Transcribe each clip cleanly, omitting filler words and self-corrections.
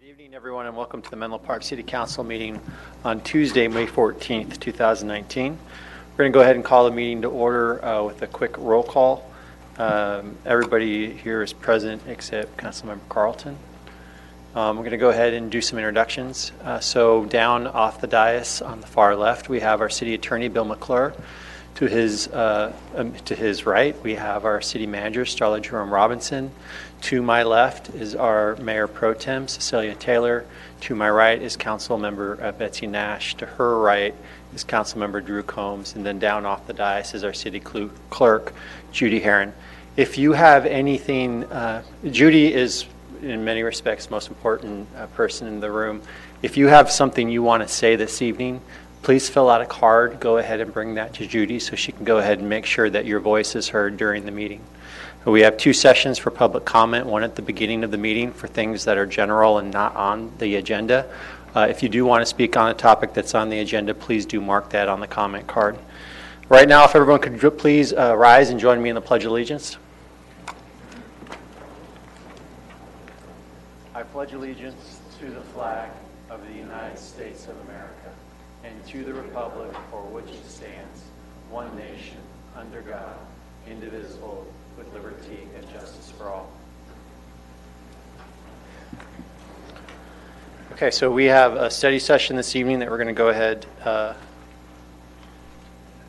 Good evening, everyone, and welcome to the Menlo Park City Council meeting on Tuesday, May 14th, 2019. We're going to go ahead and call the meeting to order with a quick roll call. Everybody here is present except Councilmember Carlton. We're going to go ahead and do some introductions. So down off the dais on the far left, we have our City Attorney, Bill McClure. To his right, we have our City Manager, Starla Jerome Robinson. To my left is our Mayor Pro Tem, Cecilia Taylor. To my right is Council Member Betsy Nash. To her right is Council Member Drew Combs. And then down off the dais is our City Clerk, Judy Herron. If you have anything, Judy is in many respects the most important person in the room. If you have something you want to say this evening, please fill out a card. Go ahead and bring that to Judy so she can go ahead and make sure that your voice is heard during the meeting. We have two sessions for public comment, one at the beginning of the meeting for things that are general and not on the agenda. If you do want to speak on a topic that's on the agenda, please do mark that on the comment card. Right now, if everyone could please rise and join me in the Pledge of Allegiance. I pledge allegiance to the flag of the United States of America and to the republic for which it stands, one nation, under God, indivisible, with liberty and justice for all. Okay, so we have a study session this evening that we're going to go ahead.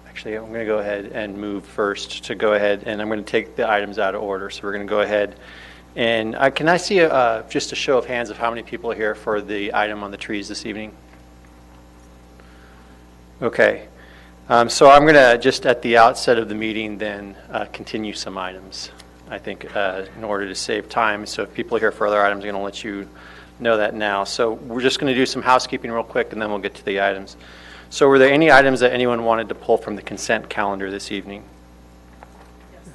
Actually, I'm going to go ahead and move first to go ahead, and I'm going to take the items out of order. So we're going to go ahead. And can I see just a show of hands of how many people are here for the item on the trees this evening? Okay. So I'm going to just at the outset of the meeting then continue some items, I think, in order to save time. So if people are here for other items, I'm going to let you know that now. So we're just going to do some housekeeping real quick, and then we'll get to the items. So were there any items that anyone wanted to pull from the consent calendar this evening? Yes.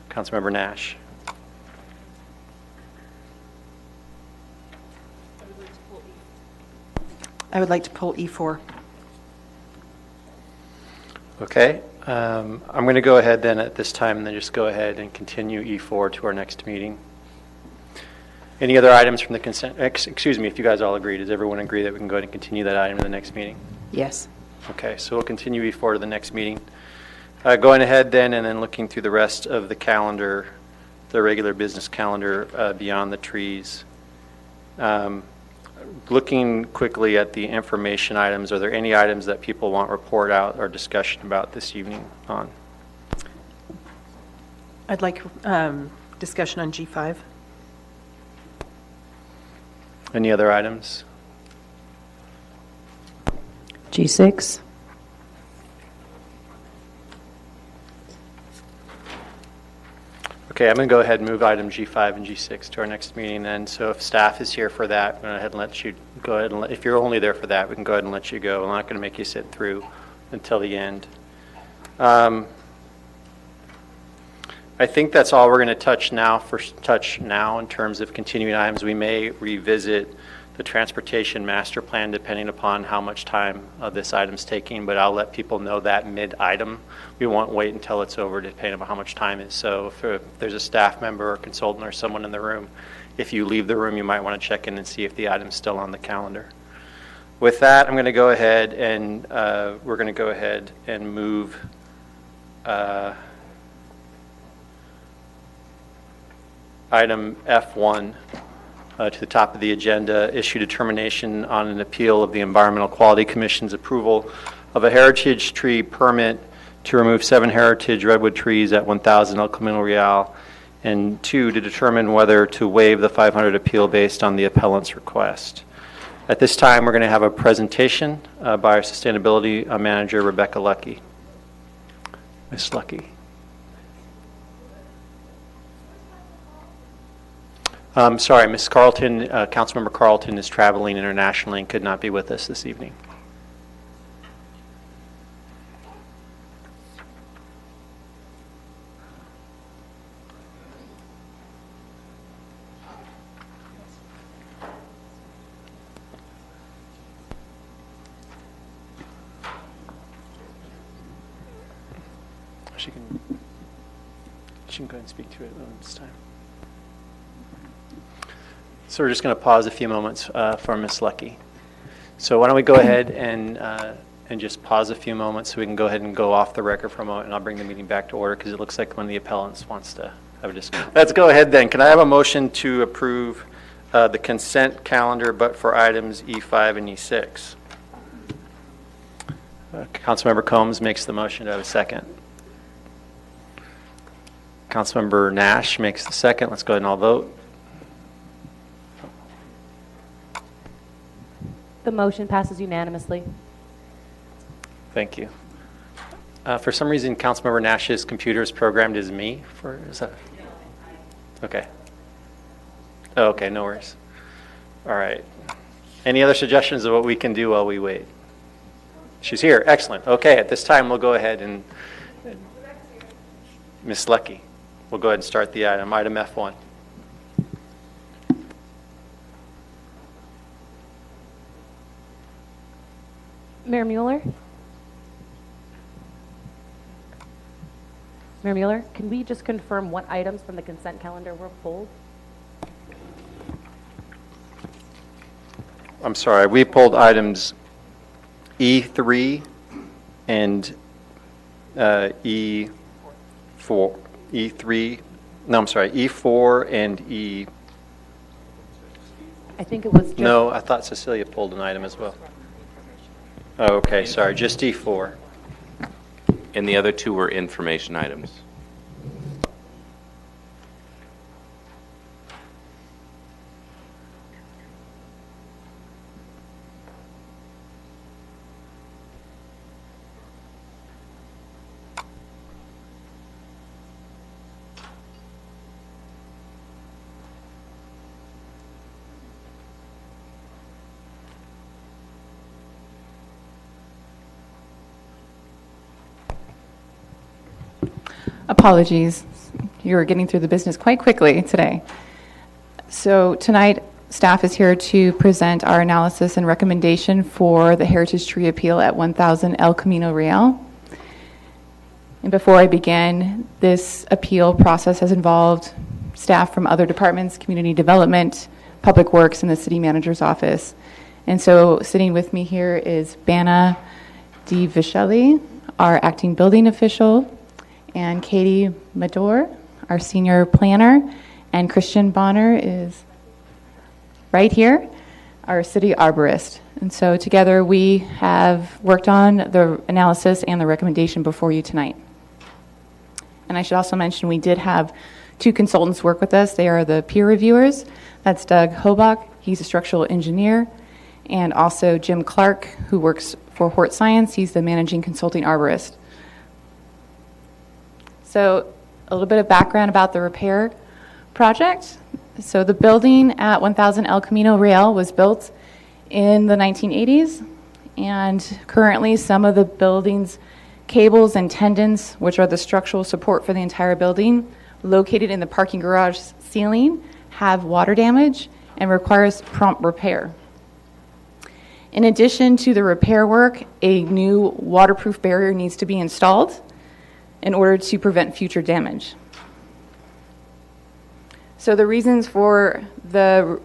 Councilmember Nash. I would like to pull E4. Okay, I'm going to go ahead then at this time and then just go ahead and continue E4 to our next meeting. Any other items from the consent, excuse me, if you guys all agree, does everyone agree that we can go ahead and continue that item in the next meeting? Yes. Okay, so we'll continue E4 to the next meeting. Going ahead then and then looking through the rest of the calendar, the regular business calendar beyond the trees. Looking quickly at the information items, are there any items that people want report out or discussion about this evening on? I'd like discussion on G5. Any other items? G6. Okay, I'm going to go ahead and move item G5 and G6 to our next meeting then. So if staff is here for that, I'm going to go ahead and let you go ahead and if you're only there for that, we can go ahead and let you go. I'm not going to make you sit through until the end. I think that's all we're going to touch now in terms of continuing items. We may revisit the transportation master plan depending upon how much time this item's taking, but I'll let people know that mid-item. We won't wait until it's over depending on how much time is. So if there's a staff member or consultant or someone in the room, if you leave the room, you might want to check in and see if the item's still on the calendar. With that, I'm going to go ahead and we're going to go ahead and move item F1 to the top of the agenda, issue determination on an appeal of the Environmental Quality Commission's approval of a heritage tree permit to remove 7 heritage redwood trees at 1,000 El Camino Real, and 2, to determine whether to waive the 500 appeal based on the appellant's request. At this time, we're going to have a presentation by our Sustainability Manager, Rebecca Lucky. Ms. Lucky. Sorry, Ms. Carlton, Councilmember Carlton is traveling internationally and could not be with us this evening. She can go ahead and speak to it this time. So we're just going to pause a few moments for Ms. Lucky. So why don't we go ahead and just pause a few moments so we can go ahead and go off the record for a moment, and I'll bring the meeting back to order because it looks like one of the appellants wants to have a discussion. Let's go ahead then. Can I have a motion to approve the consent calendar but for items E5 and E6? Councilmember Combs makes the motion. Do I have a second? Councilmember Nash makes the second. Let's go ahead and all vote. The motion passes unanimously. Thank you. For some reason, Councilmember Nash's computer is programmed as me. Is that? Okay. Oh, okay, no worries. All right. Any other suggestions of what we can do while we wait? She's here. Excellent. Okay, at this time, we'll go ahead and Ms. Lucky, we'll go ahead and start the item F1. Mayor Mueller? Mayor Mueller, can we just confirm what items from the consent calendar were pulled? I'm sorry, we pulled items E3 and E4. E3, no, I'm sorry, E4 and E. I think it was just... No, I thought Cecilia pulled an item as well. Oh, okay, sorry, just E4. And the other two were information items. Apologies. You were getting through the business quite quickly today. So tonight, staff is here to present our analysis and recommendation for the Heritage Tree Appeal at 1000 El Camino Real. And before I begin, this appeal process has involved staff from other departments, community development, public works, and the city manager's office. And so sitting with me here is Bana Di Vichelli, our acting building official, and Katie Mador, our senior planner, and Christian Bonner is right here, our city arborist. And so together we have worked on the analysis and the recommendation before you tonight. And I should also mention we did have two consultants work with us. They are the peer reviewers. That's Doug Hobach, he's a structural engineer, and also Jim Clark, who works for Hort Science. He's the managing consulting arborist. So a little bit of background about the repair project. So the building at 1000 El Camino Real was built in the 1980s, and currently some of the building's cables and tendons, which are the structural support for the entire building, located in the parking garage ceiling, have water damage and requires prompt repair. In addition to the repair work, a new waterproof barrier needs to be installed in order to prevent future damage. So the reasons for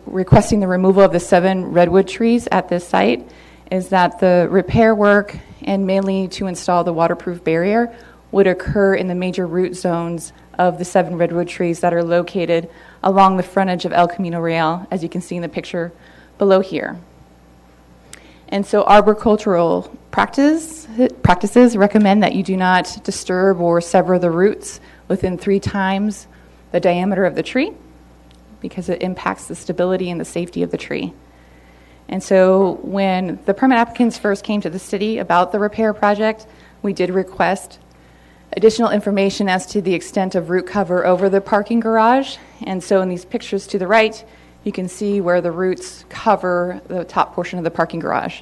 requesting the removal of the 7 redwood trees at this site is that the repair work and mainly to install the waterproof barrier would occur in the major root zones of the 7 redwood trees that are located along the frontage of El Camino Real, as you can see in the picture below here. And so arboricultural practices recommend that you do not disturb or sever the roots within 3 times the diameter of the tree because it impacts the stability and the safety of the tree. And so when the permit applicants first came to the city about the repair project, we did request additional information as to the extent of root cover over the parking garage. And so in these pictures to the right, you can see where the roots cover the top portion of the parking garage.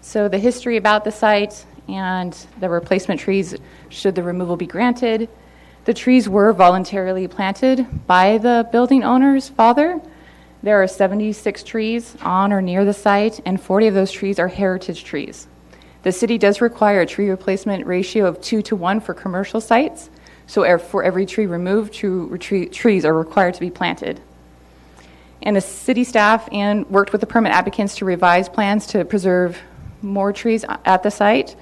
So the history about the site and the replacement trees, should the removal be granted. The trees were voluntarily planted by the building owner's father. There are 76 trees on or near the site, and 40 of those trees are heritage trees. The city does require a tree replacement ratio of 2 to 1 for commercial sites. So for every tree removed, trees are required to be planted. And the city staff worked with the permit applicants to revise plans to preserve more trees at the site.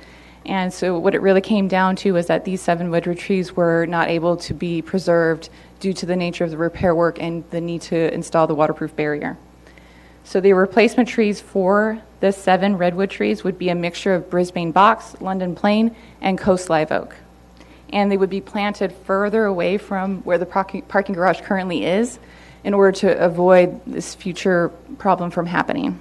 And so what it really came down to was that these 7 redwood trees were not able to be preserved due to the nature of the repair work and the need to install the waterproof barrier. So the replacement trees for the 7 redwood trees would be a mixture of Brisbane box, London plane, and coast live oak. And they would be planted further away from where the parking garage currently is in order to avoid this future problem from happening.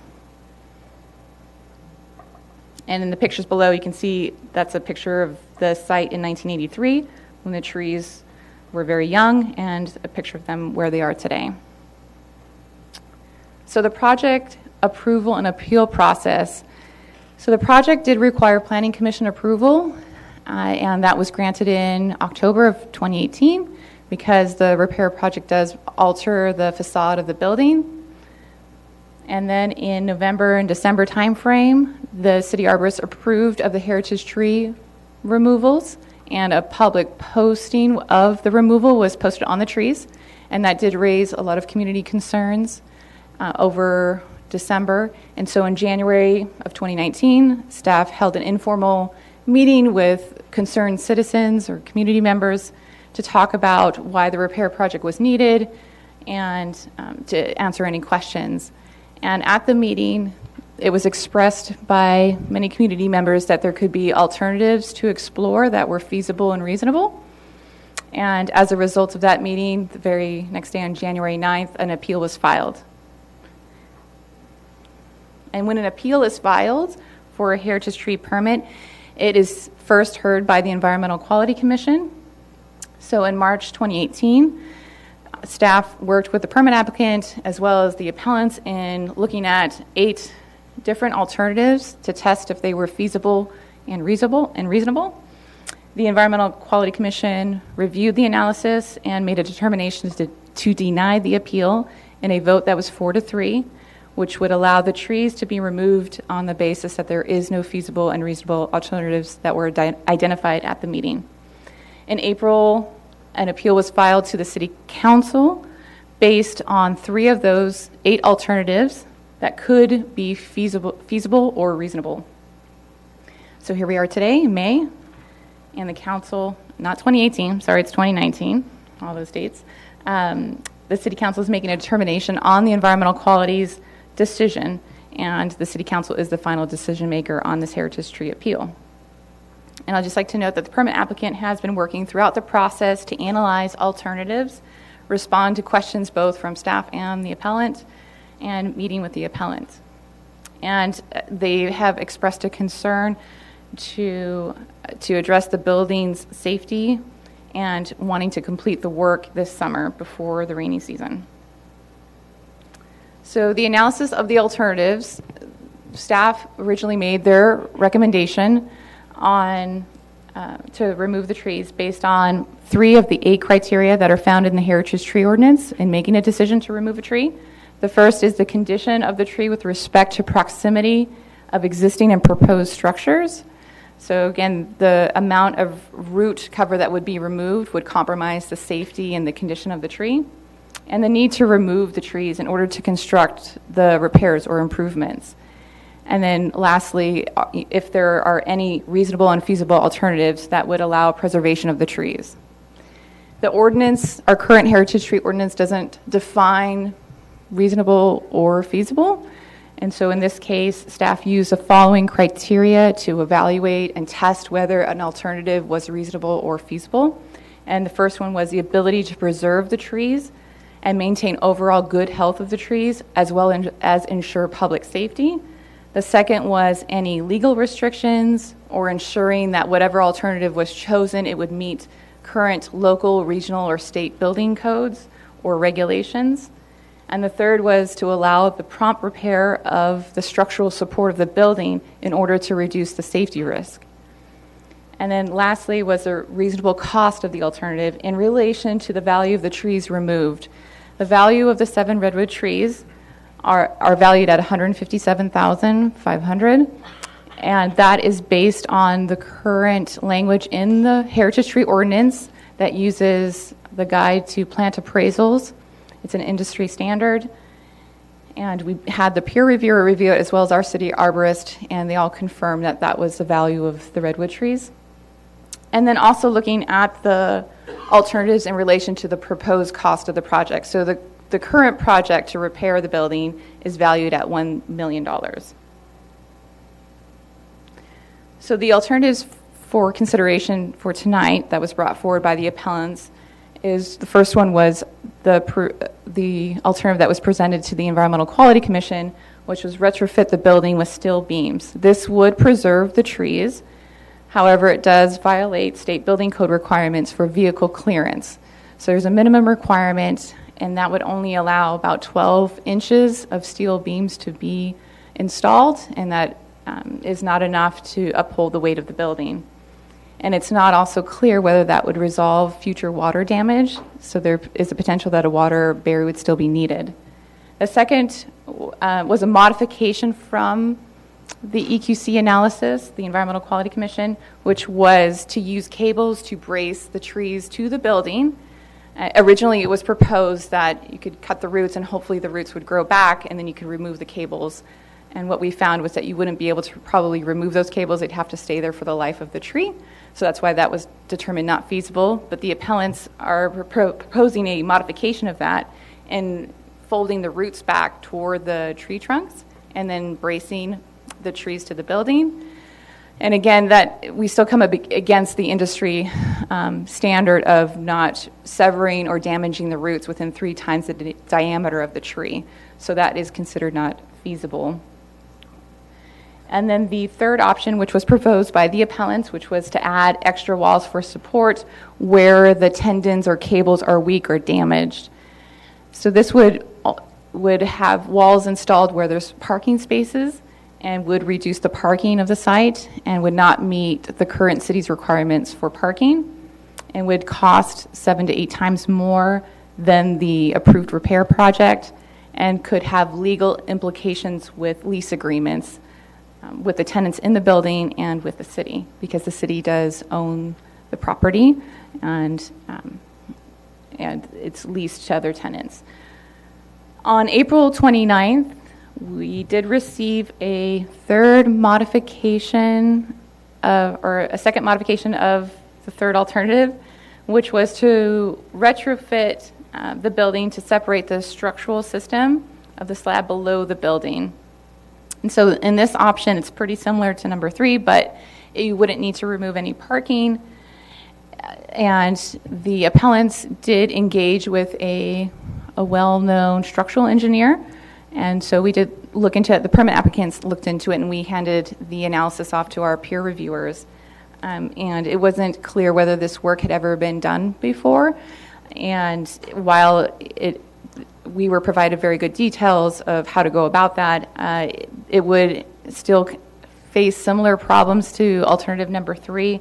And in the pictures below, you can see that's a picture of the site in 1983 when the trees were very young, and a picture of them where they are today. So the project approval and appeal process. So the project did require Planning Commission approval, and that was granted in October of 2018 because the repair project does alter the facade of the building. And then in November and December timeframe, the city arborist approved of the heritage tree removals, and a public posting of the removal was posted on the trees, and that did raise a lot of community concerns over December. And so in January of 2019, staff held an informal meeting with concerned citizens or community members to talk about why the repair project was needed and to answer any questions. And at the meeting, it was expressed by many community members that there could be alternatives to explore that were feasible and reasonable. And as a result of that meeting, the very next day on January 9th, an appeal was filed. And when an appeal is filed for a heritage tree permit, it is first heard by the Environmental Quality Commission. So in March 2018, staff worked with the permit applicant as well as the appellants in looking at 8 different alternatives to test if they were feasible and reasonable. The Environmental Quality Commission reviewed the analysis and made a determination to deny the appeal in a vote that was 4-3, which would allow the trees to be removed on the basis that there is no feasible and reasonable alternatives that were identified at the meeting. In April, an appeal was filed to the City Council based on 3 of those 8 alternatives that could be feasible or reasonable. So here we are today, May, and the Council, not 2018, sorry, it's 2019, all those dates. The City Council is making a determination on the environmental qualities decision, and the City Council is the final decision maker on this heritage tree appeal. And I'd just like to note that the permit applicant has been working throughout the process to analyze alternatives, respond to questions both from staff and the appellant, and meeting with the appellant. And they have expressed a concern to address the building's safety and wanting to complete the work this summer before the rainy season. So the analysis of the alternatives, staff originally made their recommendation on to remove the trees based on 3 of the 8 criteria that are found in the Heritage Tree Ordinance in making a decision to remove a tree. The first is the condition of the tree with respect to proximity of existing and proposed structures. So again, the amount of root cover that would be removed would compromise the safety and the condition of the tree, and the need to remove the trees in order to construct the repairs or improvements. And then lastly, if there are any reasonable and feasible alternatives that would allow preservation of the trees. The ordinance, our current heritage tree ordinance, doesn't define reasonable or feasible. And so in this case, staff used the following criteria to evaluate and test whether an alternative was reasonable or feasible. And the first one was the ability to preserve the trees and maintain overall good health of the trees, as well as ensure public safety. The second was any legal restrictions or ensuring that whatever alternative was chosen, it would meet current local, regional, or state building codes or regulations. And the third was to allow the prompt repair of the structural support of the building in order to reduce the safety risk. And then lastly was the reasonable cost of the alternative in relation to the value of the trees removed. The value of the 7 redwood trees are valued at $157,500, and that is based on the current language in the Heritage Tree Ordinance that uses the guide to plant appraisals. It's an industry standard. And we had the peer reviewer review it as well as our city arborist, and they all confirmed that that was the value of the redwood trees. And then also looking at the alternatives in relation to the proposed cost of the project. So the current project to repair the building is valued at $1 million. So the alternatives for consideration for tonight that was brought forward by the appellants is the first one was the alternative that was presented to the Environmental Quality Commission, which was retrofit the building with steel beams. This would preserve the trees. However, it does violate state building code requirements for vehicle clearance. So there's a minimum requirement, and that would only allow about 12 inches of steel beams to be installed, and that is not enough to uphold the weight of the building. And it's not also clear whether that would resolve future water damage, so there is a potential that a water barrier would still be needed. The second was a modification from the EQC analysis, the Environmental Quality Commission, which was to use cables to brace the trees to the building. Originally, it was proposed that you could cut the roots and hopefully the roots would grow back and then you could remove the cables. And what we found was that you wouldn't be able to probably remove those cables. They'd have to stay there for the life of the tree. So that's why that was determined not feasible. But the appellants are proposing a modification of that and folding the roots back toward the tree trunks and then bracing the trees to the building. And again, that we still come up against the industry standard of not severing or damaging the roots within 3 times the diameter of the tree. So that is considered not feasible. And then the third option, which was proposed by the appellants, which was to add extra walls for support where the tendons or cables are weak or damaged. So this would have walls installed where there's parking spaces and would reduce the parking of the site and would not meet the current city's requirements for parking and would cost 7 to 8 times more than the approved repair project and could have legal implications with lease agreements with the tenants in the building and with the city, because the city does own the property and it's leased to other tenants. On April 29th, we did receive a third modification or a second modification of the third alternative, which was to retrofit the building to separate the structural system of the slab below the building. And so in this option, it's pretty similar to number 3, but you wouldn't need to remove any parking. And the appellants did engage with a well-known structural engineer. And so we did look into it. The permit applicants looked into it, and we handed the analysis off to our peer reviewers. And it wasn't clear whether this work had ever been done before. And while we were provided very good details of how to go about that, it would still face similar problems to alternative number 3,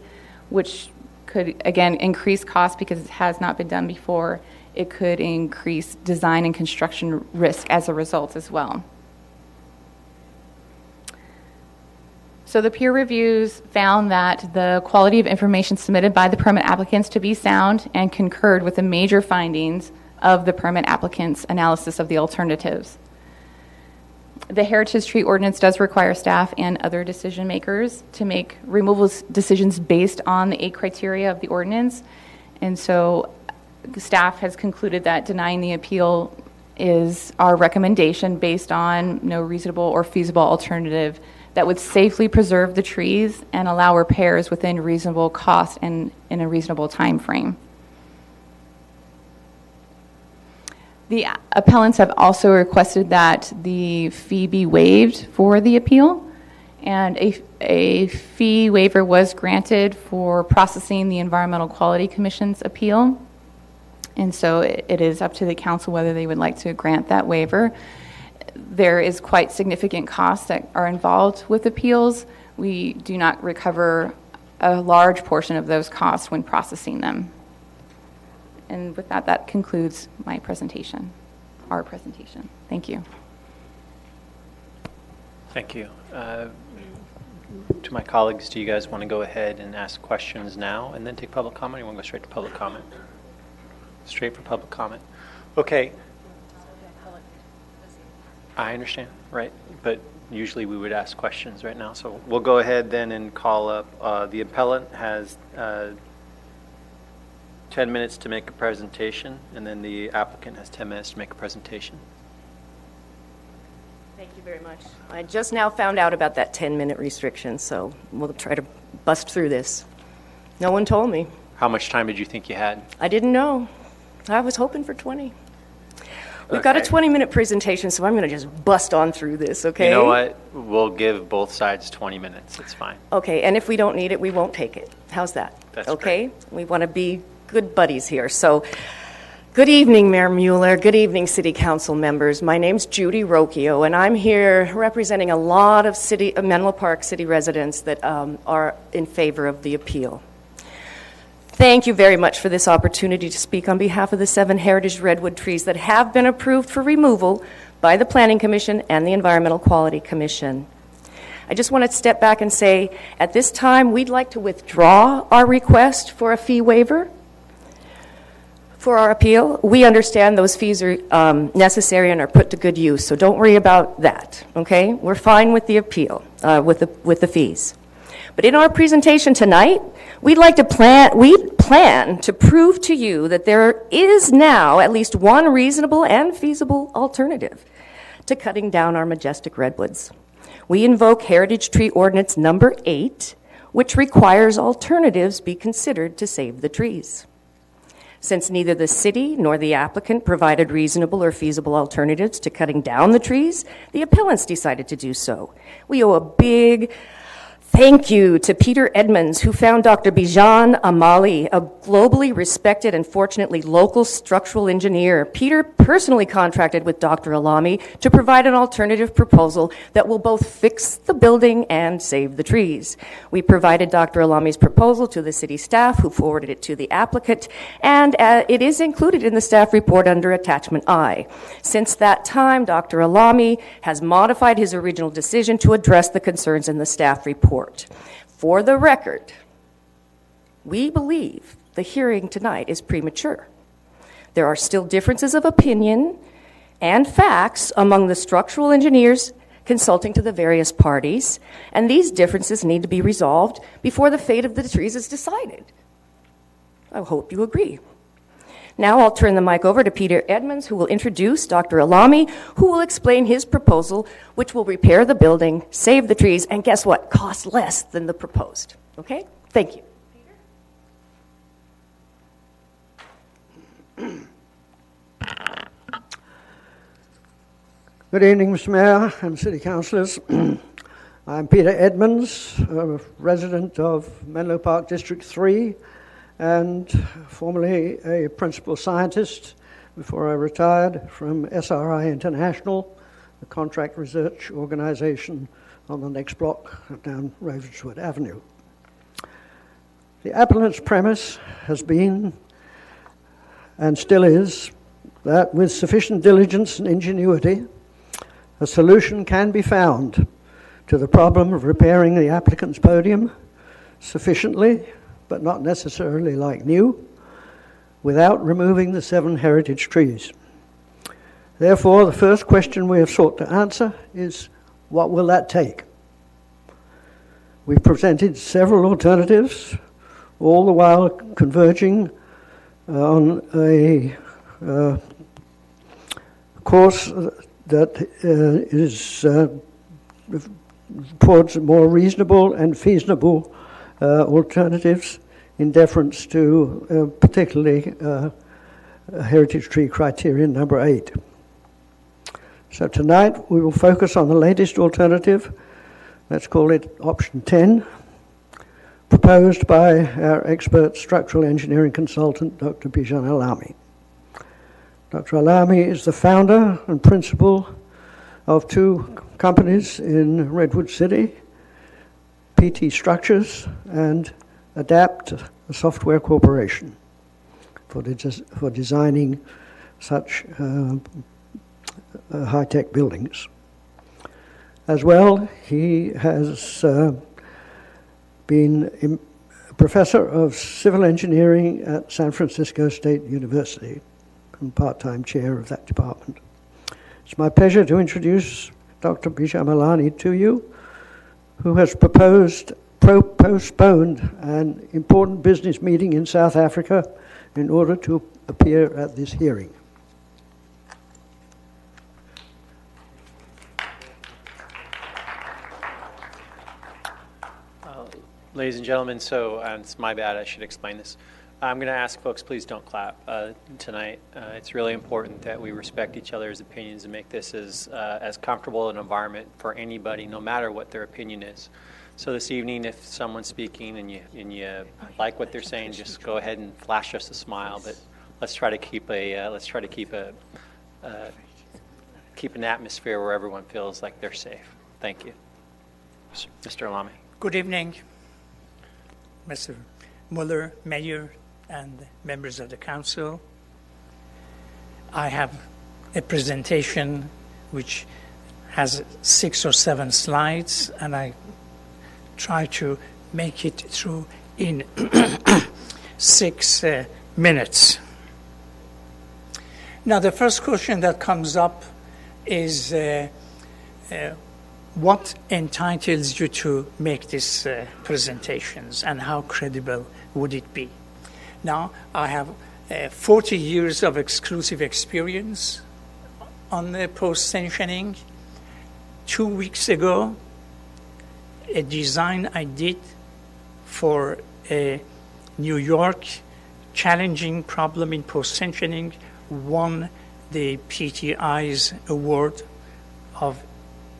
which could, again, increase cost because it has not been done before. It could increase design and construction risk as a result as well. So the peer reviews found that the quality of information submitted by the permit applicants to be sound and concurred with the major findings of the permit applicants' analysis of the alternatives. The Heritage Tree Ordinance does require staff and other decision makers to make removal decisions based on the 8 criteria of the ordinance. And so the staff has concluded that denying the appeal is our recommendation based on no reasonable or feasible alternative that would safely preserve the trees and allow repairs within reasonable cost and in a reasonable time frame. The appellants have also requested that the fee be waived for the appeal, and a fee waiver was granted for processing the Environmental Quality Commission's appeal. And so it is up to the council whether they would like to grant that waiver. There is quite significant costs that are involved with appeals. We do not recover a large portion of those costs when processing them. And with that, that concludes my presentation, our presentation. Thank you. Thank you. to my colleagues, do you guys want to go ahead and ask questions now and then take public comment? Or you want to go straight to public comment? Straight for public comment. Okay. I understand, right? But usually we would ask questions right now. So we'll go ahead then and call up, the appellant has 10 minutes to make a presentation, and then the applicant has 10 minutes to make a presentation. Thank you very much. I just now found out about that 10-minute restriction, so we'll try to bust through this. No one told me. How much time did you think you had? I didn't know. I was hoping for 20. We've got a Okay. 20-minute presentation, so I'm going to just bust on through this, okay? You know what? We'll give both sides 20 minutes. It's fine. Okay, and if we don't need it, we won't take it. How's that? That's okay? We want to be good buddies here. So, good evening, Mayor Mueller. Good evening, City Council members. My name's Judy Rocchio, and I'm here representing a lot of Menlo Park City residents that are in favor of the appeal. Thank you very much for this opportunity to speak on behalf of the 7 heritage redwood trees that have been approved for removal by the Planning Commission and the Environmental Quality Commission. I just want to step back and say, at this time, we'd like to withdraw our request for a fee waiver for our appeal. We understand those fees are necessary and are put to good use, so don't worry about that, okay? We're fine with the appeal, with the fees. But in our presentation tonight, we plan to prove to you that there is now at least one reasonable and feasible alternative to cutting down our majestic redwoods. We invoke Heritage Tree Ordinance number 8, which requires alternatives be considered to save the trees. Since neither the city nor the applicant provided reasonable or feasible alternatives to cutting down the trees, the appellants decided to do so. We owe a big thank you to Peter Edmonds, who found Dr. Bijan Amali, a globally respected and fortunately local structural engineer. Peter personally contracted with Dr. Alami to provide an alternative proposal that will both fix the building and save the trees. We provided Dr. Alami's proposal to the city staff, who forwarded it to the applicant, and it is included in the staff report under Attachment I. Since that time, Dr. Alami has modified his original decision to address the concerns in the staff report. For the record, we believe the hearing tonight is premature. There are still differences of opinion and facts among the structural engineers consulting to the various parties, and these differences need to be resolved before the fate of the trees is decided. I hope you agree. Now I'll turn the mic over to Peter Edmonds, who will introduce Dr. Alami, who will explain his proposal, which will repair the building, save the trees, and guess what? Cost less than the proposed. Okay? Thank you. Good evening, Mr. Mayor and City Councillors. I'm Peter Edmonds, a resident of Menlo Park District 3, and formerly a principal scientist before I retired from SRI International, a contract research organization on the next block down Ravenswood Avenue. The appellant's premise has been, and still is, that with sufficient diligence and ingenuity, a solution can be found to the problem of repairing the applicant's podium sufficiently, but not necessarily like new, without removing the 7 heritage trees. Therefore, the first question we have sought to answer is, what will that take? We've presented several alternatives, all the while converging on a course that is towards more reasonable and feasible alternatives in deference to particularly Heritage Tree Criterion number 8. So tonight we will focus on the latest alternative, let's call it option 10, proposed by our expert structural engineering consultant, Dr. Bijan Alami. Dr. Alami is the founder and principal of 2 companies in Redwood City, PT Structures and Adapt, a software corporation for designing such high-tech buildings. As well, he has been a professor of civil engineering at San Francisco State University and part-time chair of that department. It's my pleasure to introduce Dr. Bijay Malani to you, who has postponed an important business meeting in South Africa in order to appear at this hearing. Ladies and gentlemen, so it's my bad, I should explain this. I'm going to ask folks, please don't clap tonight. It's really important that we respect each other's opinions and make this as comfortable an environment for anybody, no matter what their opinion is. So this evening, if someone's speaking and you like what they're saying, just go ahead and flash us a smile. But let's try to keep an atmosphere where everyone feels like they're safe. Thank you, Mr. Alame. Good evening, Mr. Mueller, Mayor, and members of the Council. I have a presentation which has 6 or 7 slides, and I try to make it through in 6 minutes. Now, the first question that comes up is what entitles you to make these presentations, and how credible would it be? Now, I have 40 years of exclusive experience on the post-sanctioning. 2 weeks ago, a design I did for a New York challenging problem in post-sanctioning won the PTI's award of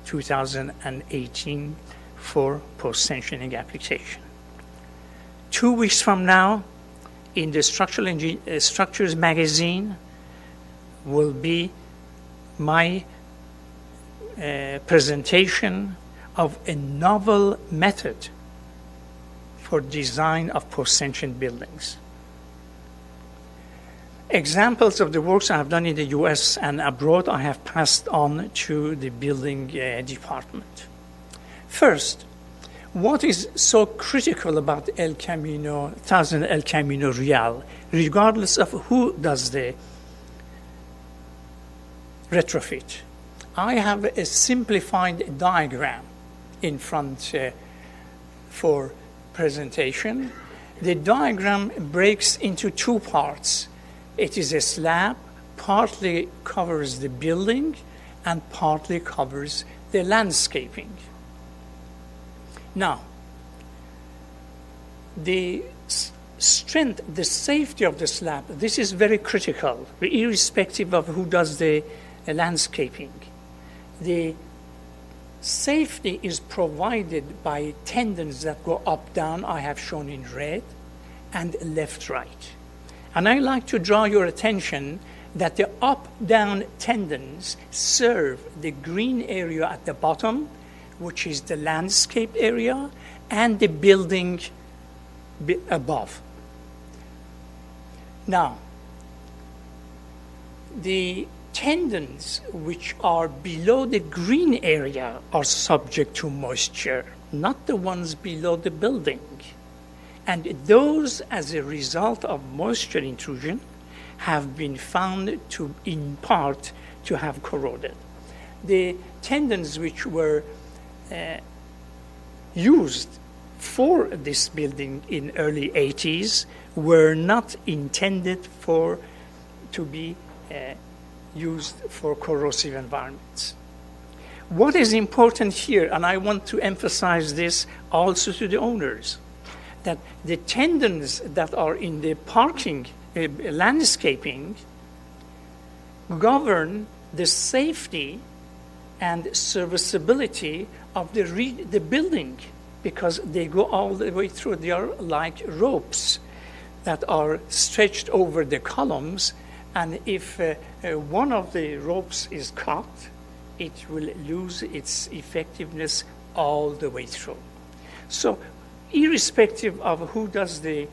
2018 for post-sanctioning application. 2 weeks from now, in the Structures magazine will be my presentation of a novel method for design of post-sanctioned buildings. Examples of the works I have done in the US and abroad I have passed on to the building department. First, what is so critical about El Camino, 1000 El Camino Real, regardless of who does the retrofit? I have a simplified diagram in front for presentation. The diagram breaks into 2 parts. It is a slab, partly covers the building and partly covers the landscaping. Now, the strength, the safety of the slab, this is very critical, irrespective of who does the landscaping. The safety is provided by tendons that go up, down, I have shown in red, and left, right. And I like to draw your attention that the up-down tendons serve the green area at the bottom, which is the landscape area, and the building above. Now, the tendons which are below the green area are subject to moisture, not the ones below the building. And those, as a result of moisture intrusion, have been found to, in part, to have corroded. The tendons which were used for this building in early 80s were not intended to be used for corrosive environments. What is important here, and I want to emphasize this also to the owners, that the tendons that are in the parking landscaping govern the safety and serviceability of the building, because they go all the way through. They are like ropes that are stretched over the columns, and if one of the ropes is cut, it will lose its effectiveness all the way through. So, irrespective of who does the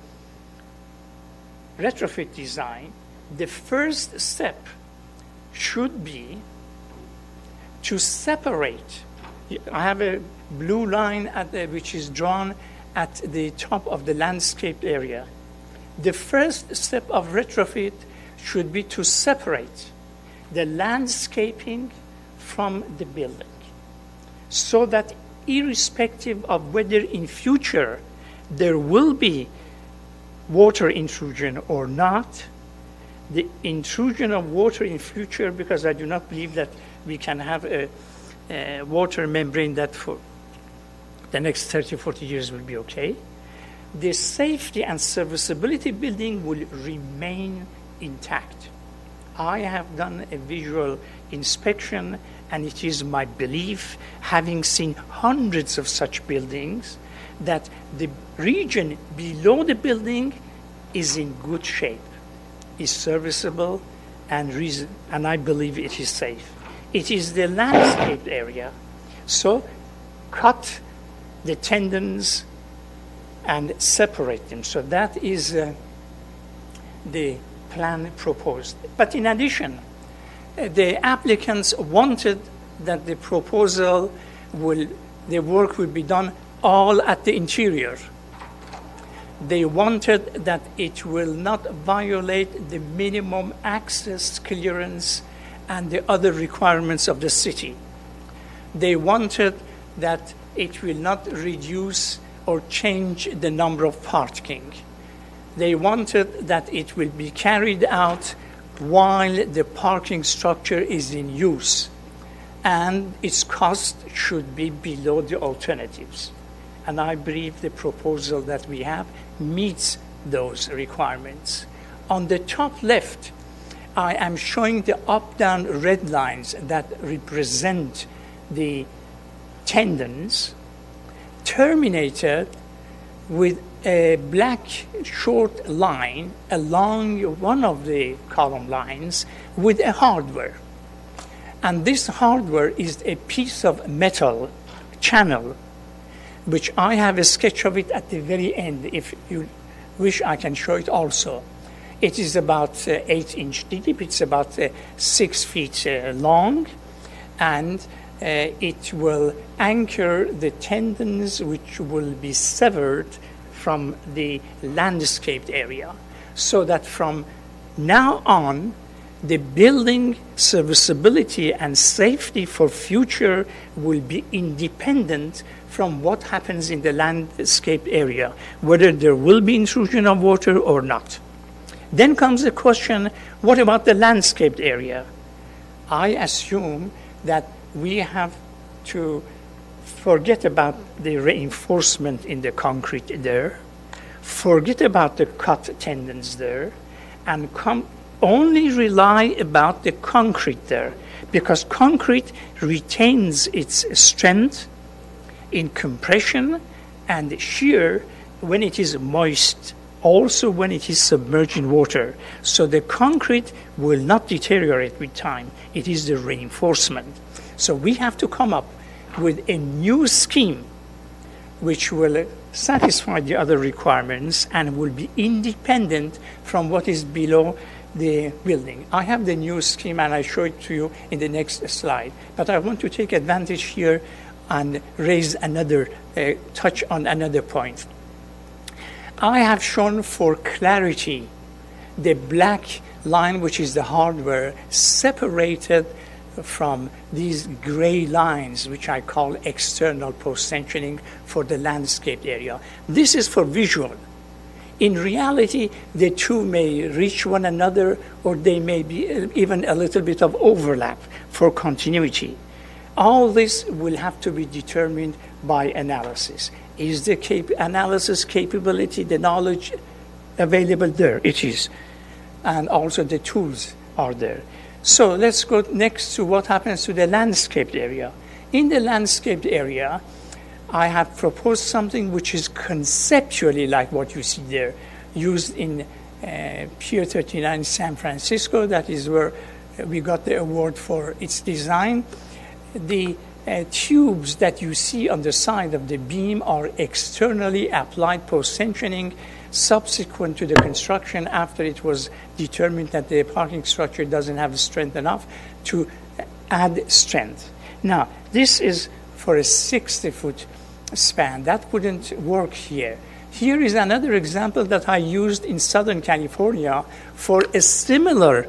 retrofit design, the first step should be to separate. I have a blue line which is drawn at the top of the landscaped area. The first step of retrofit should be to separate the landscaping from the building, so that irrespective of whether in future there will be water intrusion or not, the intrusion of water in future, because I do not believe that we can have a water membrane that for the next 30, 40 years will be okay. The safety and serviceability building will remain intact. I have done a visual inspection, and it is my belief, having seen hundreds of such buildings, that the region below the building is in good shape, is serviceable, and I believe it is safe. It is the landscaped area. So cut the tendons and separate them. So that is the plan proposed. But in addition, the applicants wanted that the work will be done all at the interior. They wanted that it will not violate the minimum access clearance and the other requirements of the city. They wanted that it will not reduce or change the number of parking. They wanted that it will be carried out while the parking structure is in use, and its cost should be below the alternatives. And I believe the proposal that we have meets those requirements. On the top left, I am showing the up-down red lines that represent the tendons terminated with a black short line along one of the column lines with a hardware. And this hardware is a piece of metal channel, which I have a sketch of it at the very end. If you wish, I can show it also. It is about 8-inch deep. It's about 6 feet long, and it will anchor the tendons which will be severed from the landscaped area, so that from now on, the building serviceability and safety for future will be independent from what happens in the landscaped area, whether there will be intrusion of water or not. Then comes the question, what about the landscaped area? I assume that we have to forget about the reinforcement in the concrete there, forget about the cut tendons there, and only rely about the concrete there, because concrete retains its strength in compression and shear when it is moist, also when it is submerged in water. So the concrete will not deteriorate with time. It is the reinforcement. So we have to come up with a new scheme which will satisfy the other requirements and will be independent from what is below the building. I have the new scheme and I show it to you in the next slide. But I want to take advantage here and raise touch on another point. I have shown for clarity the black line, which is the hardware, separated from these gray lines, which I call external post-tensioning for the landscaped area. This is for visual. In reality, the two may reach one another, or they may be even a little bit of overlap for continuity. All this will have to be determined by analysis. Is the analysis capability, the knowledge available there? It is. And also the tools are there. So let's go next to what happens to the landscaped area. In the landscaped area, I have proposed something which is conceptually like what you see there, used in Pier 39 San Francisco. That is where we got the award for its design. The tubes that you see on the side of the beam are externally applied post-tensioning subsequent to the construction, after it was determined that the parking structure doesn't have strength enough to add strength. Now, this is for a 60-foot span. That wouldn't work here. Here is another example that I used in Southern California for a similar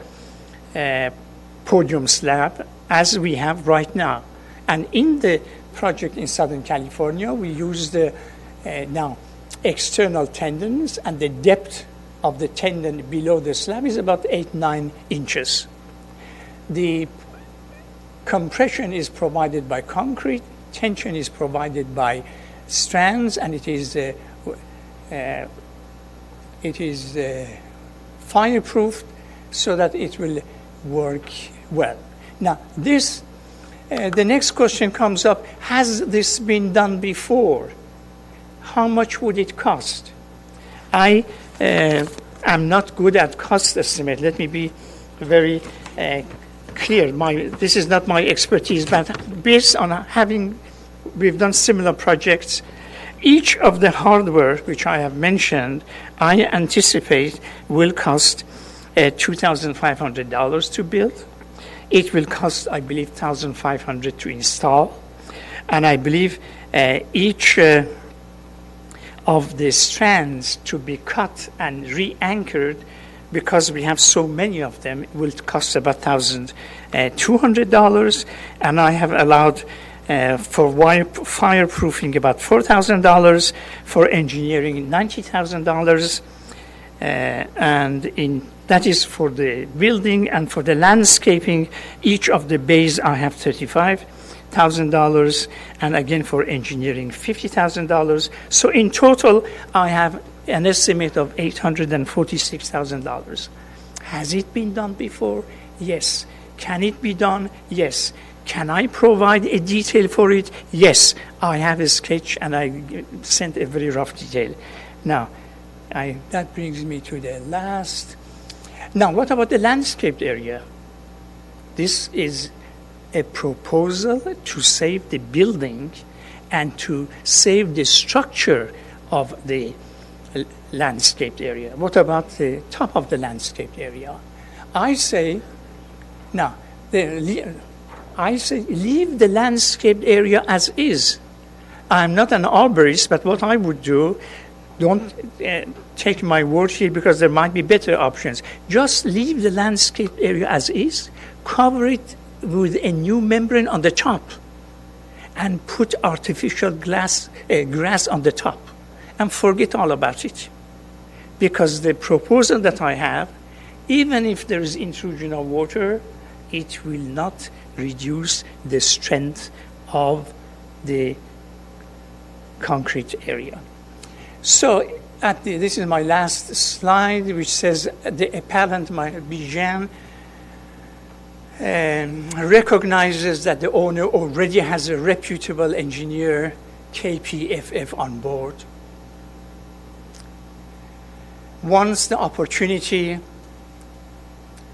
podium slab as we have right now. And in the project in Southern California, we used now external tendons, and the depth of the tendon below the slab is about 8-9 inches. The compression is provided by concrete, tension is provided by strands, and it is fireproof so that it will work well. Now, this, the next question comes up, has this been done before? How much would it cost? I am not good at cost estimate. Let me be very clear. This is not my expertise, but based on we've done similar projects, each of the hardware which I have mentioned, I anticipate will cost $2,500 to build. It will cost, I believe, $1,500 to install. And I believe each of the strands to be cut and re-anchored, because we have so many of them, will cost about $1,200. And I have allowed for fireproofing about $4,000, for engineering $90,000, and that is for the building. And for the landscaping, each of the bays I have $35,000, and again for engineering $50,000. So in total, I have an estimate of $846,000. Has it been done before? Yes. Can it be done? Yes. Can I provide a detail for it? Yes. I have a sketch, and I sent a very rough detail. Now, that brings me to the last. Now, what about the landscaped area? This is a proposal to save the building and to save the structure of the landscaped area. What about the top of the landscaped area? I say, leave the landscaped area as is. I'm not an arborist, but what I would do, don't take my word here, because there might be better options. Just leave the landscaped area as is, cover it with a new membrane on the top, and put artificial grass on the top, and forget all about it. Because the proposal that I have, even if there is intrusion of water, it will not reduce the strength of the concrete area. So this is my last slide, which says the appellant, Bijan, recognizes that the owner already has a reputable engineer, KPFF, on board. Once the opportunity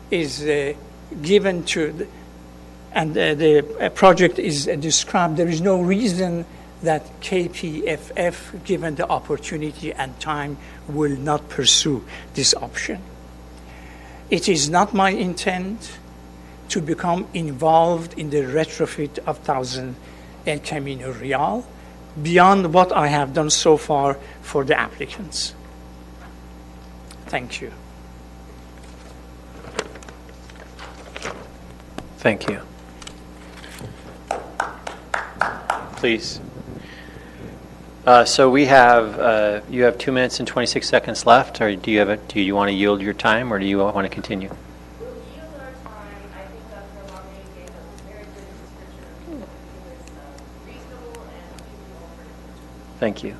is given to, and the project is described, there is no reason that KPFF, given the opportunity and time, will not pursue this option. It is not my intent to become involved in the retrofit of 1,000 El Camino Real beyond what I have done so far for the applicants. Thank you. Thank you. Please. So we have, you have 2 minutes and 26 seconds left, or do you want to yield your time, or do you want to continue? We'll yield our time. I think Dr. Lamy gave a very good description. It was reasonable and feasible. Thank you.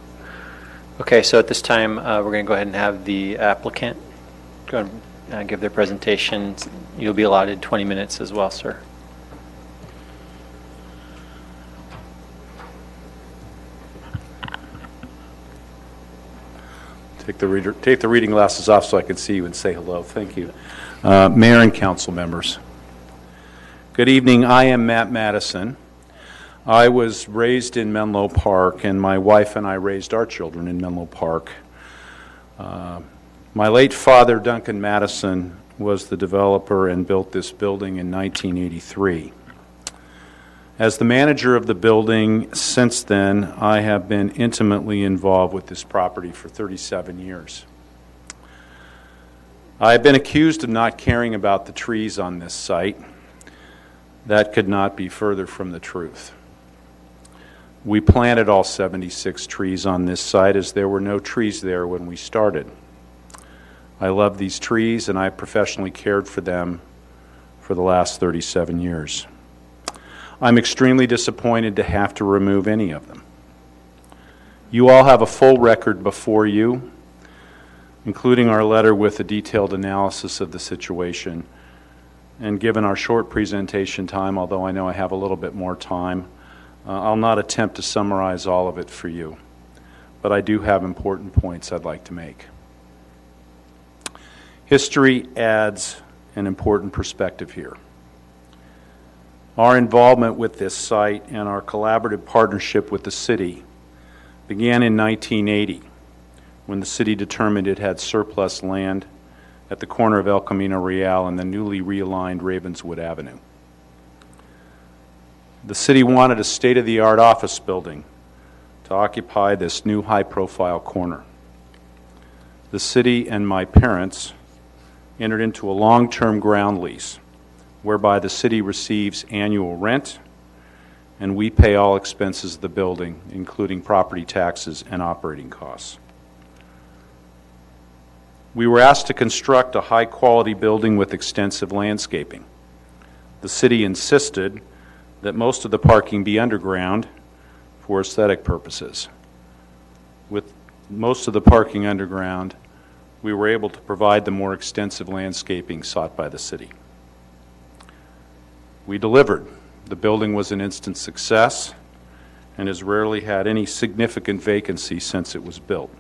Okay, so at this time, we're going to go ahead and have the applicant go and give their presentation. You'll be allotted 20 minutes as well, sir. Take the reading glasses off so I can see you and say hello. Thank you. Mayor and council members. Good evening. I am Matt Madison. I was raised in Menlo Park, and my wife and I raised our children in Menlo Park. My late father, Duncan Madison, was the developer and built this building in 1983. As the manager of the building since then, I have been intimately involved with this property for 37 years. I have been accused of not caring about the trees on this site. That could not be further from the truth. We planted all 76 trees on this site as there were no trees there when we started. I love these trees and I professionally cared for them for the last 37 years. I'm extremely disappointed to have to remove any of them. You all have a full record before you, including our letter with a detailed analysis of the situation. And given our short presentation time, although I know I have a little bit more time, I'll not attempt to summarize all of it for you. But I do have important points I'd like to make. History adds an important perspective here. Our involvement with this site and our collaborative partnership with the city began in 1980 when the city determined it had surplus land at the corner of El Camino Real and the newly realigned Ravenswood Avenue. The city wanted a state-of-the-art office building to occupy this new high-profile corner. The city and my parents entered into a long-term ground lease whereby the city receives annual rent and we pay all expenses of the building, including property taxes and operating costs. We were asked to construct a high-quality building with extensive landscaping. The city insisted that most of the parking be underground for aesthetic purposes. With most of the parking underground, we were able to provide the more extensive landscaping sought by the city. We delivered. The building was an instant success and has rarely had any significant vacancy since it was built.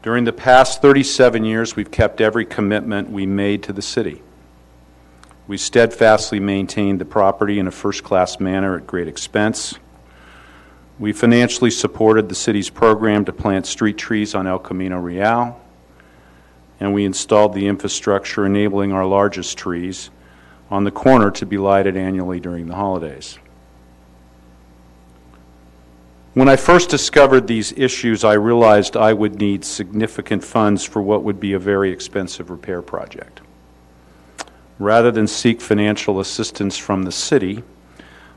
During the past 37 years, we've kept every commitment we made to the city. We steadfastly maintained the property in a first-class manner at great expense. We financially supported the city's program to plant street trees on El Camino Real, and we installed the infrastructure enabling our largest trees on the corner to be lighted annually during the holidays. When I first discovered these issues, I realized I would need significant funds for what would be a very expensive repair project. Rather than seek financial assistance from the city,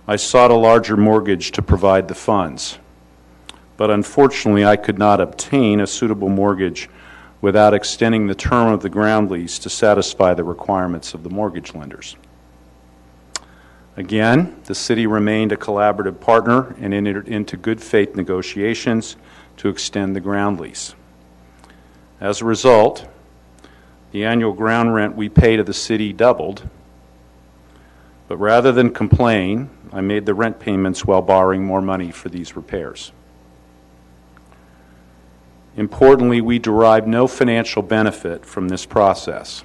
I sought a larger mortgage to provide the funds. But unfortunately, I could not obtain a suitable mortgage without extending the term of the ground lease to satisfy the requirements of the mortgage lenders. Again, the city remained a collaborative partner and entered into good faith negotiations to extend the ground lease. As a result, the annual ground rent we pay to the city doubled, but rather than complain, I made the rent payments while borrowing more money for these repairs. Importantly, we derive no financial benefit from this process.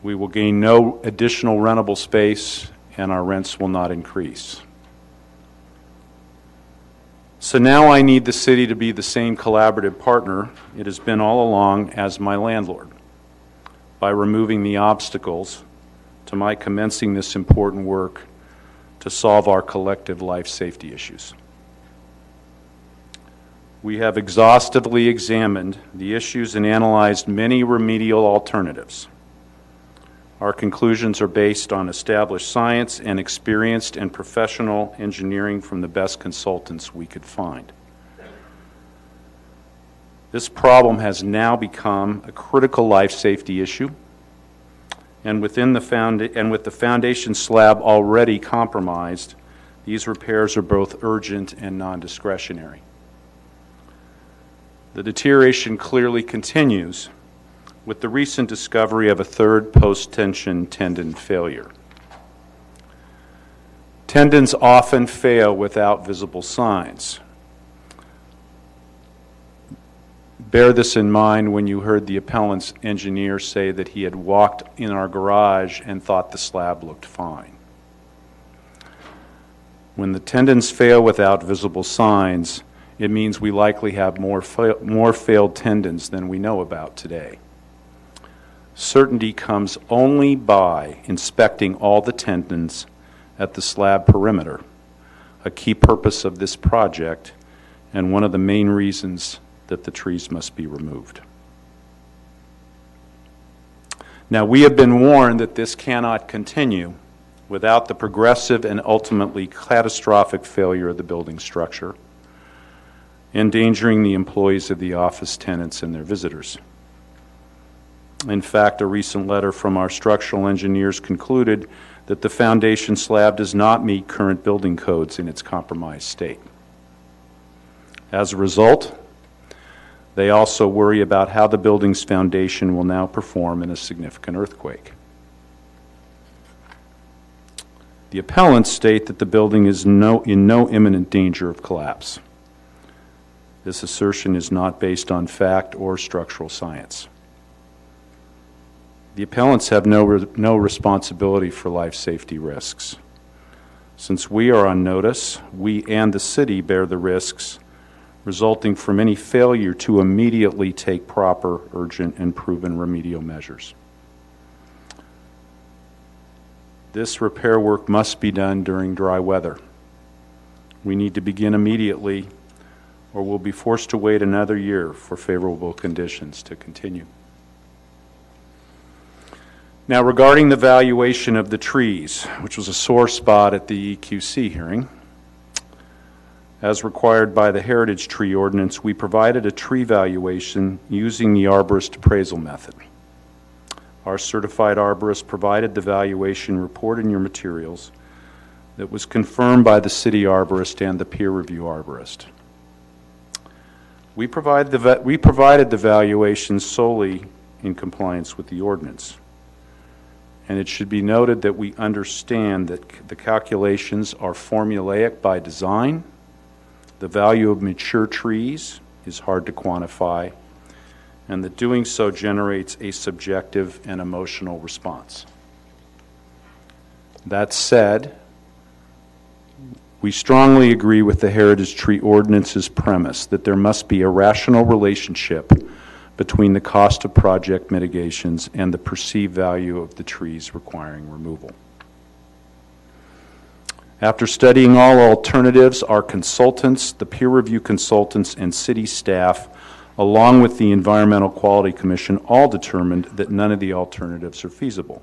We will gain no additional rentable space, and our rents will not increase. So now I need the city to be the same collaborative partner it has been all along as my landlord, by removing the obstacles to my commencing this important work to solve our collective life safety issues. We have exhaustively examined the issues and analyzed many remedial alternatives. Our conclusions are based on established science and experienced and professional engineering from the best consultants we could find. This problem has now become a critical life safety issue, and with the foundation slab already compromised, these repairs are both urgent and non-discretionary. The deterioration clearly continues with the recent discovery of a third post-tension tendon failure. Tendons often fail without visible signs. Bear this in mind when you heard the appellant's engineer say that he had walked in our garage and thought the slab looked fine. When the tendons fail without visible signs, it means we likely have more failed tendons than we know about today. Certainty comes only by inspecting all the tendons at the slab perimeter, a key purpose of this project and one of the main reasons that the trees must be removed. Now, we have been warned that this cannot continue without the progressive and ultimately catastrophic failure of the building structure, endangering the employees of the office, tenants, and their visitors. In fact, a recent letter from our structural engineers concluded that the foundation slab does not meet current building codes in its compromised state. As a result, they also worry about how the building's foundation will now perform in a significant earthquake. The appellants state that the building is in no imminent danger of collapse. This assertion is not based on fact or structural science. The appellants have no responsibility for life safety risks. Since we are on notice, we and the city bear the risks resulting from any failure to immediately take proper, urgent, and proven remedial measures. This repair work must be done during dry weather. We need to begin immediately, or we'll be forced to wait another year for favorable conditions to continue. Now, regarding the valuation of the trees, which was a sore spot at the EQC hearing, as required by the Heritage Tree Ordinance, we provided a tree valuation using the arborist appraisal method. Our certified arborist provided the valuation report in your materials that was confirmed by the city arborist and the peer review arborist. We provided the valuation solely in compliance with the ordinance. And it should be noted that we understand that the calculations are formulaic by design. The value of mature trees is hard to quantify, and that doing so generates a subjective and emotional response. That said, we strongly agree with the Heritage Tree Ordinance's premise that there must be a rational relationship between the cost of project mitigations and the perceived value of the trees requiring removal. After studying all alternatives, our consultants, the peer review consultants, and city staff, along with the Environmental Quality Commission, all determined that none of the alternatives are feasible.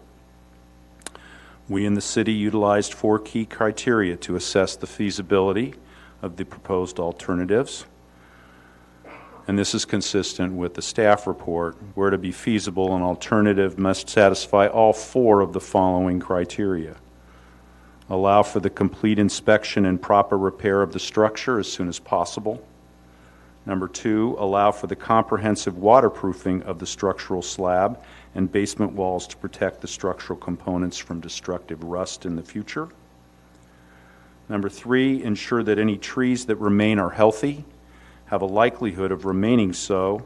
We in the city utilized 4 key criteria to assess the feasibility of the proposed alternatives. And this is consistent with the staff report, where to be feasible, an alternative must satisfy all 4 of the following criteria. Allow for the complete inspection and proper repair of the structure as soon as possible. Number 2, allow for the comprehensive waterproofing of the structural slab and basement walls to protect the structural components from destructive rust in the future. Number 3, ensure that any trees that remain are healthy, have a likelihood of remaining so,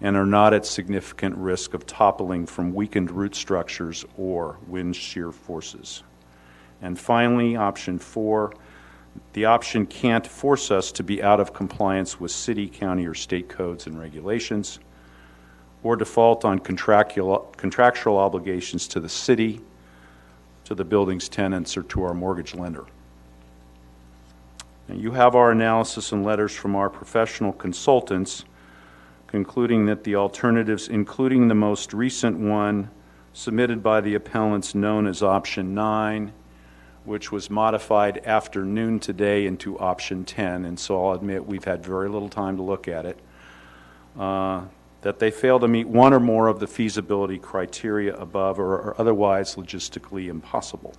and are not at significant risk of toppling from weakened root structures or wind shear forces. And finally, option 4, the option can't force us to be out of compliance with city, county, or state codes and regulations, or default on contractual obligations to the city, to the building's tenants, or to our mortgage lender. Now, you have our analysis and letters from our professional consultants concluding that the alternatives, including the most recent one submitted by the appellants known as option 9, which was modified after noon today into option 10, and so I'll admit we've had very little time to look at it, that they fail to meet one or more of the feasibility criteria above or are otherwise logistically impossible.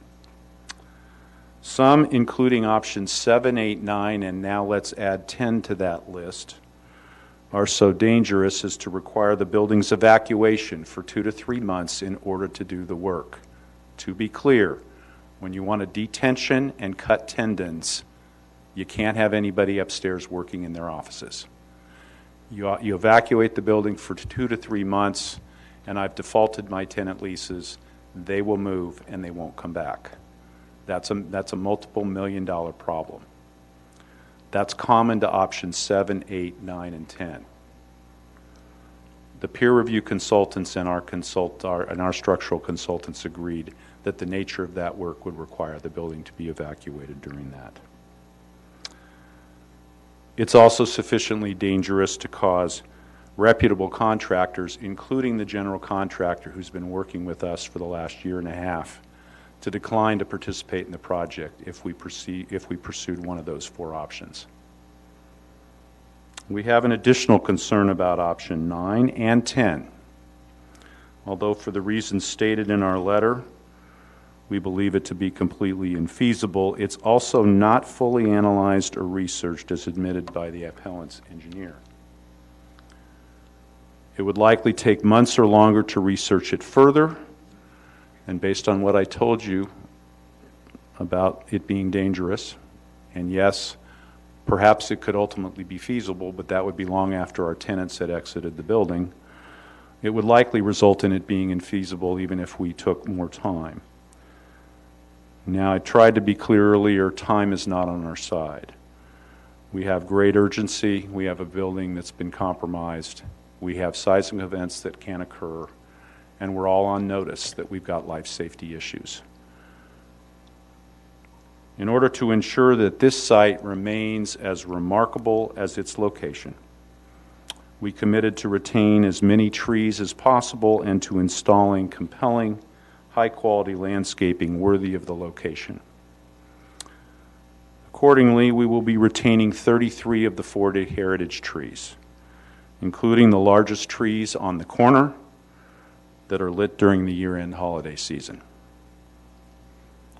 Some, including options 7, 8, 9, and now let's add 10 to that list, are so dangerous as to require the building's evacuation for 2 to 3 months in order to do the work. To be clear, when you want a detention and cut tendons, you can't have anybody upstairs working in their offices. You evacuate the building for 2 to 3 months, and I've defaulted my tenant leases. They will move, and they won't come back. That's a multiple $million-dollar problem. That's common to options 7, 8, 9, and 10. The peer review consultants and our structural consultants agreed that the nature of that work would require the building to be evacuated during that. It's also sufficiently dangerous to cause reputable contractors, including the general contractor who's been working with us for the last year and a half, to decline to participate in the project if we pursued one of those 4 options. We have an additional concern about option 9 and 10. Although for the reasons stated in our letter, we believe it to be completely infeasible, it's also not fully analyzed or researched as admitted by the appellant's engineer. It would likely take months or longer to research it further, and based on what I told you about it being dangerous, and yes, perhaps it could ultimately be feasible, but that would be long after our tenants had exited the building, it would likely result in it being infeasible even if we took more time. Now, I tried to be clear earlier, time is not on our side. We have great urgency. We have a building that's been compromised. We have seismic events that can occur, and we're all on notice that we've got life safety issues. In order to ensure that this site remains as remarkable as its location, we committed to retain as many trees as possible and to installing compelling, high-quality landscaping worthy of the location. Accordingly, we will be retaining 33 of the 40 heritage trees, including the largest trees on the corner that are lit during the year-end holiday season.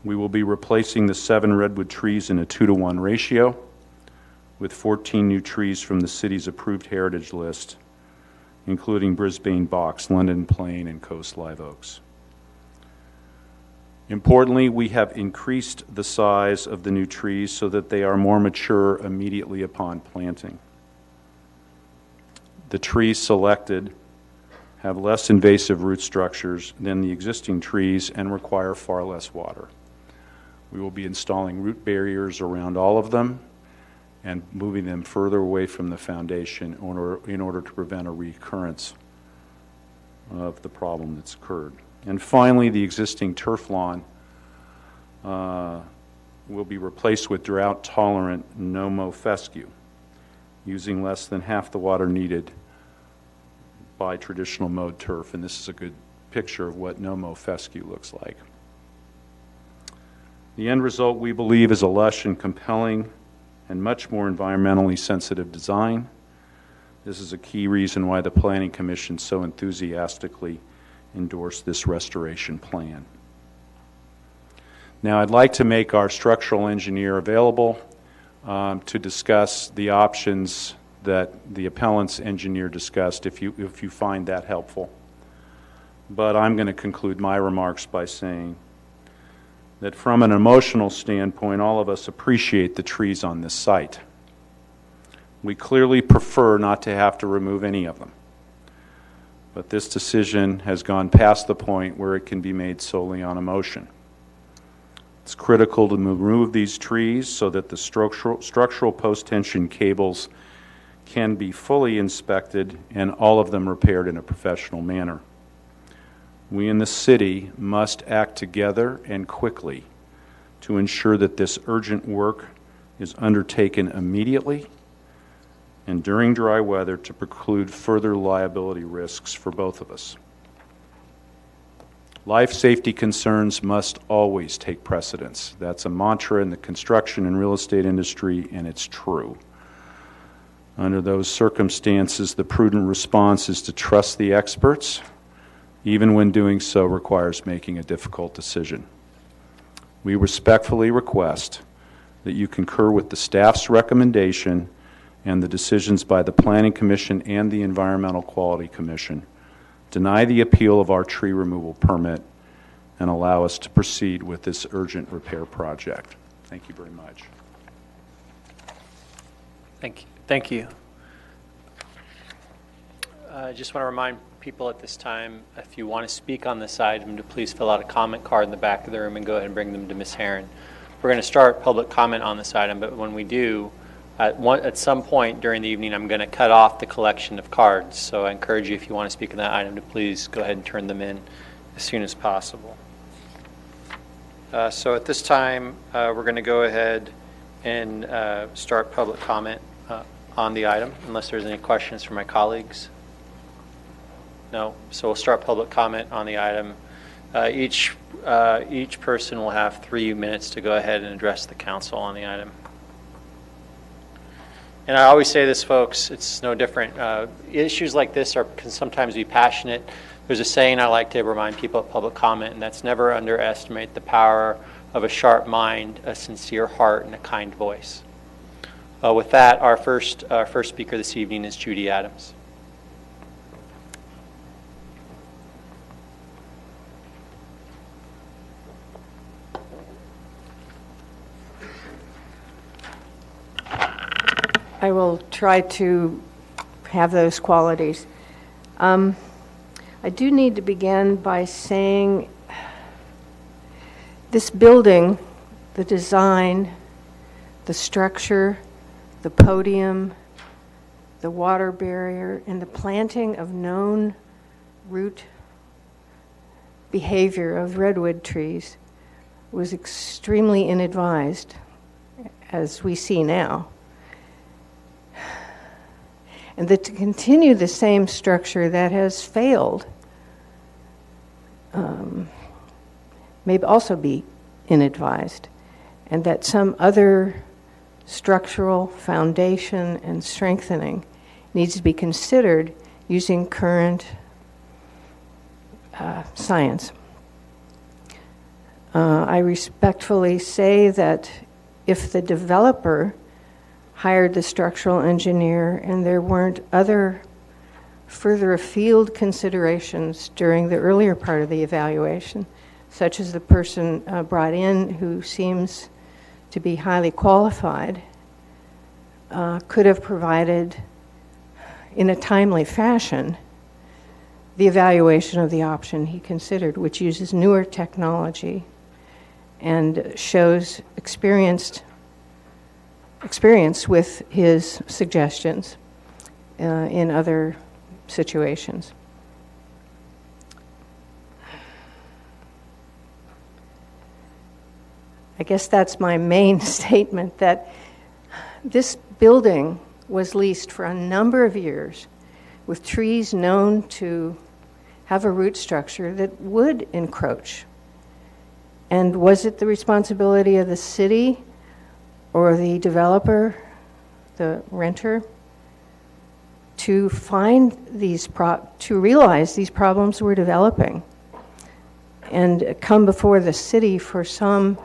We will be replacing the 7 redwood trees in a 2-to-1 ratio with 14 new trees from the city's approved heritage list, including Brisbane box, London plane, and coast live oaks. Importantly, we have increased the size of the new trees so that they are more mature immediately upon planting. The trees selected have less invasive root structures than the existing trees and require far less water. We will be installing root barriers around all of them and moving them further away from the foundation in order to prevent a recurrence of the problem that's occurred. And finally, the existing turf lawn will be replaced with drought-tolerant no-mow fescue, using less than half the water needed by traditional mowed turf. And this is a good picture of what no-mow fescue looks like. The end result, we believe, is a lush and compelling and much more environmentally sensitive design. This is a key reason why the Planning Commission so enthusiastically endorse this restoration plan. Now, I'd like to make our structural engineer available to discuss the options that the appellant's engineer discussed, if you find that helpful. But I'm going to conclude my remarks by saying that from an emotional standpoint, all of us appreciate the trees on this site. We clearly prefer not to have to remove any of them. But this decision has gone past the point where it can be made solely on emotion. It's critical to remove these trees so that the structural post-tension cables can be fully inspected and all of them repaired in a professional manner. We in the city must act together and quickly to ensure that this urgent work is undertaken immediately and during dry weather to preclude further liability risks for both of us. Life safety concerns must always take precedence. That's a mantra in the construction and real estate industry, and it's true. Under those circumstances, the prudent response is to trust the experts, even when doing so requires making a difficult decision. We respectfully request that you concur with the staff's recommendation and the decisions by the Planning Commission and the Environmental Quality Commission. Deny the appeal of our tree removal permit and allow us to proceed with this urgent repair project. Thank you very much. Thank you. I just want to remind people at this time, if you want to speak on this item, to please fill out a comment card in the back of the room and go ahead and bring them to Ms. Herron. We're going to start public comment on this item, but when we do, At some point during the evening, I'm going to cut off the collection of cards. So I encourage you, if you want to speak on that item, to please go ahead and turn them in as soon as possible. So at this time, we're going to go ahead and start public comment on the item, unless there's any questions from my colleagues. No? So we'll start public comment on the item. Each person will have 3 minutes to go ahead and address the council on the item. And I always say this, folks, it's no different. Issues like this can sometimes be passionate. There's a saying I like to remind people at public comment, and that's never underestimate the power of a sharp mind, a sincere heart, and a kind voice. With that, our first speaker this evening is Judy Adams. I will try to have those qualities. I do need to begin by saying this building, the design, the structure, the podium, the water barrier, and the planting of known root behavior of redwood trees was extremely ill-advised, as we see now. And that to continue the same structure that has failed may also be ill-advised, and that some other structural foundation and strengthening needs to be considered using current science. I respectfully say that if the developer hired the structural engineer and there weren't other further afield considerations during the earlier part of the evaluation, such as the person brought in who seems to be highly qualified, could have provided in a timely fashion the evaluation of the option he considered, which uses newer technology and shows experience with his suggestions in other situations. I guess that's my main statement, that this building was leased for a number of years with trees known to have a root structure that would encroach. And was it the responsibility of the city or the developer, the renter, to find these to realize these problems were developing and come before the city for some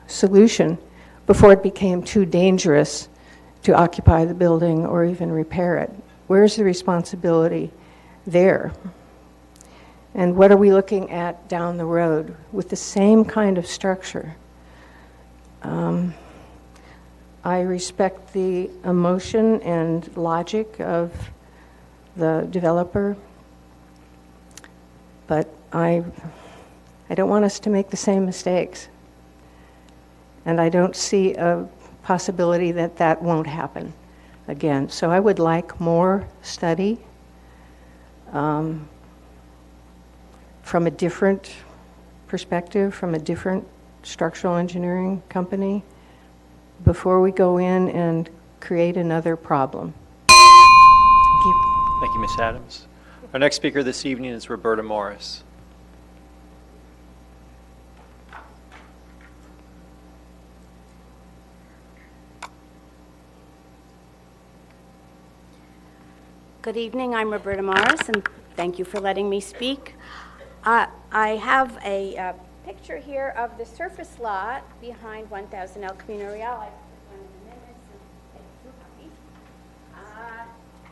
solution before it became too dangerous to occupy the building or even repair it? Where's the responsibility there? And what are we looking at down the road with the same kind of structure? I respect the emotion and logic of the developer, but I don't want us to make the same mistakes. And I don't see a possibility that that won't happen again. So I would like more study from a different perspective, from a different structural engineering company, before we go in and create another problem. Thank you. Thank you, Ms. Adams. Our next speaker this evening is Roberta Morris. Good evening, I'm Roberta Morris, and thank you for letting me speak. I have a picture here of the surface lot behind 1000 El Camino Real. I put one in the minutes and take 2 copies.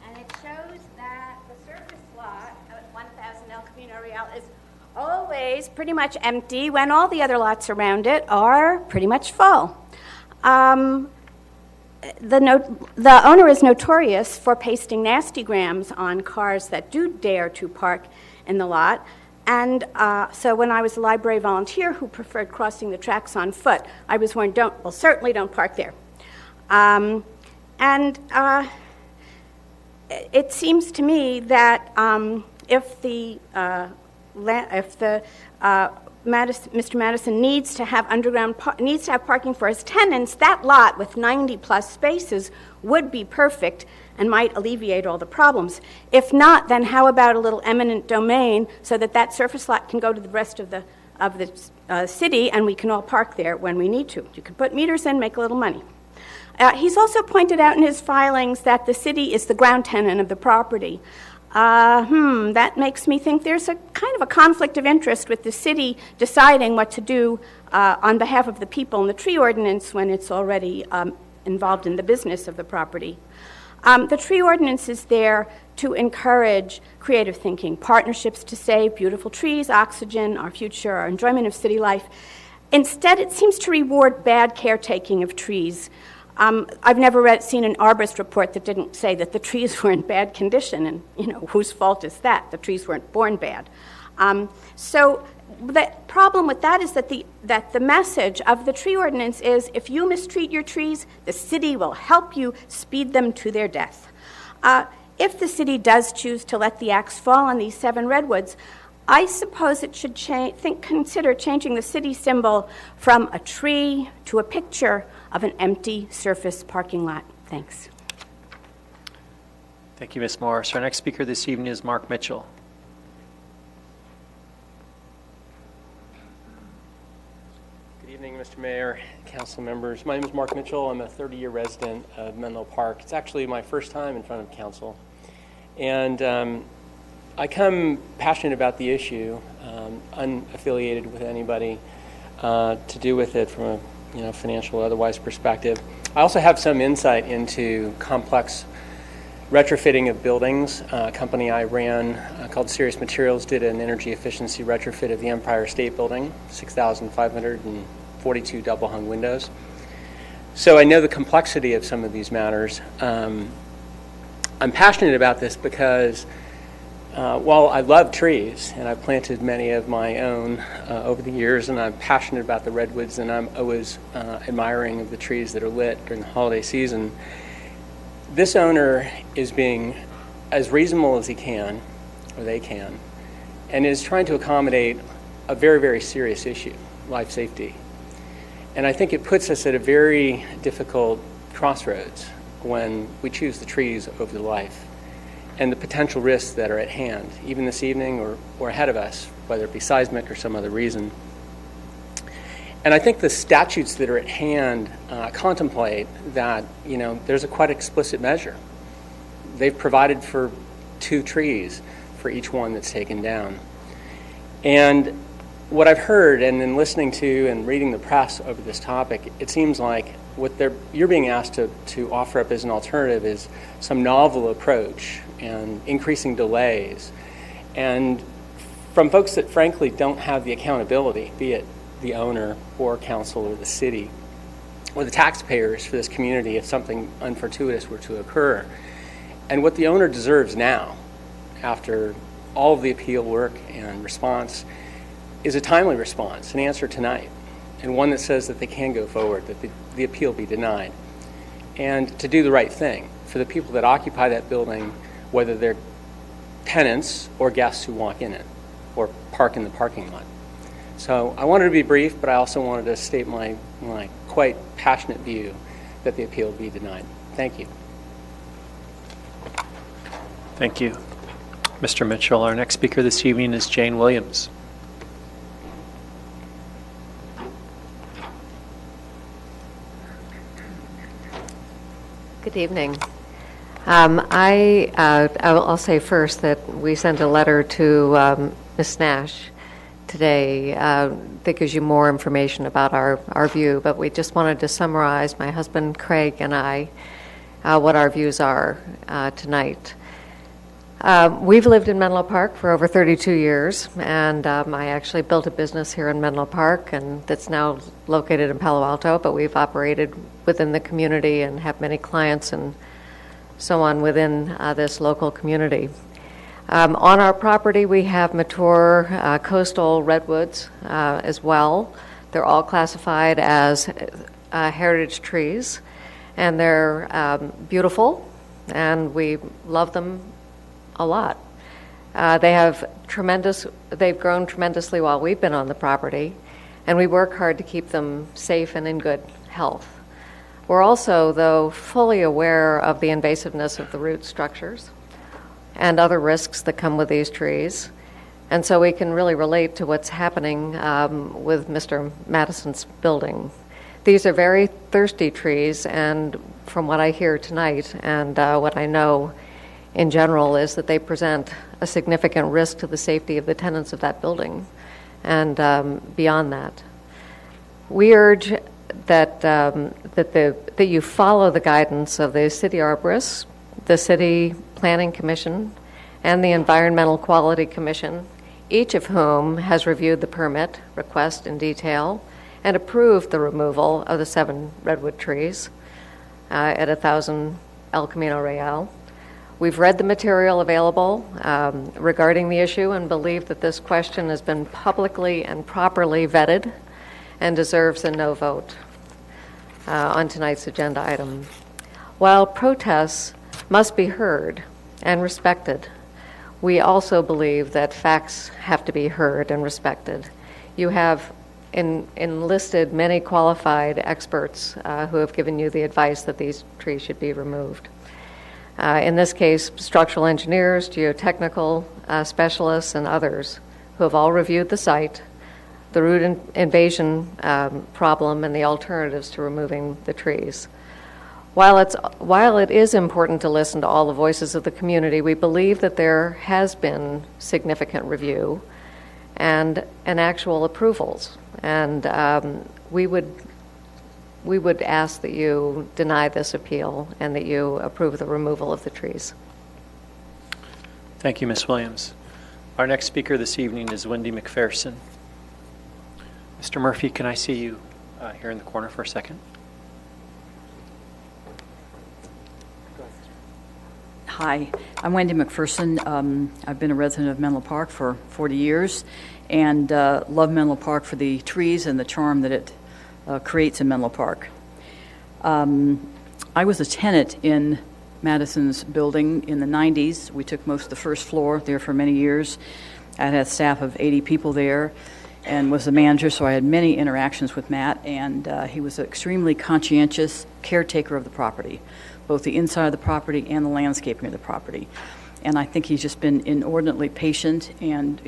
And it shows that the surface lot at 1000 El Camino Real is always pretty much empty when all the other lots around it are pretty much full. The owner is notorious for pasting nastygrams on cars that do dare to park in the lot. And so when I was a library volunteer who preferred crossing the tracks on foot, I was warned, certainly don't park there. It seems to me that if Mr. Madison needs to have needs to have parking for his tenants, that lot with 90-plus spaces would be perfect and might alleviate all the problems. If not, then how about a little eminent domain so that that surface lot can go to the rest of the city and we can all park there when we need to. You can put meters in, make a little money. He's also pointed out in his filings that the city is the ground tenant of the property. That makes me think there's a kind of a conflict of interest with the city deciding what to do on behalf of the people in the tree ordinance when it's already involved in the business of the property. The tree ordinance is there to encourage creative thinking, partnerships to save beautiful trees, oxygen, our future, our enjoyment of city life. Instead, it seems to reward bad caretaking of trees. I've never seen an arborist report that didn't say that the trees were in bad condition, and whose fault is that? The trees weren't born bad. So the problem with that is that the message of the tree ordinance is if you mistreat your trees, the city will help you speed them to their death. If the city does choose to let the axe fall on these 7 redwoods, I suppose it should consider changing the city symbol from a tree to a picture of an empty surface parking lot. Thanks. Thank you, Ms. Morris. Our next speaker this evening is Mark Mitchell. Good evening, Mr. Mayor, council members. My name is Mark Mitchell. I'm a 30-year resident of Menlo Park. It's actually my first time in front of council. And I come passionate about the issue, unaffiliated with anybody, to do with it from a financial or otherwise perspective. I also have some insight into complex retrofitting of buildings. A company I ran called Serious Materials did an energy efficiency retrofit of the Empire State Building, 6,542 double-hung windows. So I know the complexity of some of these matters. I'm passionate about this because while I love trees, and I've planted many of my own over the years, and I'm passionate about the redwoods, and I'm always admiring of the trees that are lit during the holiday season, this owner is being as reasonable as he can, or they can, and is trying to accommodate a very, very serious issue, life safety. And I think it puts us at a very difficult crossroads when we choose the trees over the life and the potential risks that are at hand, even this evening or ahead of us, whether it be seismic or some other reason. And I think the statutes that are at hand contemplate that, there's a quite explicit measure. They've provided for 2 trees for each one that's taken down. And what I've heard, and in listening to and reading the press over this topic, it seems like what you're being asked to offer up as an alternative is some novel approach and increasing delays. And from folks that frankly don't have the accountability, be it the owner or council or the city or the taxpayers for this community if something unfortuitous were to occur. And what the owner deserves now, after all of the appeal work and response, is a timely response, an answer tonight, and one that says that they can go forward, that the appeal be denied, and to do the right thing for the people that occupy that building, whether they're tenants or guests who walk in it or park in the parking lot. So I wanted to be brief, but I also wanted to state my quite passionate view that the appeal be denied. Thank you. Thank you, Mr. Mitchell. Our next speaker this evening is Jane Williams. Good evening. I'll say first that we sent a letter to Ms. Nash today that gives you more information about our view, but we just wanted to summarize, my husband Craig and I, what our views are tonight. We've lived in Menlo Park for over 32 years, and I actually built a business here in Menlo Park, and that's now located in Palo Alto, but we've operated within the community and have many clients and so on within this local community. On our property, we have mature coastal redwoods as well. They're all classified as heritage trees, And they're beautiful, and we love them a lot. They've grown tremendously while we've been on the property, and we work hard to keep them safe and in good health. We're also, though, fully aware of the invasiveness of the root structures and other risks that come with these trees. And so we can really relate to what's happening with Mr. Madison's building. These are very thirsty trees, and from what I hear tonight and what I know in general is that they present a significant risk to the safety of the tenants of that building and beyond that. We urge that you follow the guidance of the city arborists, the City Planning Commission, and the Environmental Quality Commission, each of whom has reviewed the permit request in detail and approved the removal of the 7 redwood trees at 1,000 El Camino Real. We've read the material available regarding the issue and believe that this question has been publicly and properly vetted and deserves a no vote on tonight's agenda item. While protests must be heard and respected, we also believe that facts have to be heard and respected. You have enlisted many qualified experts who have given you the advice that these trees should be removed. In this case, structural engineers, geotechnical specialists, and others who have all reviewed the site, the root invasion problem, and the alternatives to removing the trees. While it is important to listen to all the voices of the community, we believe that there has been significant review and actual approvals. And we would ask that you deny this appeal and that you approve the removal of the trees. Thank you, Ms. Williams. Our next speaker this evening is Wendy McPherson. Mr. Murphy, can I see you here in the corner for a second? Hi, I'm Wendy McPherson. I've been a resident of Menlo Park for 40 years and love Menlo Park for the trees and the charm that it creates in Menlo Park. I was a tenant in Madison's building in the 90s. We took most of the first floor there for many years. I had a staff of 80 people there and was the manager, so I had many interactions with Matt, and he was an extremely conscientious caretaker of the property, both the inside of the property and the landscaping of the property. And I think he's just been inordinately patient and,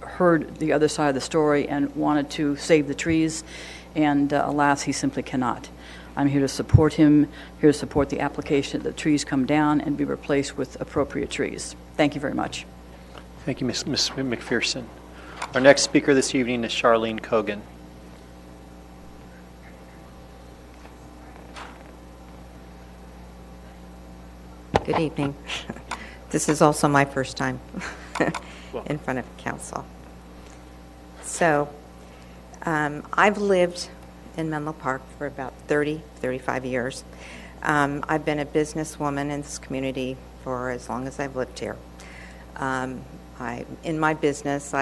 heard the other side of the story and wanted to save the trees, and alas, he simply cannot. I'm here to support him, here to support the application that the trees come down and be replaced with appropriate trees. Thank you very much. Thank you, Ms. McPherson. Our next speaker this evening is Charlene Cogan. Good evening. This is also my first time in front of council. So, I've lived in Menlo Park for about 35 years. I've been a businesswoman in this community for as long as I've lived here. In my business,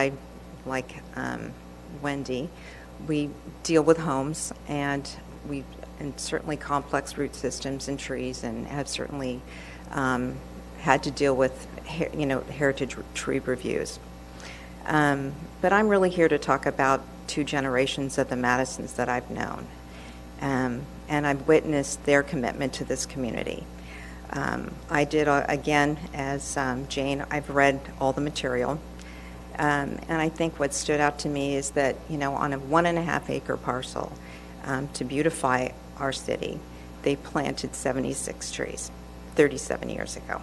like Wendy, we deal with homes and certainly complex root systems and trees, and have certainly had to deal with heritage tree reviews. But I'm really here to talk about 2 generations of the Madisons that I've known, and I've witnessed their commitment to this community. I did, again, as Jane, I've read all the material, and I think what stood out to me is that, on a 1.5 acre parcel, to beautify our city, they planted 76 trees 37 years ago.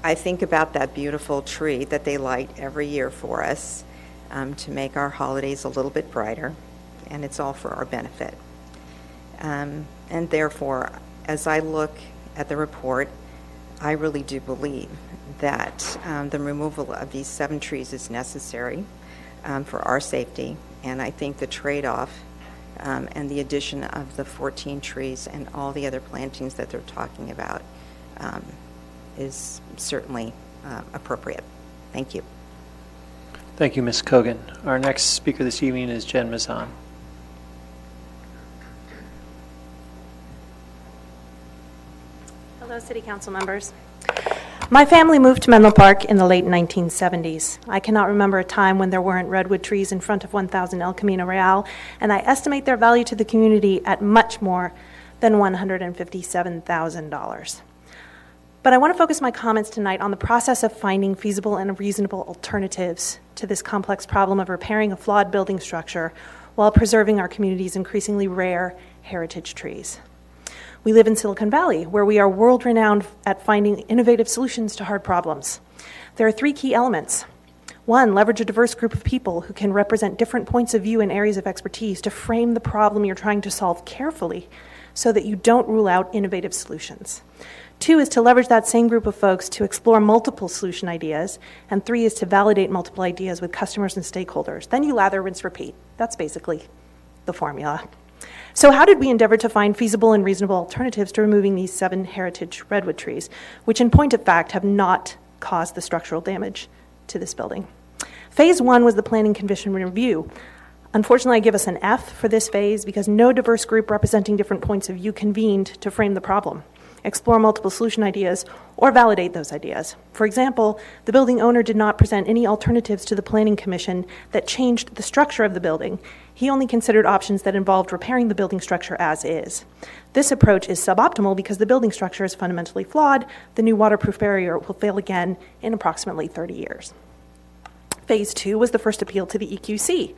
I think about that beautiful tree that they light every year for us to make our holidays a little bit brighter, and it's all for our benefit. And therefore, as I look at the report, I really do believe that the removal of these 7 trees is necessary for our safety, and I think the trade-off and the addition of the 14 trees and all the other plantings that they're talking about is certainly appropriate. Thank you. Thank you, Ms. Cogan. Our next speaker this evening is Jen Mazan. City Council members. My family moved to Menlo Park in the late 1970s. I cannot remember a time when there weren't redwood trees in front of 1000 El Camino Real, and I estimate their value to the community at much more than $157,000. But I want to focus my comments tonight on the process of finding feasible and reasonable alternatives to this complex problem of repairing a flawed building structure while preserving our community's increasingly rare heritage trees. We live in Silicon Valley, where we are world-renowned at finding innovative solutions to hard problems. There are three key elements. One, leverage a diverse group of people who can represent different points of view and areas of expertise to frame the problem you're trying to solve carefully so that you don't rule out innovative solutions. Two is to leverage that same group of folks to explore multiple solution ideas. And three is to validate multiple ideas with customers and stakeholders. Then you lather, rinse, repeat. That's basically the formula. So how did we endeavor to find feasible and reasonable alternatives to removing these 7 heritage redwood trees, which in point of fact have not caused the structural damage to this building? Phase 1 was the Planning Commission review. Unfortunately, I give us an F for this phase because no diverse group representing different points of view convened to frame the problem, explore multiple solution ideas, or validate those ideas. For example, the building owner did not present any alternatives to the Planning Commission that changed the structure of the building. He only considered options that involved repairing the building structure as is. This approach is suboptimal because the building structure is fundamentally flawed. The new waterproof barrier will fail again in approximately 30 years. Phase 2 was the first appeal to the EQC.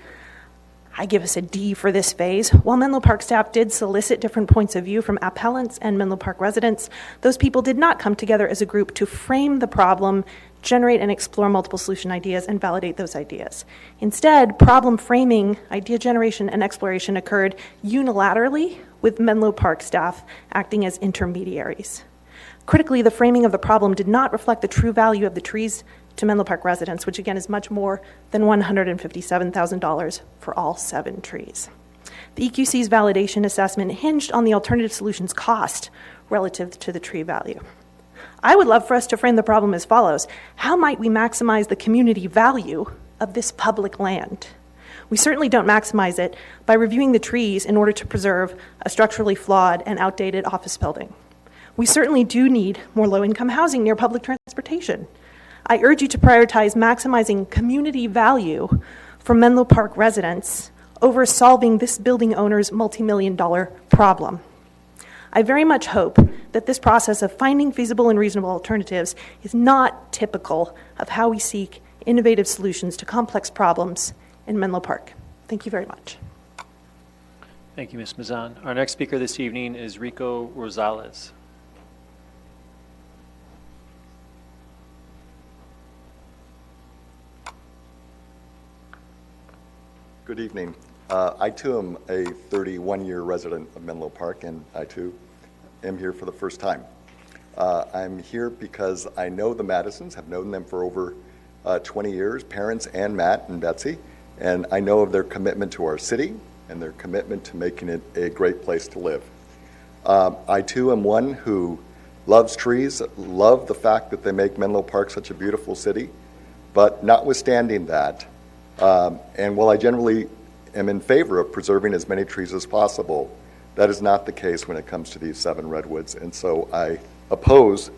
I give us a D for this phase. While Menlo Park staff did solicit different points of view from appellants and Menlo Park residents, those people did not come together as a group to frame the problem, generate and explore multiple solution ideas, and validate those ideas. Instead, problem framing, idea generation, and exploration occurred unilaterally, with Menlo Park staff acting as intermediaries. Critically, the framing of the problem did not reflect the true value of the trees to Menlo Park residents, which again is much more than $157,000 for all 7 trees. The EQC's validation assessment hinged on the alternative solution's cost relative to the tree value. I would love for us to frame the problem as follows. How might we maximize the community value of this public land? We certainly don't maximize it by reviewing the trees in order to preserve a structurally flawed and outdated office building. We certainly do need more low-income housing near public transportation. I urge you to prioritize maximizing community value for Menlo Park residents over solving this building owner's multi-million-dollar problem. I very much hope that this process of finding feasible and reasonable alternatives is not typical of how we seek innovative solutions to complex problems in Menlo Park. Thank you very much. Thank you, Ms. Mazan. Our next speaker this evening is Rico Rosales. Good evening. I too am a 31-year resident of Menlo Park, and I too am here for the first time. I'm here because I know the Madisons, have known them for over 20 years, parents and Matt and Betsy, and I know of their commitment to our city and their commitment to making it a great place to live. I too am one who loves trees, love the fact that they make Menlo Park such a beautiful city, but notwithstanding that, and while I generally am in favor of preserving as many trees as possible, that is not the case when it comes to these 7 redwoods, and so I oppose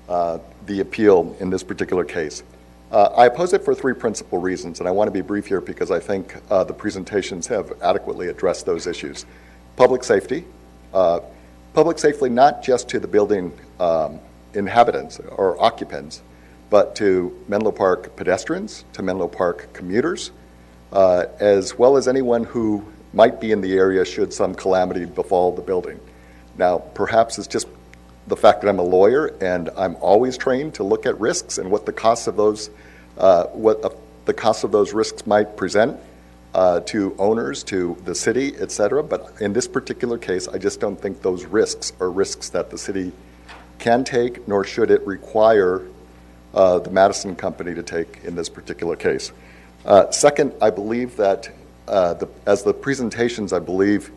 the appeal in this particular case. I oppose it for 3 principal reasons, and I want to be brief here because I think the presentations have adequately addressed those issues. Public safety not just to the building inhabitants or occupants, but to Menlo Park pedestrians, to Menlo Park commuters, as well as anyone who might be in the area should some calamity befall the building. Now, perhaps it's just the fact that I'm a lawyer and I'm always trained to look at risks and what the costs of those, risks might present to owners, to the city, et cetera. But in this particular case, I just don't think those risks are risks that the city can take, nor should it require the Madison Company to take in this particular case. Second, I believe that as the presentations, I believe,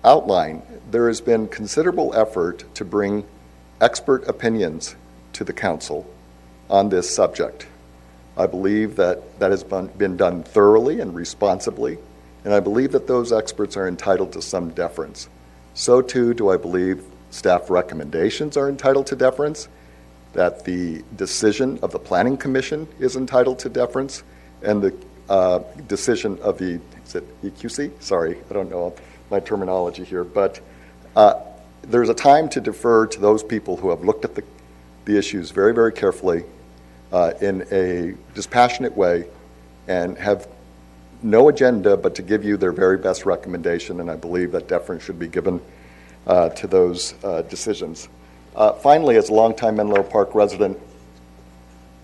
outline, there has been considerable effort to bring expert opinions to the council on this subject. I believe that that has been done thoroughly and responsibly, and I believe that those experts are entitled to some deference. So too do I believe staff recommendations are entitled to deference, that the decision of the Planning Commission is entitled to deference, and the decision of the, is it EQC? Sorry, I don't know my terminology here, but there's a time to defer to those people who have looked at the issues very, very carefully in a dispassionate way and have no agenda but to give you their very best recommendation, and I believe that deference should be given to those decisions. Finally, as a longtime Menlo Park resident,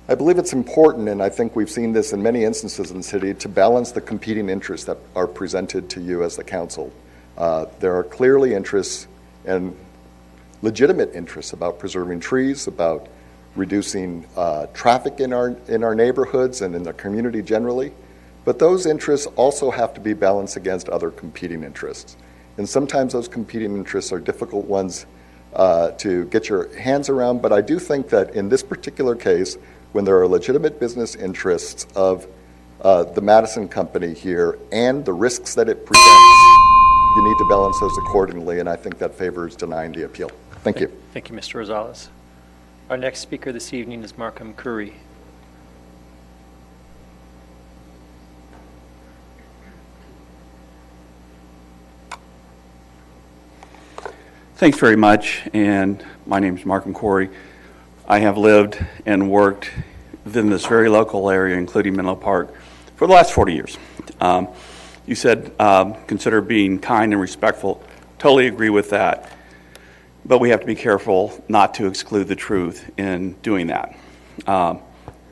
I believe it's important, and I think we've seen this in many instances in the city, to balance the competing interests that are presented to you as the council. There are clearly interests and legitimate interests about preserving trees, about reducing traffic in our neighborhoods and in the community generally. But those interests also have to be balanced against other competing interests. And sometimes those competing interests are difficult ones to get your hands around. But I do think that in this particular case, when there are legitimate business interests of the Madison Company here and the risks that it presents, you need to balance those accordingly. And I think that favors denying the appeal. Thank you. Thank you, Mr. Rosales. Our next speaker this evening is Markham Curry. Thanks very much, and my name is Markham Corey. I have lived and worked within this very local area, including Menlo Park, for the last 40 years. You said consider being kind and respectful. Totally agree with that, but we have to be careful not to exclude the truth in doing that.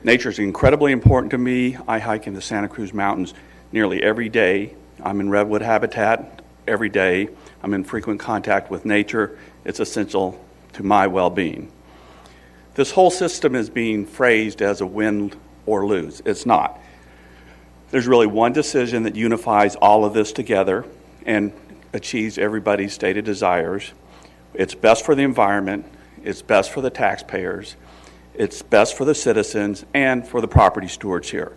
Nature is incredibly important to me. I hike in the Santa Cruz Mountains nearly every day. I'm in redwood habitat every day. I'm in frequent contact with nature. It's essential to my well-being. This whole system is being phrased as a win or lose. It's not. There's really one decision that unifies all of this together and achieves everybody's stated desires. It's best for the environment, it's best for the taxpayers, it's best for the citizens and for the property stewards here.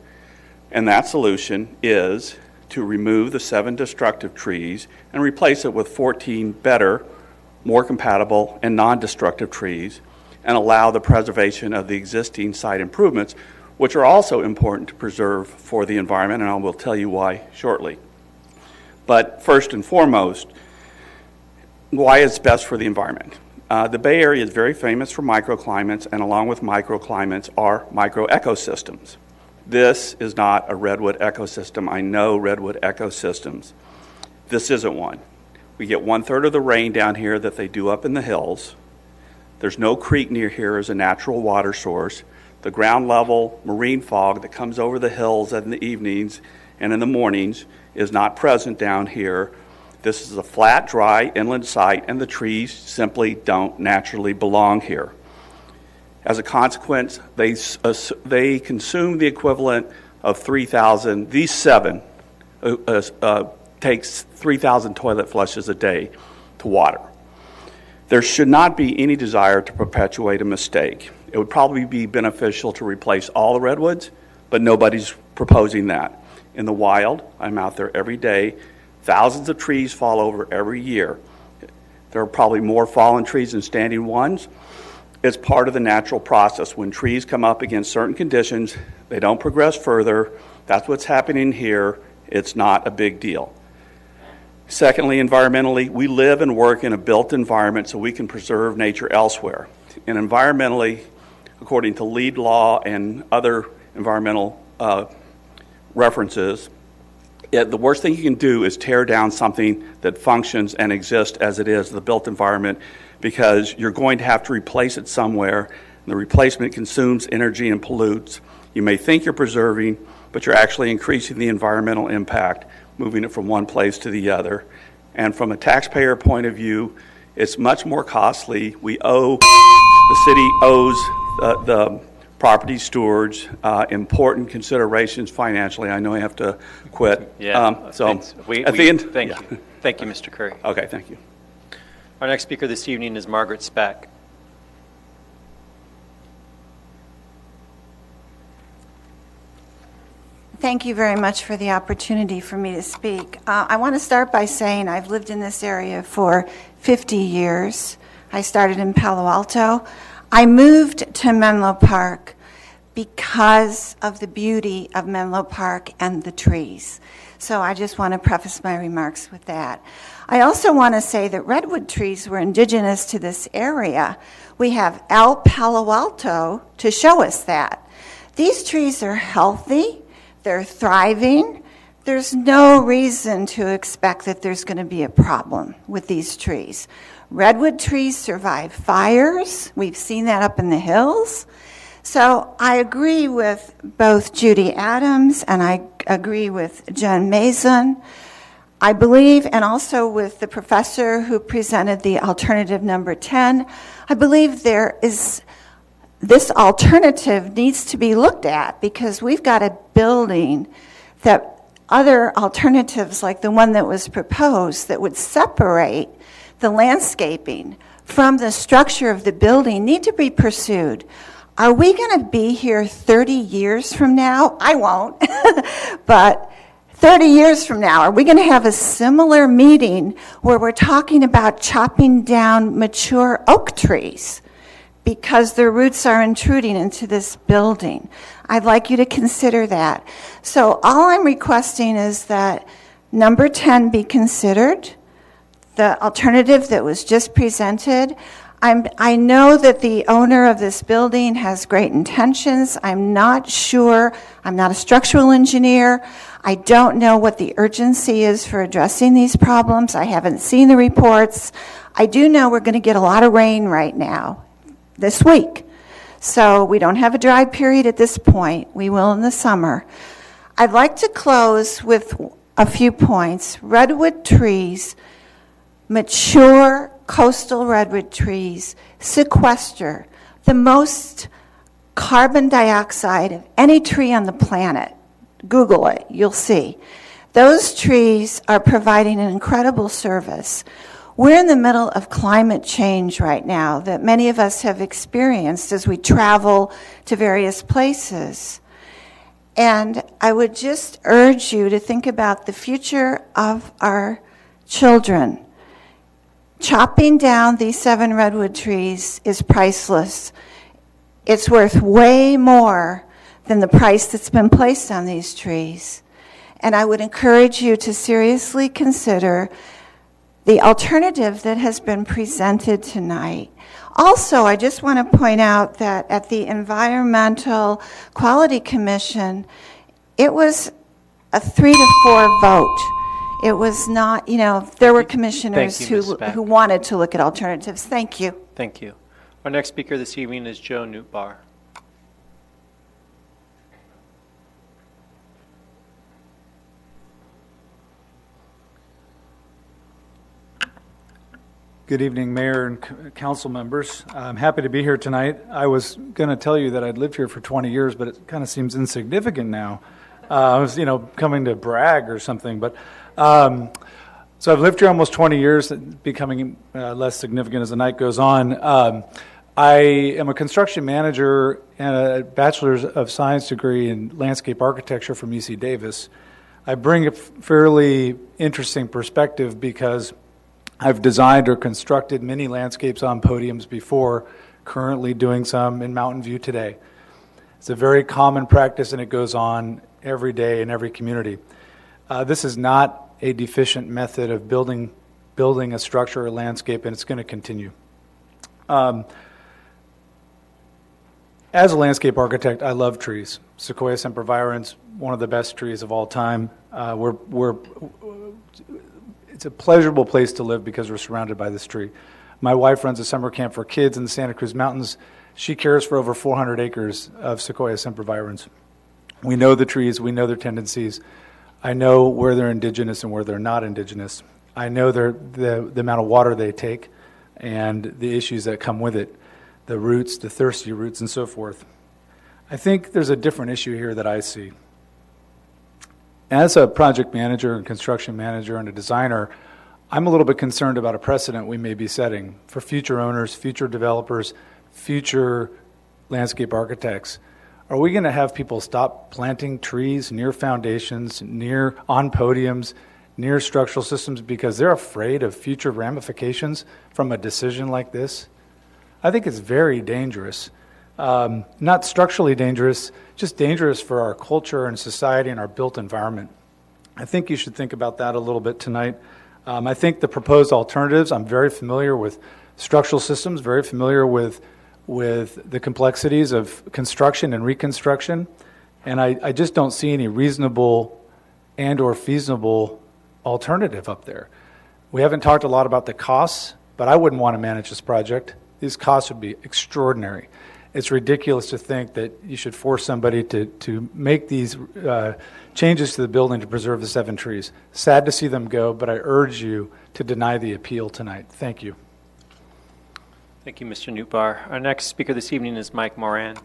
And that solution is to remove the 7 destructive trees and replace it with 14 better, more compatible, and non-destructive trees, and allow the preservation of the existing site improvements, which are also important to preserve for the environment, and I will tell you why shortly. But first and foremost, why it's best for the environment. The Bay Area is very famous for microclimates, and along with microclimates are microecosystems. This is not a redwood ecosystem. I know redwood ecosystems. This isn't one. We get 1/3 of the rain down here that they do up in the hills. There's no creek near here as a natural water source. The ground level marine fog that comes over the hills in the evenings and in the mornings is not present down here. This is a flat, dry, inland site, and the trees simply don't naturally belong here. As a consequence, they consume the equivalent of 3,000, these 7 takes 3,000 toilet flushes a day to water. There should not be any desire to perpetuate a mistake. It would probably be beneficial to replace all the redwoods, but nobody's proposing that. In the wild, I'm out there every day. Thousands of trees fall over every year. There are probably more fallen trees than standing ones. It's part of the natural process. When trees come up against certain conditions, they don't progress further. That's what's happening here. It's not a big deal. Secondly, environmentally, we live and work in a built environment so we can preserve nature elsewhere. And environmentally, according to LEED law and other environmental references, the worst thing you can do is tear down something that functions and exists as it is, the built environment, because you're going to have to replace it somewhere. And the replacement consumes energy and pollutes. You may think you're preserving, but you're actually increasing the environmental impact, moving it from one place to the other. And from a taxpayer point of view, it's much more costly. The city owes the property stewards important considerations financially. I know I have to quit. Yeah. At the end. Thank you. Thank you, Mr. Curry. Okay, thank you. Our next speaker this evening is Margaret Speck. Thank you very much for the opportunity for me to speak. I want to start by saying I've lived in this area for 50 years. I started in Palo Alto. I moved to Menlo Park because of the beauty of Menlo Park and the trees. So I just want to preface my remarks with that. I also want to say that redwood trees were indigenous to this area. We have El Palo Alto to show us that. These trees are healthy, they're thriving. There's no reason to expect that there's going to be a problem with these trees. Redwood trees survive fires. We've seen that up in the hills. So I agree with both Judy Adams and I agree with Jen Mason. I believe, and also with the professor who presented the alternative number 10, I believe this alternative needs to be looked at because we've got a building that other alternatives like the one that was proposed that would separate the landscaping from the structure of the building need to be pursued. Are we going to be here 30 years from now? I won't, but 30 years from now, are we going to have a similar meeting where we're talking about chopping down mature oak trees because their roots are intruding into this building? I'd like you to consider that. So all I'm requesting is that number 10 be considered, the alternative that was just presented. I know that the owner of this building has great intentions. I'm not sure. I'm not a structural engineer. I don't know what the urgency is for addressing these problems. I haven't seen the reports. I do know we're going to get a lot of rain right now, this week. So we don't have a dry period at this point. We will in the summer. I'd like to close with a few points. Redwood trees, mature coastal redwood trees, sequester the most carbon dioxide of any tree on the planet. Google it, you'll see. Those trees are providing an incredible service. We're in the middle of climate change right now that many of us have experienced as we travel to various places. And I would just urge you to think about the future of our children. Chopping down these 7 redwood trees is priceless. It's worth way more than the price that's been placed on these trees. And I would encourage you to seriously consider the alternative that has been presented tonight. Also, I just want to point out that at the Environmental Quality Commission, it was a 3 to 4 vote. It was not, there were commissioners Thank you, Ms. Speck. who wanted to look at alternatives. Thank you. Thank you. Our next speaker this evening is Joe Newtbar. Good evening, Mayor and Council members. I'm happy to be here tonight. I was going to tell you that I'd lived here for 20 years, but it kind of seems insignificant now. I was, coming to brag or something, but so I've lived here almost 20 years, becoming less significant as the night goes on. I am a construction manager and a Bachelor's of Science degree in landscape architecture from UC Davis. I bring a fairly interesting perspective because I've designed or constructed many landscapes on podiums before, currently doing some in Mountain View today. It's a very common practice and it goes on every day in every community. This is not a deficient method of building a structure or landscape, and it's going to continue. As a landscape architect, I love trees. Sequoia sempervirens, one of the best trees of all time. It's a pleasurable place to live because we're surrounded by this tree. My wife runs a summer camp for kids in the Santa Cruz Mountains. She cares for over 400 acres of Sequoia sempervirens. We know the trees, we know their tendencies. I know where they're indigenous and where they're not indigenous. I know the amount of water they take and the issues that come with it, the roots, the thirsty roots, and so forth. I think there's a different issue here that I see. As a project manager and construction manager and a designer, I'm a little bit concerned about a precedent we may be setting for future owners, future developers, future landscape architects. Are we going to have people stop planting trees near foundations, on podiums, near structural systems because they're afraid of future ramifications from a decision like this, I think it's very dangerous. Not structurally dangerous, just dangerous for our culture and society and our built environment. I think you should think about that a little bit tonight. I think the proposed alternatives, I'm very familiar with structural systems, very familiar with the complexities of construction and reconstruction, and I just don't see any reasonable and or feasible alternative up there. We haven't talked a lot about the costs, but I wouldn't want to manage this project. These costs would be extraordinary. It's ridiculous to think that you should force somebody to make these changes to the building to preserve the 7 trees. Sad to see them go, but I urge you to deny the appeal tonight. Thank you. Thank you, Mr. Newbar. Our next speaker this evening is Mike Moran.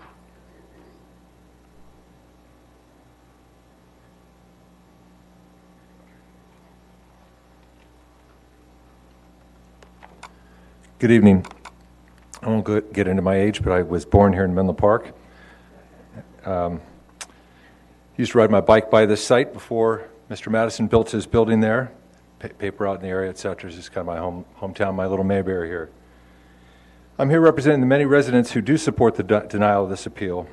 Good evening. I won't get into my age, but I was born here in Menlo Park. Used to ride my bike by this site before Mr. Madison built his building there. Paper out in the area, etc. This is kind of my hometown, my little Mayberry here. I'm here representing the many residents who do support the denial of this appeal,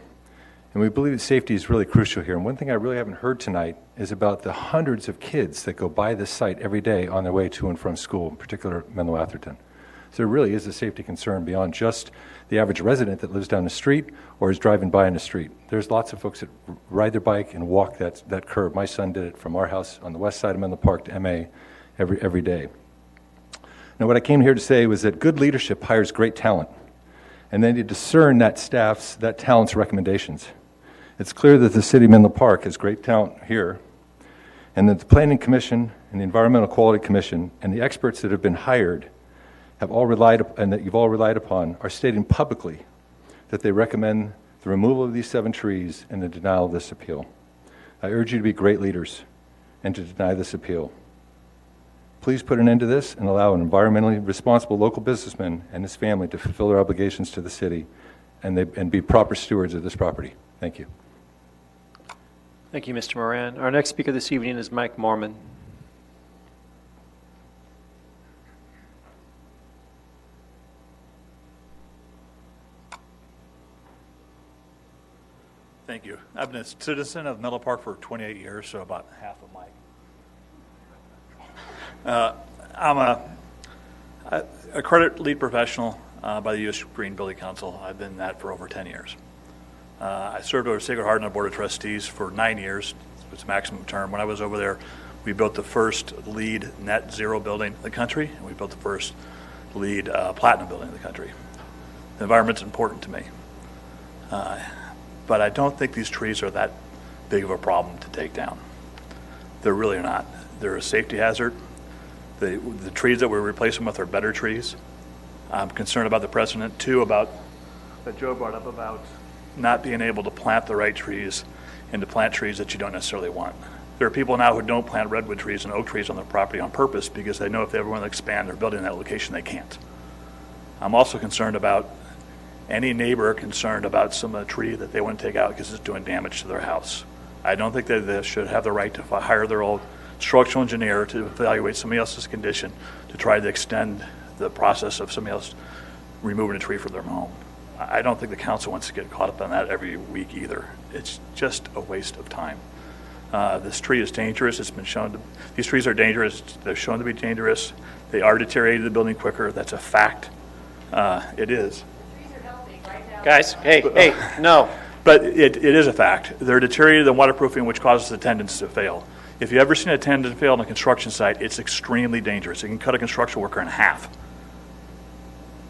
and we believe that safety is really crucial here. And one thing I really haven't heard tonight is about the hundreds of kids that go by this site every day on their way to and from school, in particular Menlo Atherton. So there really is a safety concern beyond just the average resident that lives down the street or is driving by in the street. There's lots of folks that ride their bike and walk that curb. My son did it from our house on the west side of Menlo Park to MA every day. Now, what I came here to say was that good leadership hires great talent, and they need to discern that talent's recommendations. It's clear that the city of Menlo Park has great talent here, and that the Planning Commission and the Environmental Quality Commission and the experts that have been hired have all relied and that you've all relied upon are stating publicly that they recommend the removal of these 7 trees and the denial of this appeal. I urge you to be great leaders and to deny this appeal. Please put an end to this and allow an environmentally responsible local businessman and his family to fulfill their obligations to the city and be proper stewards of this property. Thank you. Thank you, Mr. Moran. Our next speaker this evening is Mike Mormon. Thank you. I've been a citizen of Menlo Park for 28 years, so about half of my. I'm a credit lead professional by the U.S. Green Building Council. I've been that for over 10 years. I served over Sacred Heart on the Board of Trustees for 9 years. It's a maximum term. When I was over there, we built the first LEED net zero building in the country, and we built the first LEED platinum building in the country. The environment's important to me. But I don't think these trees are that big of a problem to take down. They're really not. They're a safety hazard. The trees that we're replacing with are better trees. I'm concerned about the precedent, too, that Joe brought up about not being able to plant the right trees and to plant trees that you don't necessarily want. There are people now who don't plant redwood trees and oak trees on their property on purpose because they know if they ever want to expand their building in that location, they can't. I'm also concerned about any neighbor concerned about some of the tree that they want to take out because it's doing damage to their house. I don't think that they should have the right to hire their old structural engineer to evaluate somebody else's condition to try to extend the process of somebody else removing a tree from their home. I don't think the council wants to get caught up on that every week either. It's just a waste of time. This tree is dangerous. It's been shown these trees are dangerous. They're shown to be dangerous. They are deteriorating the building quicker. That's a fact. It is. Guys, hey, no. But it is a fact. They're deteriorated in waterproofing, which causes the tendons to fail. If you've ever seen a tendon fail on a construction site, it's extremely dangerous. It can cut a construction worker in half.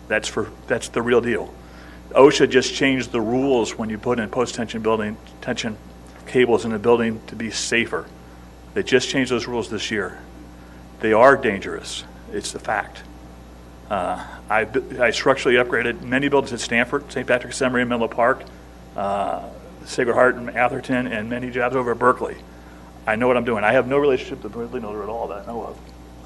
That's the real deal. OSHA just changed the rules when you put in post-tension tension cables in a building to be safer. They just changed those rules this year. They are dangerous. It's the fact. I structurally upgraded many buildings at Stanford, St. Patrick's Seminary in Menlo Park, Sacred Heart in Atherton, and many jobs over at Berkeley. I know what I'm doing. I have no relationship to Berkeley Noter at all that I know of.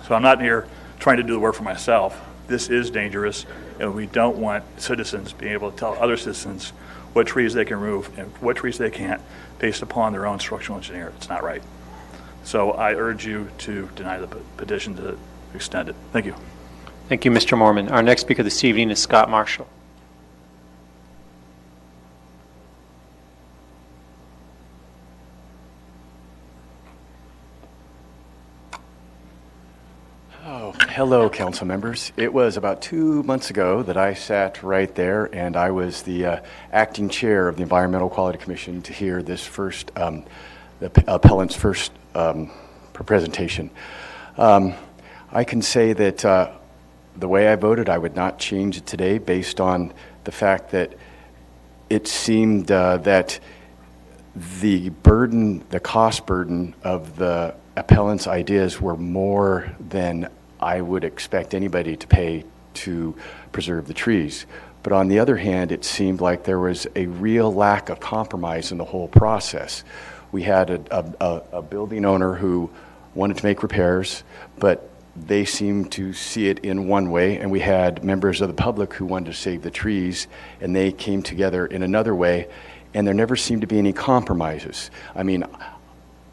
So I'm not here trying to do the work for myself. This is dangerous, and we don't want citizens being able to tell other citizens what trees they can remove and what trees they can't based upon their own structural engineer. It's not right. So I urge you to deny the petition to extend it. Thank you. Thank you, Mr. Mormon. Our next speaker this evening is Scott Marshall. Oh, hello, council members. It was about 2 months ago that I sat right there, and I was the acting chair of the Environmental Quality Commission to hear this first, the appellant's first presentation. I can say that the way I voted, I would not change it today based on the fact that it seemed that the burden, the cost burden of the appellant's ideas were more than I would expect anybody to pay to preserve the trees. But on the other hand, it seemed like there was a real lack of compromise in the whole process. We had a building owner who wanted to make repairs, but they seemed to see it in one way, and we had members of the public who wanted to save the trees, and they came together in another way, and there never seemed to be any compromises. I mean,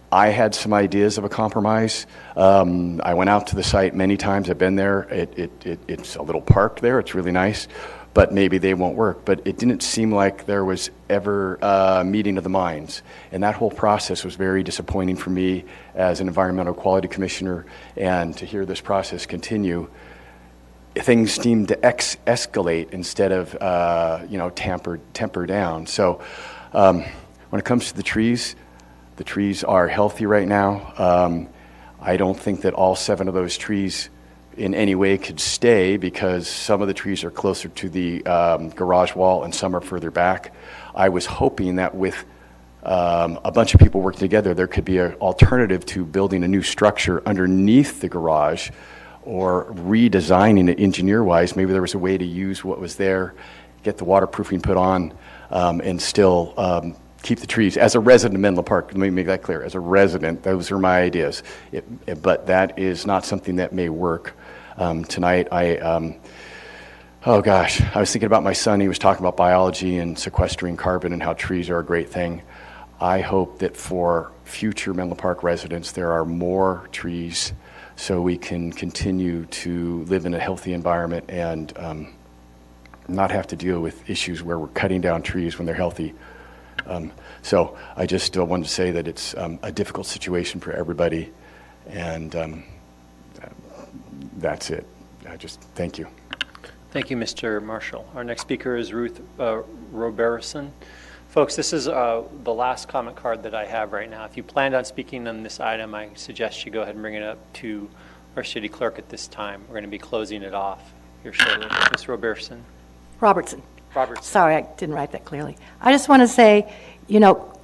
I had some ideas of a compromise. I went out to the site many times. I've been there. It's a little park there. It's really nice, but maybe they won't work. But it didn't seem like there was ever a meeting of the minds. And that whole process was very disappointing for me as an environmental quality commissioner. And to hear this process continue, things seemed to escalate instead of, temper down. So when it comes to the trees are healthy right now. I don't think that all 7 of those trees in any way could stay because some of the trees are closer to the garage wall and some are further back. I was hoping that with a bunch of people working together, there could be an alternative to building a new structure underneath the garage or redesigning it engineer-wise. Maybe there was a way to use what was there, get the waterproofing put on, and still keep the trees. As a resident of Menlo Park, let me make that clear. As a resident, those are my ideas. But that is not something that may work. Tonight, I was thinking about my son. He was talking about biology and sequestering carbon and how trees are a great thing. I hope that for future Menlo Park residents, there are more trees so we can continue to live in a healthy environment and not have to deal with issues where we're cutting down trees when they're healthy. So I just wanted to say that it's a difficult situation for everybody, and that's it. Thank you. Thank you, Mr. Marshall. Our next speaker is Ruth Roberson. Folks, this is the last comment card that I have right now. If you planned on speaking on this item, I suggest you go ahead and bring it up to our city clerk at this time. We're going to be closing it off here shortly. Ms. Roberson. Robertson. Robertson. Sorry, I didn't write that clearly. I just want to say,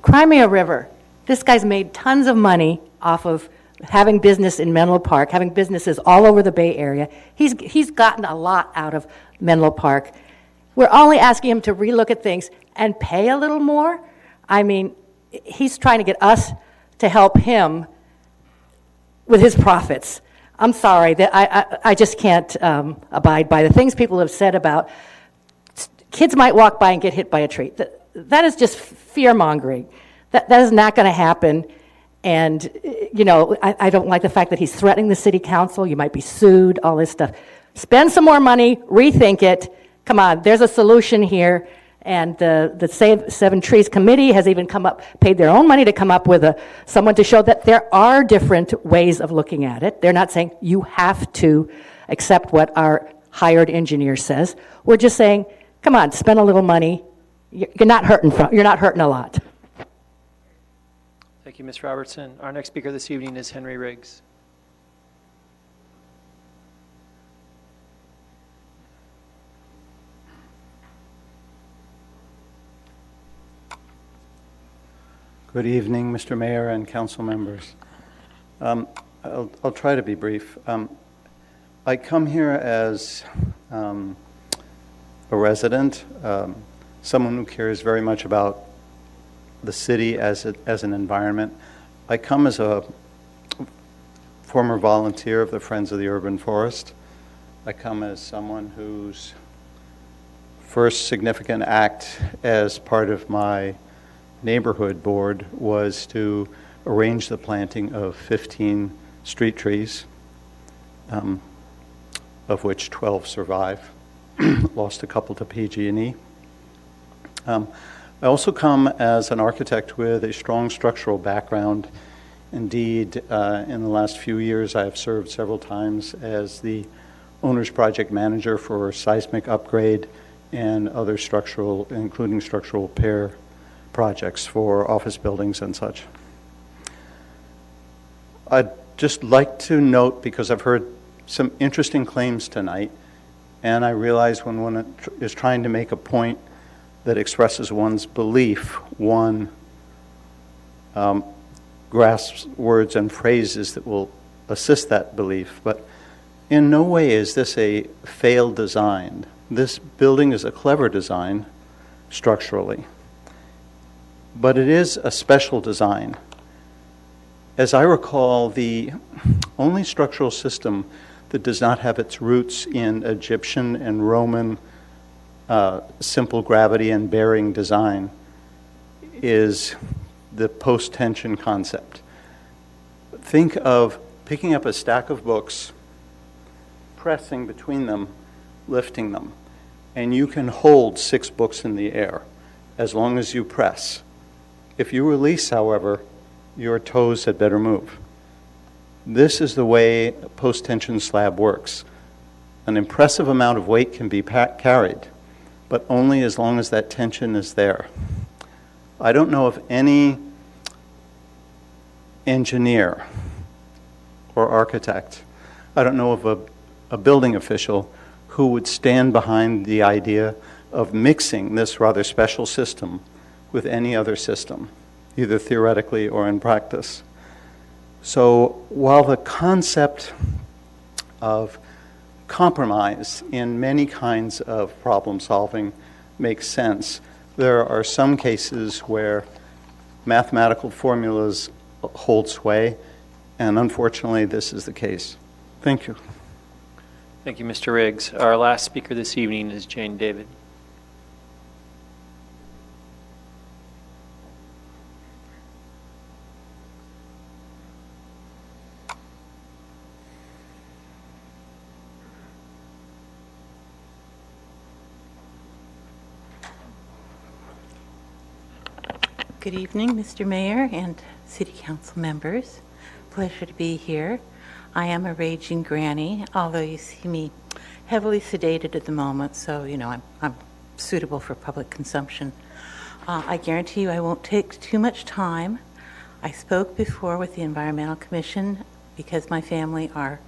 Crimea River, this guy's made tons of money off of having business in Menlo Park, having businesses all over the Bay Area. He's gotten a lot out of Menlo Park. We're only asking him to relook at things and pay a little more. I mean, he's trying to get us to help him with his profits. I'm sorry, that I just can't abide by the things people have said about kids might walk by and get hit by a tree. That is just fear-mongering. That is not going to happen. And, I don't like the fact that he's threatening the city council. You might be sued, all this stuff. Spend some more money, rethink it. Come on, there's a solution here. And the Save 7 Trees Committee has even paid their own money to come up with someone to show that there are different ways of looking at it. They're not saying you have to accept what our hired engineer says. We're just saying, come on, spend a little money. You're not hurting a lot. Thank you, Ms. Robertson. Our next speaker this evening is Henry Riggs. Good evening, Mr. Mayor and council members. I'll try to be brief. I come here as a resident, someone who cares very much about the city as an environment. I come as a former volunteer of the Friends of the Urban Forest. I come as someone whose first significant act as part of my neighborhood board was to arranged the planting of 15 street trees, of which 12 survive. Lost a couple to PG&E. I also come as an architect with a strong structural background. Indeed, in the last few years, I have served several times as the owner's project manager for seismic upgrade and other structural, including structural repair projects for office buildings and such. I'd just like to note, because I've heard some interesting claims tonight, and I realize when one is trying to make a point that expresses one's belief, one grasps words and phrases that will assist that belief. But in no way is this a failed design. This building is a clever design structurally, but it is a special design. As I recall, the only structural system that does not have its roots in Egyptian and Roman simple gravity and bearing design is the post-tension concept. Think of picking up a stack of books, pressing between them, lifting them, and you can hold 6 books in the air as long as you press. If you release, however, your toes had better move. This is the way a post-tension slab works. An impressive amount of weight can be carried, but only as long as that tension is there. I don't know of any engineer or architect, I don't know of a building official who would stand behind the idea of mixing this rather special system with any other system, either theoretically or in practice. So while the concept of compromise in many kinds of problem solving makes sense, there are some cases where mathematical formulas hold sway, and unfortunately this is the case. Thank you. Thank you, Mr. Riggs. Our last speaker this evening is Jane David. Good evening, Mr. Mayor and City Council members. Pleasure to be here. I am a raging granny, although you see me heavily sedated at the moment, so I'm suitable for public consumption. I guarantee you I won't take too much time. I spoke before with the Environmental Commission because my family are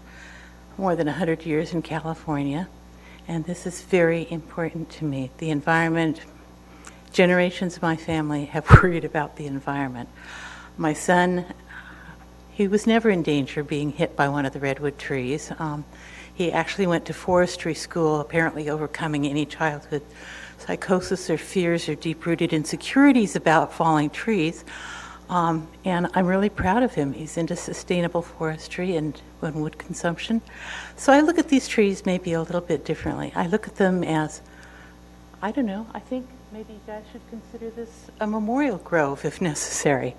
more than 100 years in California, and this is very important to me. The environment. Generations of my family have worried about the environment. My son, he was never in danger of being hit by one of the redwood trees. He actually went to forestry school, apparently overcoming any childhood psychosis or fears or deep-rooted insecurities about falling trees. And I'm really proud of him. He's into sustainable forestry and wood consumption. So I look at these trees maybe a little bit differently. I look at them as, I don't know, I think maybe you guys should consider this a memorial grove if necessary.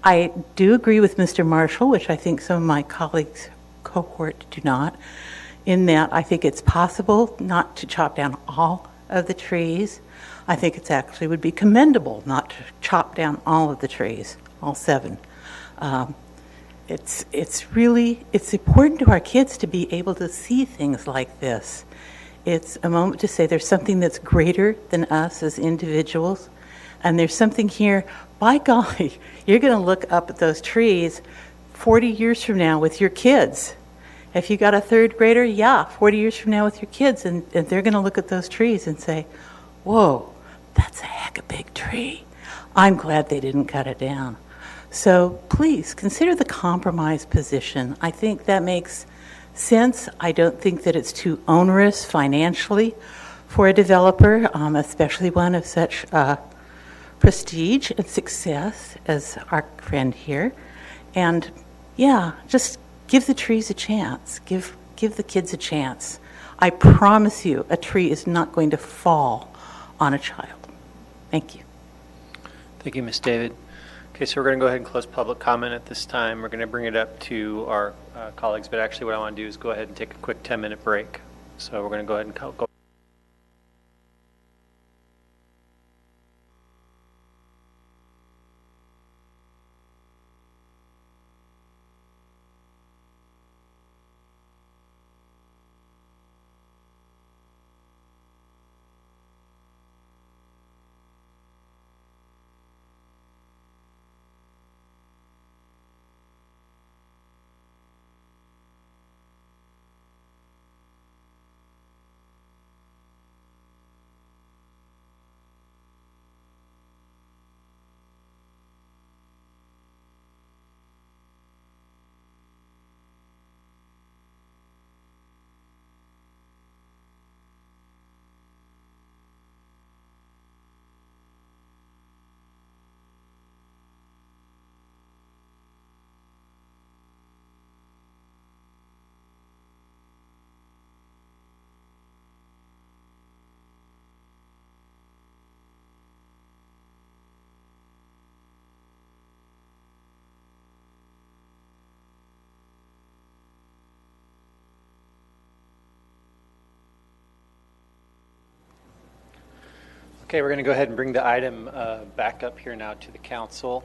I do agree with Mr. Marshall, which I think some of my colleagues cohort do not, in that I think it's possible not to chop down all of the trees. I think it's actually would be commendable not to chop down all of the trees, all 7. It's important to our kids to be able to see things like this. It's a moment to say there's something that's greater than us as individuals, and there's something here, by golly, you're going to look up at those trees 40 years from now with your kids. If you got a 3rd grader, 40 years from now with your kids, and they're going to look at those trees and say, whoa, that's a heck of a big tree. I'm glad they didn't cut it down. So please consider the compromise position. I think that makes sense. I don't think that it's too onerous financially for a developer, especially one of such prestige and success as our friend here. And just give the trees a chance. Give the kids a chance. I promise you, a tree is not going to fall on a child. Thank you. Thank you, Ms. David. Okay, so we're going to go ahead and close public comment at this time. We're going to bring it up to our colleagues, but actually what I want to do is go ahead and take a quick 10-minute break. So we're going to go ahead and go. Okay, we're going to go ahead and bring the item back up here now to the council.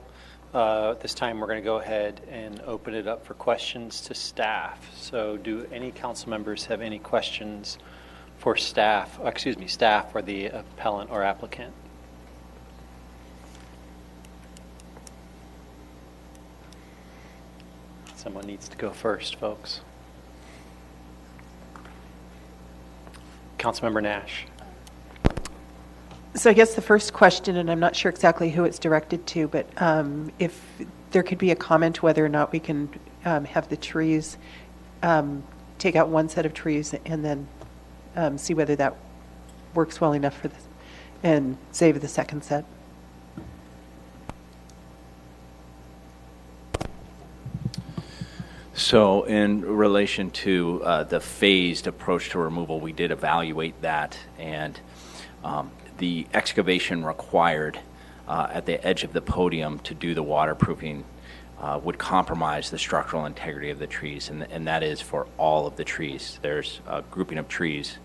At this time, we're going to go ahead and open it up for questions to staff. So do any council members have any questions for staff, staff or the appellant or applicant? Someone needs to go first, folks. Councilmember Nash. So I guess the first question, and I'm not sure exactly who it's directed to, but if there could be a comment whether or not we can have the trees, take out one set of trees and then see whether that works well enough for this and save the second set. So in relation to the phased approach to removal, we did evaluate that, and the excavation required at the edge of the podium to do the waterproofing would compromise the structural integrity of the trees, and that is for all of the trees. There's a grouping of trees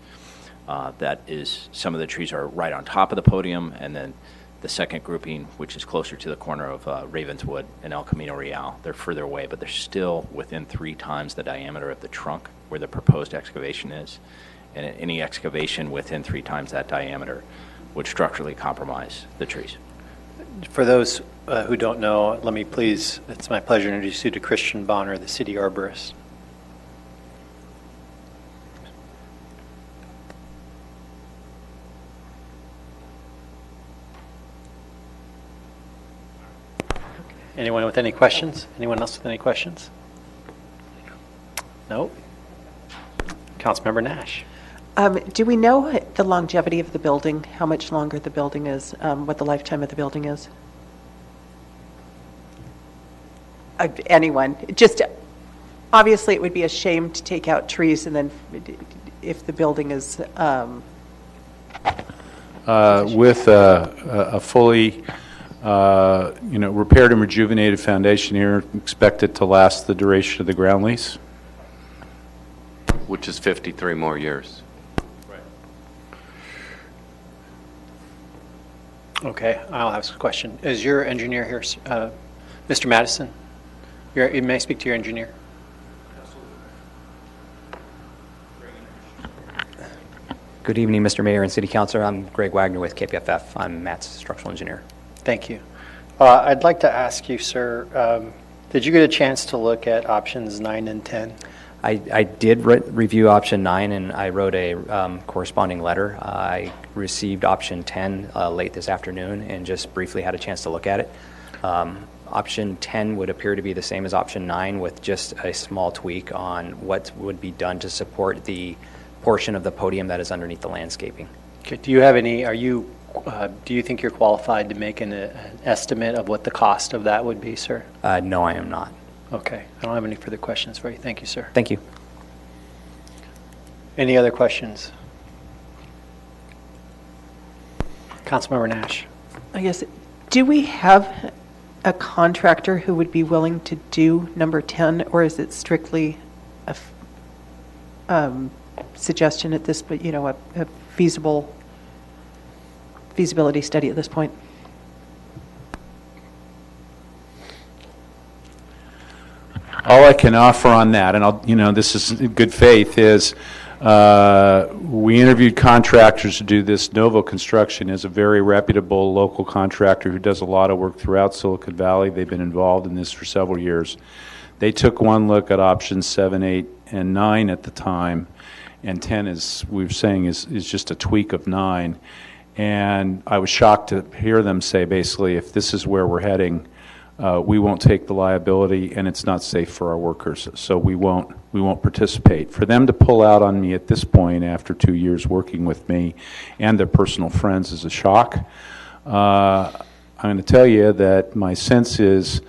that is, some of the trees are right on top of the podium, and then the second grouping, which is closer to the corner of Ravenswood and El Camino Real, they're further away, but they're still within 3 times the diameter of the trunk where the proposed excavation is. And any excavation within 3 times that diameter would structurally compromise the trees. For those who don't know, let me please, it's my pleasure to introduce you to Christian Bonner, the city arborist. Anyone with any questions? Anyone else with any questions? No? Councilmember Nash. Do we know the longevity of the building, how much longer the building is, what the lifetime of the building is? Anyone? Just, obviously it would be a shame to take out trees and then if the building is... With a fully repaired and rejuvenated foundation here, expect it to last the duration of the ground lease. Which is 53 more years. Okay, I'll ask a question. Is your engineer here, Mr. Madison? You may speak to your engineer. Good evening, Mr. Mayor and City Councilor. I'm Greg Wagner with KPFF. I'm Matt's structural engineer. Thank you. I'd like to ask you, sir, did you get a chance to look at options 9 and 10? I did review option 9, and I wrote a corresponding letter. I received option 10 late this afternoon and just briefly had a chance to look at it. Option 10 would appear to be the same as option 9 with just a small tweak on what would be done to support the portion of the podium that is underneath the landscaping. Okay. Do you have any, do you think you're qualified to make an estimate of what the cost of that would be, sir? No, I am not. Okay. I don't have any further questions for you. Thank you, sir. Thank you. Any other questions? Councilmember Nash. I guess, do we have a contractor who would be willing to do number 10, or is it strictly a suggestion at this, but a feasibility study at this point? All I can offer on that, and this is in good faith, is we interviewed contractors to do this. Novo Construction is a very reputable local contractor who does a lot of work throughout Silicon Valley. They've been involved in this for several years. They took one look at options 7, 8, and 9 at the time, and 10 is, we were saying, is just a tweak of 9. And I was shocked to hear them say, basically, if this is where we're heading, we won't take the liability, and it's not safe for our workers, so we won't participate. For them to pull out on me at this point after 2 years working with me and their personal friends is a shock. I'm going to tell you that my sense is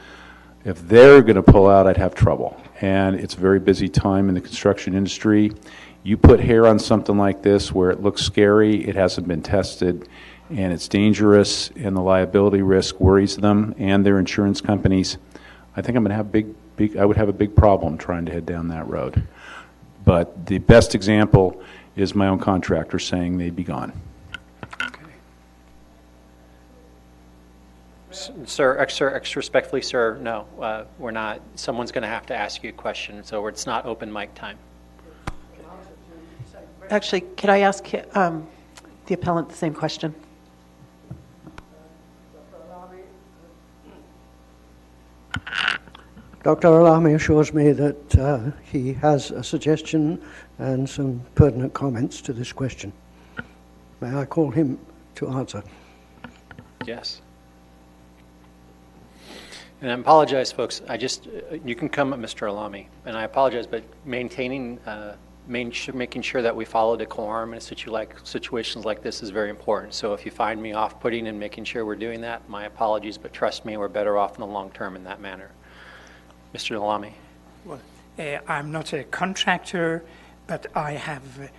if they're going to pull out, I'd have trouble. And it's a very busy time in the construction industry. You put hair on something like this where it looks scary, it hasn't been tested, and it's dangerous, and the liability risk worries them and their insurance companies. I think I'm going to have I would have a big problem trying to head down that road. But the best example is my own contractor saying they'd be gone. Sir, extra respectfully, sir, no, we're not. Someone's going to have to ask you a question, so it's not open mic time. Actually, could I ask the appellant the same question? Dr. Alami assures me that he has a suggestion and some pertinent comments to this question. May I call him to answer? Yes. And I apologize, folks. You can come up, Mr. Alami, and I apologize, but making sure that we follow decorum in situations like this is very important. So if you find me off-putting and making sure we're doing that, my apologies, but trust me, we're better off in the long term in that manner. Mr. Alami. Well, I'm not a contractor, but I have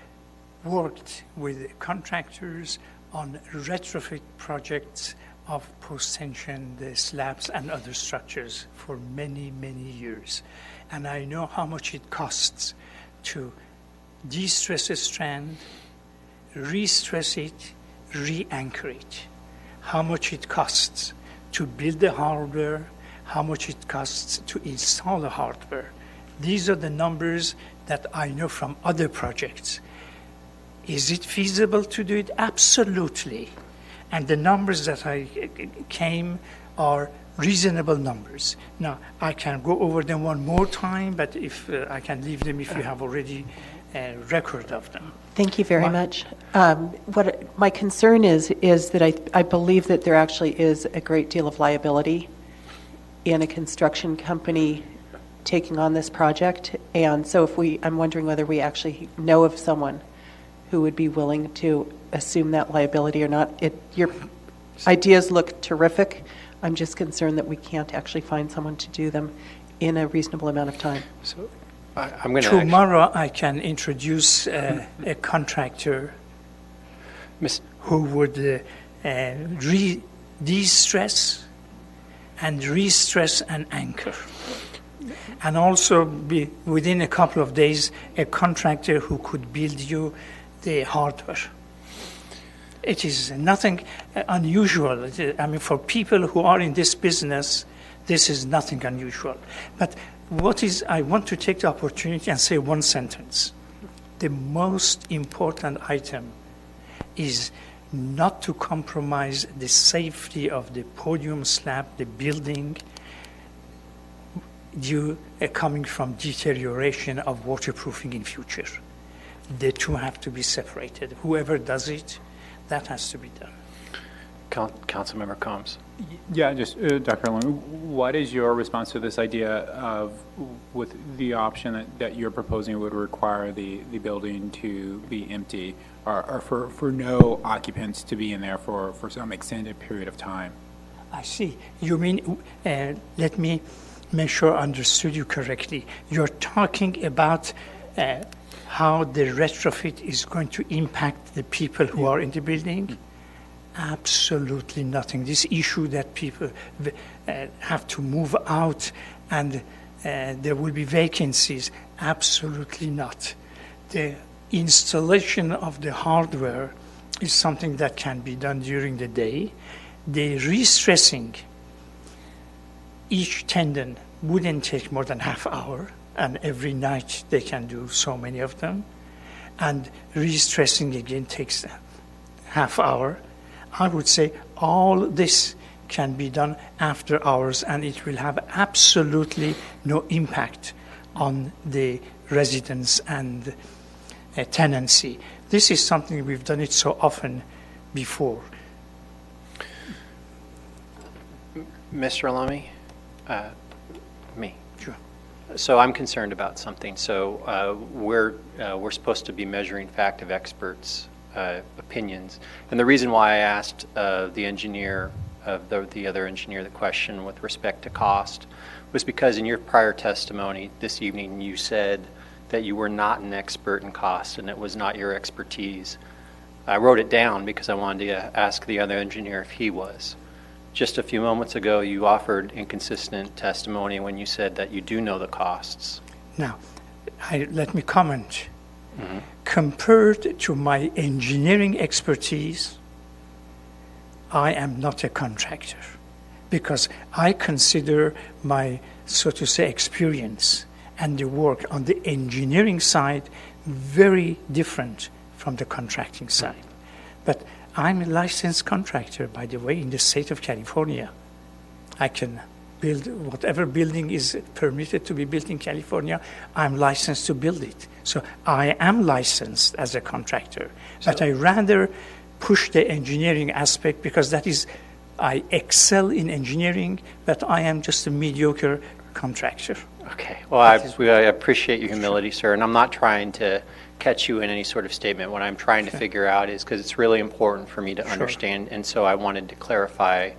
worked with contractors on retrofit projects of post-tension slabs and other structures for many, many years. And I know how much it costs to de-stress a strand, re-stress it, re-anchor it. How much it costs to build the hardware, how much it costs to install the hardware. These are the numbers that I know from other projects. Is it feasible to do it? Absolutely. And the numbers that I came are reasonable numbers. Now, I can go over them one more time, but if I can leave them if you have already a record of them. Thank you very much. What my concern is that I believe that there actually is a great deal of liability in a construction company taking on this project. And so I'm wondering whether we actually know of someone who would be willing to assume that liability or not. Your ideas look terrific. I'm just concerned that we can't actually find someone to do them in a reasonable amount of time. So I'm going to tomorrow I can introduce a contractor who would de-stress and re-stress and anchor. And also be within a couple of days a contractor who could build you the hardware. It is nothing unusual. I mean, for people who are in this business, this is nothing unusual. But I want to take the opportunity and say one sentence. The most important item is not to compromise the safety of the podium slab, the building, coming from deterioration of waterproofing in future. The two have to be separated. Whoever does it, that has to be done. Councilmember Combs. Yeah, just Dr. Allen, what is your response to this idea of with the option that you're proposing would require the building to be empty or for no occupants to be in there for some extended period of time? I see. You mean, let me make sure I understood you correctly. You're talking about how the retrofit is going to impact the people who are in the building? Absolutely nothing. This issue that people have to move out and there will be vacancies, absolutely not. The installation of the hardware is something that can be done during the day. The restressing each tendon wouldn't take more than half hour, and every night they can do so many of them. And restressing again takes half hour. I would say all this can be done after hours, and it will have absolutely no impact on the residents and tenancy. This is something we've done it so often before. Mr. Alami? Me. Sure. So I'm concerned about something. So we're supposed to be measuring fact of experts' opinions. And the reason why I asked the engineer, the other engineer, the question with respect to cost was because in your prior testimony this evening you said that you were not an expert in cost and it was not your expertise. I wrote it down because I wanted to ask the other engineer if he was. Just a few moments ago, you offered inconsistent testimony when you said that you do know the costs. Now, let me comment. Mm-hmm. Compared to my engineering expertise, I am not a contractor because I consider my, so to say, experience and the work on the engineering side very different from the contracting side. But I'm a licensed contractor, by the way, in the state of California. I can build whatever building is permitted to be built in California. I'm licensed to build it. So I am licensed as a contractor. But I rather push the engineering aspect because that is, I excel in engineering, but I am just a mediocre contractor. Okay. Well, I appreciate your humility, sir, and I'm not trying to catch you in any sort of statement. What I'm trying to figure out is because it's really important for me to understand, and so I wanted to clarify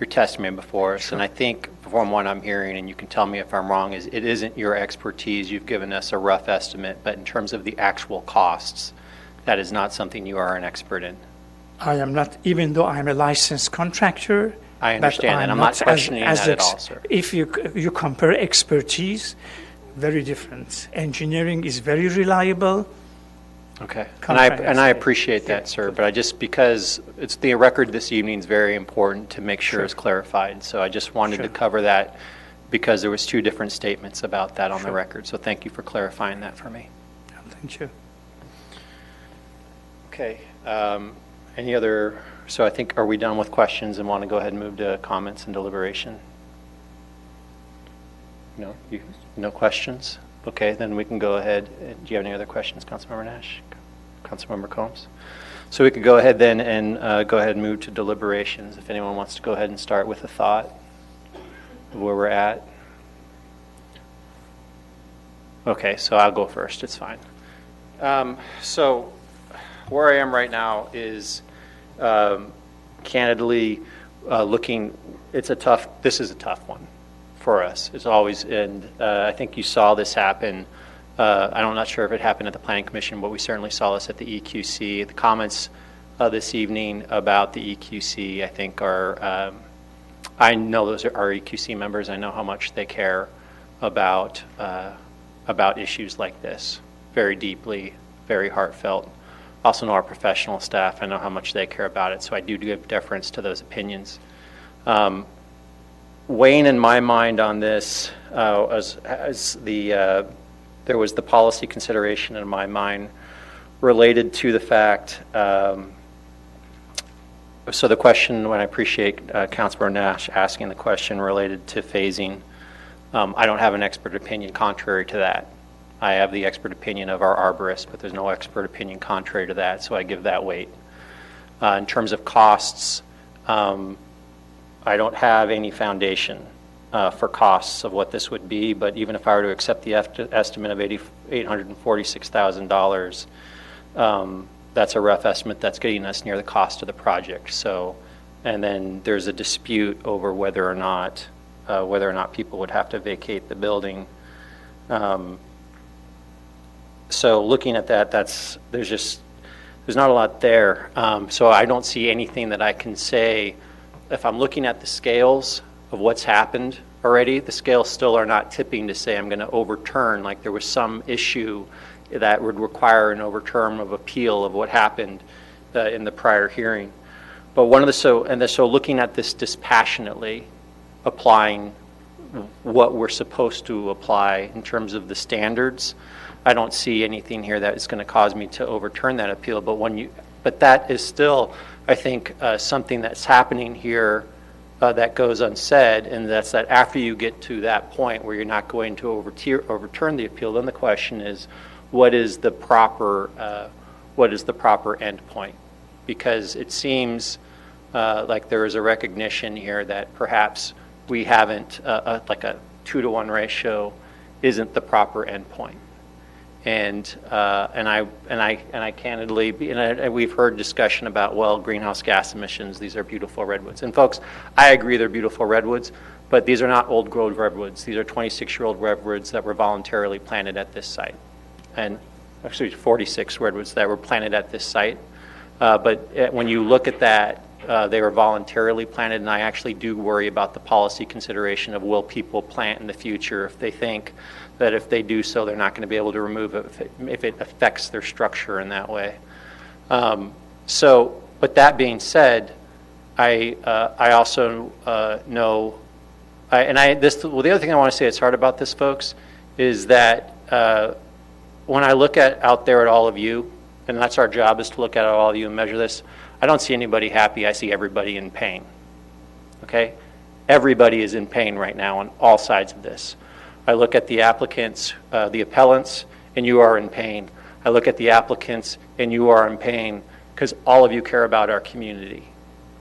your testimony before us. And I think from what I'm hearing, and you can tell me if I'm wrong, is it isn't your expertise. You've given us a rough estimate, but in terms of the actual costs, that is not something you are an expert in. I am not, even though I'm a licensed contractor. I understand, and I'm not questioning that at all, sir. If you compare expertise, very different. Engineering is very reliable. Okay, and I appreciate that, sir, but I just, because it's the record this evening is very important to make sure it's clarified. So I just wanted to cover that because there was two different statements about that on the record. So thank you for clarifying that for me. Thank you. Okay, any other, so I think, are we done with questions and want to go ahead and move to comments and deliberation? No, no questions? Okay, then we can go ahead. Do you have any other questions, Councilmember Nash? Councilmember Combs? So we could go ahead then and go ahead and move to deliberations. If anyone wants to go ahead and start with a thought of where we're at. Okay, so I'll go first. It's fine. So where I am right now is candidly looking, this is a tough one for us. It's always, and I think you saw this happen. I'm not sure if it happened at the Planning Commission, but we certainly saw this at the EQC. The comments this evening about the EQC, I think, are, I know those are our EQC members. I know how much they care about issues like this very deeply, very heartfelt. Also know our professional staff. I know how much they care about it, so I do give deference to those opinions. Weighing in my mind on this, there was the policy consideration in my mind related to the fact, so the question, when I appreciate Councilmember Nash asking the question related to phasing, I don't have an expert opinion contrary to that. I have the expert opinion of our arborist, but there's no expert opinion contrary to that, so I give that weight. In terms of costs, I don't have any foundation for costs of what this would be, but even if I were to accept the estimate of $846,000, that's a rough estimate that's getting us near the cost of the project. So, and then there's a dispute over whether or not people would have to vacate the building. So looking at that, there's there's not a lot there. So I don't see anything that I can say. If I'm looking at the scales of what's happened already, the scales still are not tipping to say I'm going to overturn, like there was some issue that would require an overturn of appeal of what happened in the prior hearing. But so looking at this dispassionately, applying what we're supposed to apply in terms of the standards, I don't see anything here that is going to cause me to overturn that appeal. But that is still, I think, something that's happening here that goes unsaid, and that's that after you get to that point where you're not going to overturn the appeal, then the question is, what is the proper end point? Because it seems like there is a recognition here that perhaps we haven't, like a 2-to-1 ratio isn't the proper end point. And I candidly, we've heard discussion about, well, greenhouse gas emissions, these are beautiful redwoods. And folks, I agree they're beautiful redwoods, but these are not old growth redwoods. These are 26-year-old redwoods that were voluntarily planted at this site. And actually 46 redwoods that were planted at this site. But when you look at that, they were voluntarily planted, and I actually do worry about the policy consideration of will people plant in the future if they think that if they do so, they're not going to be able to remove it if it affects their structure in that way. But that being said, I also know, the other thing I want to say that's hard about this, folks, is that when I look out there at all of you, and that's our job, is to look at all of you and measure this, I don't see anybody happy. I see everybody in pain. Okay? Everybody is in pain right now on all sides of this. I look at the applicants, the appellants, and you are in pain. I look at the applicants, and you are in pain because all of you care about our community.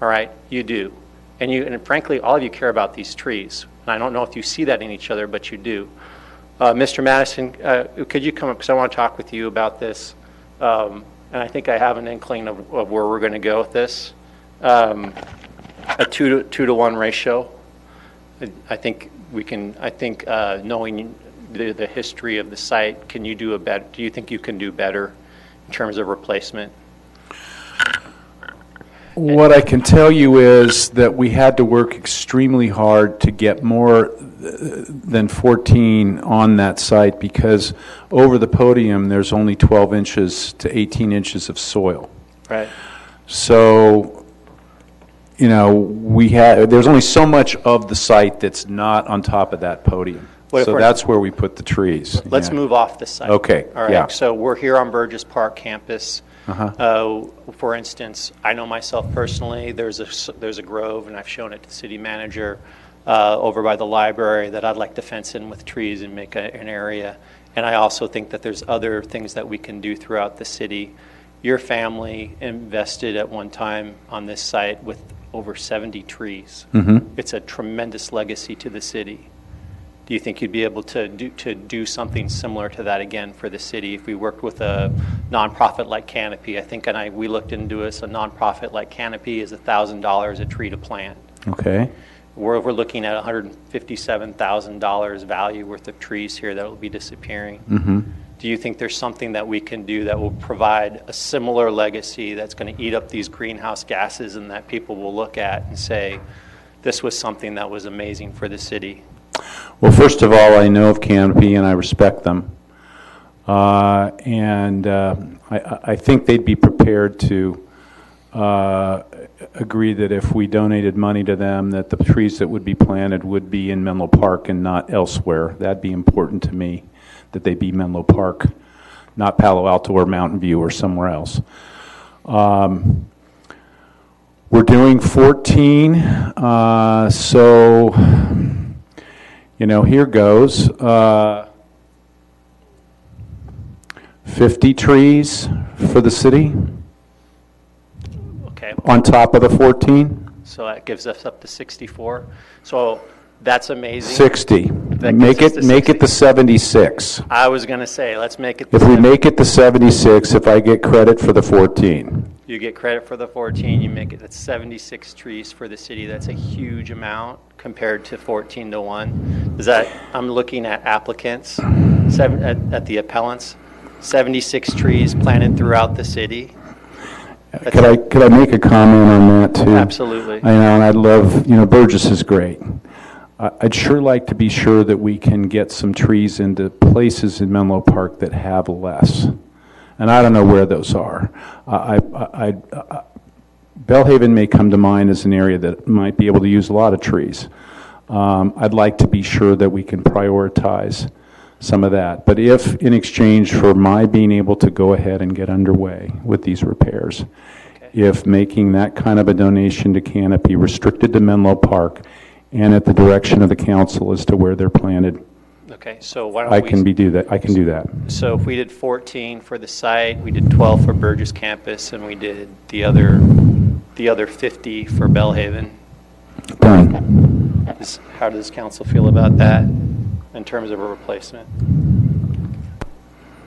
All right? You do. And frankly, all of you care about these trees. And I don't know if you see that in each other, but you do. Mr. Madison, could you come up, because I want to talk with you about this. And I think I have an inkling of where we're going to go with this. A 2-to-1 ratio. I think we can. I think knowing the history of the site, can you do better? Do you think you can do better in terms of replacement? What I can tell you is that we had to work extremely hard to get more than 14 on that site because over the podium there's only 12 inches to 18 inches of soil. Right. So, there's only so much of the site that's not on top of that podium. So that's where we put the trees. Let's move off the site. Okay. All right. Yeah. So we're here on Burgess Park campus. For instance, I know myself personally, there's a grove, and I've shown it to the city manager over by the library that I'd like to fence in with trees and make an area. And I also think that there's other things that we can do throughout the city. Your family invested at one time on this site with over 70 trees. It's a tremendous legacy to the city. Do you think you'd be able to do something similar to that again for the city if we worked with a nonprofit like Canopy? I think we looked into this. A nonprofit like Canopy is $1,000 a tree to plant. Okay. We're looking at $157,000 value worth of trees here that will be disappearing. Do you think there's something that we can do that will provide a similar legacy that's going to eat up these greenhouse gases and that people will look at and say, this was something that was amazing for the city? Well, first of all, I know of Canopy and I respect them. I think they'd be prepared to agree that if we donated money to them, that the trees that would be planted would be in Menlo Park and not elsewhere. That'd be important to me, that they be Menlo Park, not Palo Alto or Mountain View or somewhere else. We're doing 14, so, here goes. 50 trees for the city. Okay. On top of the 14? So that gives us up to 64. So that's amazing. 60. That Make gives us it the 76. I was going to say, let's make it. If we make it the 76, if I get credit for the 14. You get credit for the 14, you make it, that's 76 trees for the city. That's a huge amount compared to 14-to-1. I'm looking at applicants, at the appellants, 76 trees planted throughout the city. Could I make a comment on that too? Absolutely. I know, and I'd love, Burgess is great. I'd sure like to be sure that we can get some trees into places in Menlo Park that have less. And I don't know where those are. Bellhaven may come to mind as an area that might be able to use a lot of trees. I'd like to be sure that we can prioritize some of that. But if, in exchange for my being able to go ahead and get underway with these repairs, if making that kind of a donation to Canopy restricted to Menlo Park and at the direction of the council as to where they're planted, Okay, so why don't I we... can do that. So if we did 14 for the site, we did 12 for Burgess Campus, and we did the other 50 for Bellhaven. Done. How does council feel about that in terms of a replacement?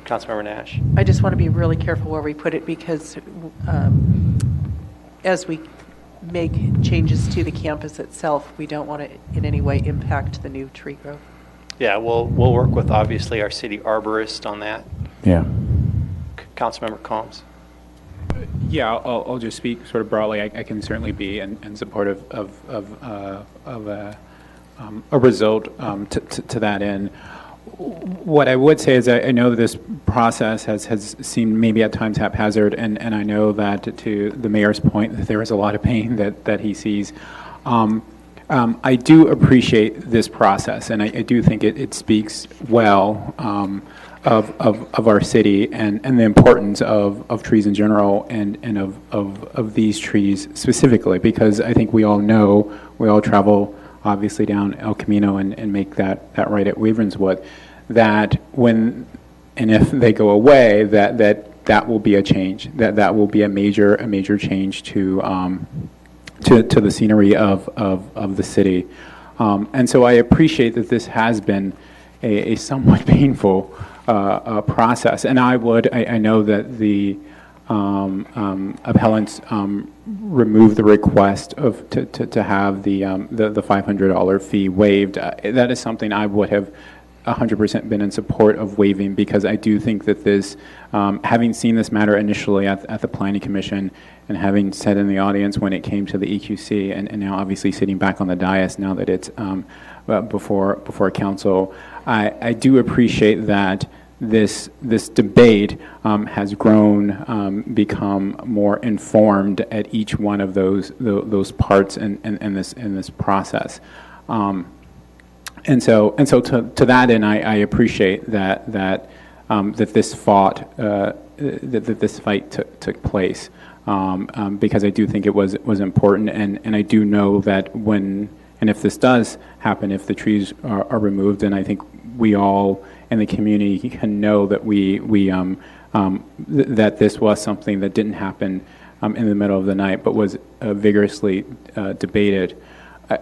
Councilmember Nash. I just want to be really careful where we put it because as we make changes to the campus itself, we don't want to in any way impact the new tree growth. Yeah, we'll work with obviously our city arborist on that. Yeah. Councilmember Combs. Yeah, I'll just speak sort of broadly. I can certainly be in support of a result to that end. What I would say is I know that this process has seemed maybe at times haphazard, and I know that to the mayor's point that there is a lot of pain that he sees. I do appreciate this process, and I do think it speaks well of our city and the importance of trees in general and of these trees specifically, because I think we all know, we all travel obviously down El Camino and make that right at Ravenswood, that when and if they go away, that will be a change, that will be a major change to the scenery of the city. And so I appreciate that this has been a somewhat painful process. And I know that the appellants remove the request to have the $500 fee waived. That is something I would have 100% been in support of waiving, because I do think that this, having seen this matter initially at the Planning Commission and having sat in the audience when it came to the EQC, and now obviously sitting back on the dais now that it's before council, I do appreciate that this debate has grown, become more informed at each one of those parts in this process. And so to that end, I appreciate that this fight took place, because I do think it was important, and I do know that when and if this does happen, if the trees are removed, then I think we all in the community can know that that this was something that didn't happen in the middle of the night, but was vigorously debated.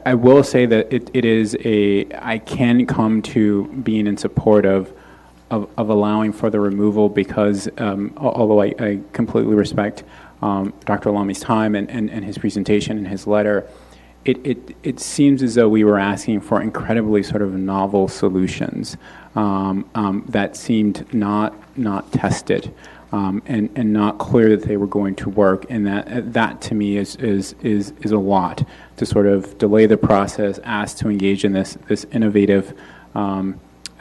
I will say that it is I can come to being in support of allowing for the removal, because although I completely respect Dr. Alami's time and his presentation and his letter, it seems as though we were asking for incredibly sort of novel solutions that seemed not tested and not clear that they were going to work, and that to me is a lot to sort of delay the process, ask to engage in this innovative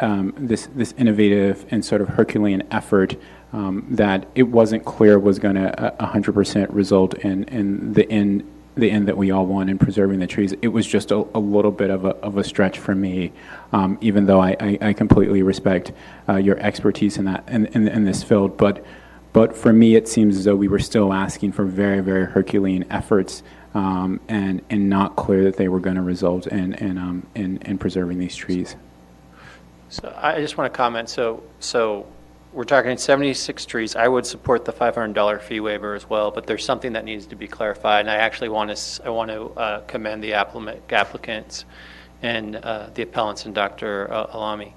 this innovative and sort of Herculean effort that it wasn't clear was going to 100% result in the end that we all want in preserving the trees. It was just a little bit of a stretch for me, even though I completely respect your expertise in that in this field. But for me, it seems as though we were still asking for very, very Herculean efforts, and not clear that they were going to result in preserving these trees. So I just want to comment. So we're talking 76 trees. I would support the $500 fee waiver as well, but there's something that needs to be clarified, and I actually want to commend the applicants and the appellants and Dr. Alami.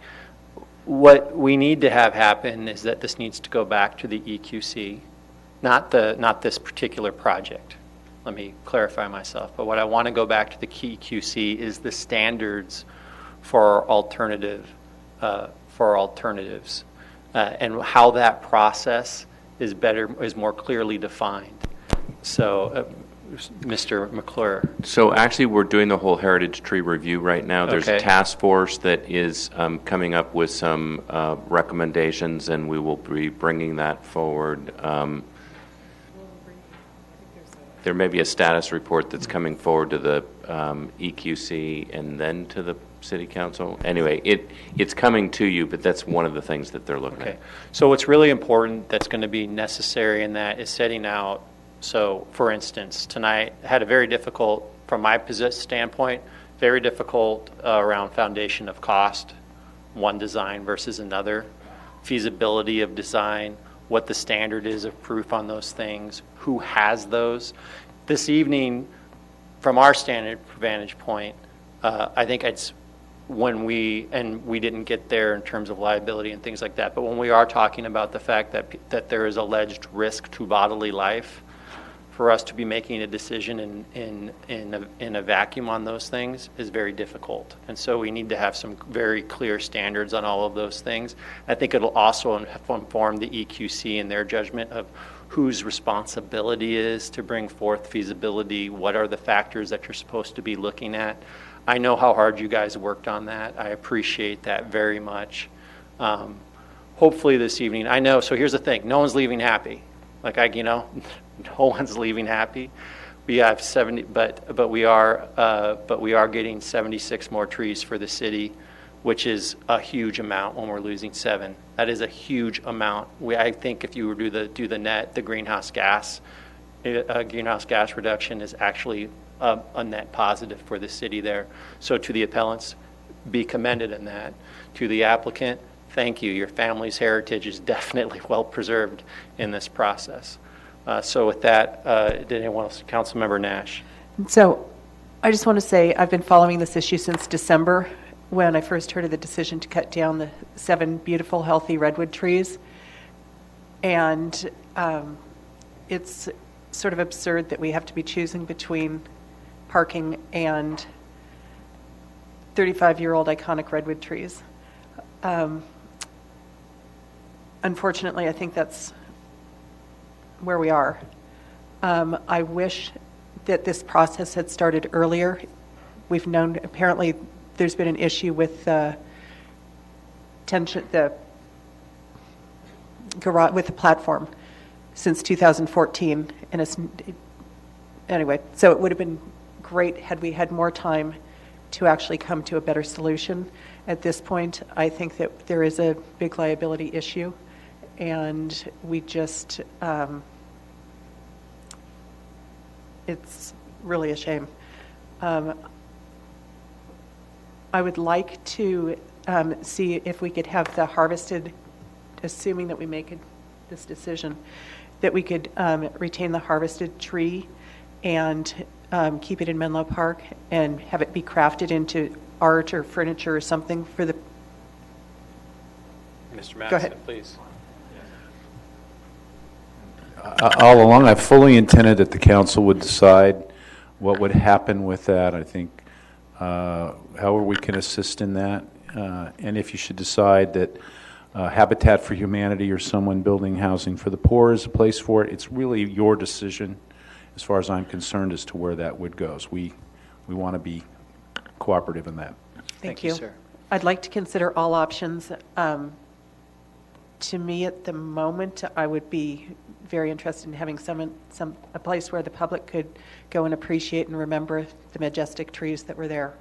What we need to have happen is that this needs to go back to the EQC, not this particular project. Let me clarify myself. But what I want to go back to the EQC is the standards for alternatives, and how that process is more clearly defined. So, Mr. McClure. So actually, we're doing the whole heritage tree review right now. There's a Okay. task force that is coming up with some recommendations, and we will be bringing that forward. There may be a status report that's coming forward to the EQC and then to the City Council. Anyway, it's coming to you, but that's one of the things that they're looking Okay. at. So what's really important that's going to be necessary in that is setting out, so for instance, tonight had a very difficult, from my standpoint, very difficult around foundation of cost, one design versus another, feasibility of design, what the standard is of proof on those things, who has those. This evening, from our standard vantage point, I think it's when we didn't get there in terms of liability and things like that, but when we are talking about the fact that there is alleged risk to bodily life, for us to be making a decision in a vacuum on those things is very difficult. And so we need to have some very clear standards on all of those things. I think it'll also inform the EQC in their judgment of whose responsibility is to bring forth feasibility, what are the factors that you're supposed to be looking at. I know how hard you guys worked on that. I appreciate that very much. Hopefully this evening, I know, so here's the thing, no one's leaving happy. No one's leaving happy. We have 70, but we are getting 76 more trees for the city, which is a huge amount when we're losing 7. That is a huge amount. I think if you were to do the net, the greenhouse gas reduction is actually a net positive for the city there. So to the appellants, be commended in that. To the applicant, thank you. Your family's heritage is definitely well preserved in this process. So with that, did anyone else? Councilmember Nash. So I just want to say I've been following this issue since December when I first heard of the decision to cut down the 7 beautiful, healthy redwood trees. And it's sort of absurd that we have to be choosing between parking and 35-year-old iconic redwood trees. Unfortunately, I think that's where we are. I wish that this process had started earlier. We've known, apparently, there's been an issue with the garage with the platform since 2014, and anyway. So it would have been great had we had more time to actually come to a better solution. At this point, I think that there is a big liability issue, and we just, it's really a shame. I would like to see if we could have the harvested, assuming that we make this decision, that we could retain the harvested tree and keep it in Menlo Park and have it be crafted into art or furniture or something for the... Mr. Madison, Go ahead. Please. All along, I fully intended that the council would decide what would happen with that. I think however we can assist in that. And if you should decide that Habitat for Humanity or someone building housing for the poor is a place for it, it's really your decision as far as I'm concerned as to where that would go. So we want to be cooperative in that. Thank you, sir. I'd like to consider all options. To me, at the moment, I would be very interested in having a place where the public could go and appreciate and remember the majestic trees that were there.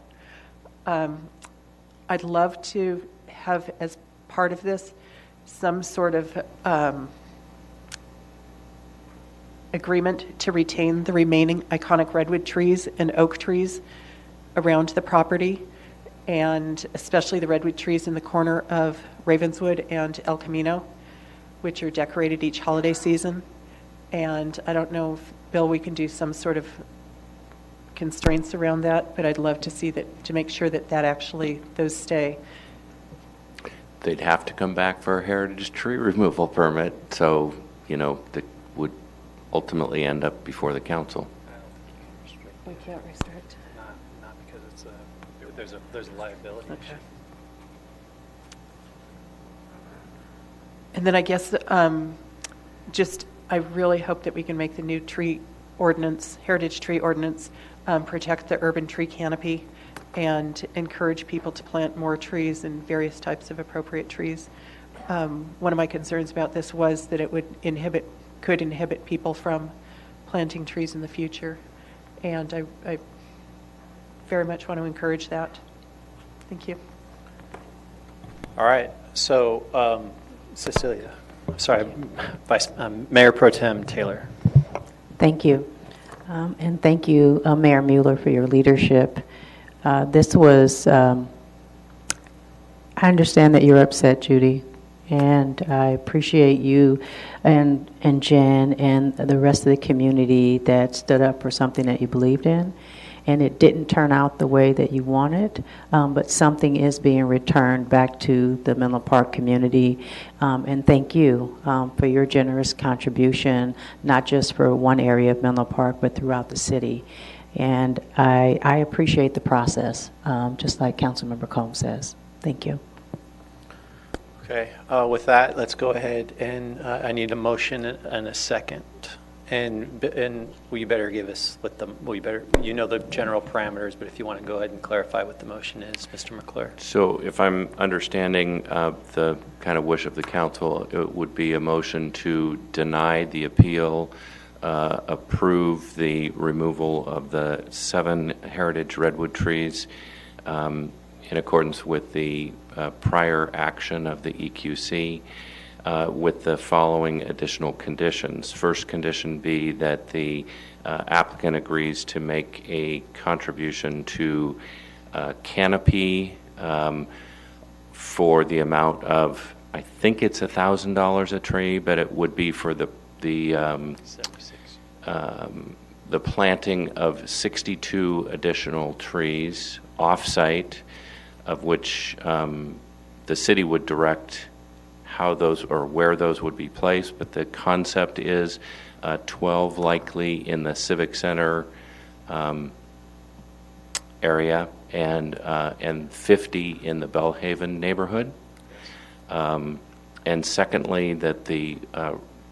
I'd love to have, as part of this, some sort of agreement to retain the remaining iconic redwood trees and oak trees around the property, and especially the redwood trees in the corner of Ravenswood and El Camino, which are decorated each holiday season. And I don't know if, Bill, we can do some sort of constraints around that, but I'd love to see that, to make sure that those stay. They'd have to come back for a heritage tree removal permit, so, that would ultimately end up before the council. We can't restrict. Not because there's a liability issue. And then I guess I really hope that we can make the new tree ordinance, heritage tree ordinance, protect the urban tree canopy, and encourage people to plant more trees and various types of appropriate trees. One of my concerns about this was that it could inhibit people from planting trees in the future, and I very much want to encourage that. Thank you. All right, so Cecilia, sorry, Mayor Pro Tem Taylor. Thank you. And thank you, Mayor Mueller, for your leadership. This was, I understand that you're upset, Judy, and I appreciate you and Jen and the rest of the community that stood up for something that you believed in. And it didn't turn out the way that you wanted, but something is being returned back to the Menlo Park community. And thank you for your generous contribution, not just for one area of Menlo Park, but throughout the city. And I appreciate the process, just like Councilmember Combs says. Thank you. Okay, with that, let's go ahead and I need a motion and a second. And well, you better give us what you know the general parameters, but if you want to go ahead and clarify what the motion is, Mr. McClure. So if I'm understanding the kind of wish of the council, it would be a motion to deny the appeal, approve the removal of the 7 heritage redwood trees in accordance with the prior action of the EQC. With the following additional conditions. First condition be that the applicant agrees to make a contribution to canopy for the amount of, I think it's $1,000 a tree, but it would be for the planting of 62 additional trees off-site, of which the city would direct how those or where those would be placed, but the concept is 12 likely in the Civic Center area and 50 in the Bellhaven neighborhood. And secondly, that the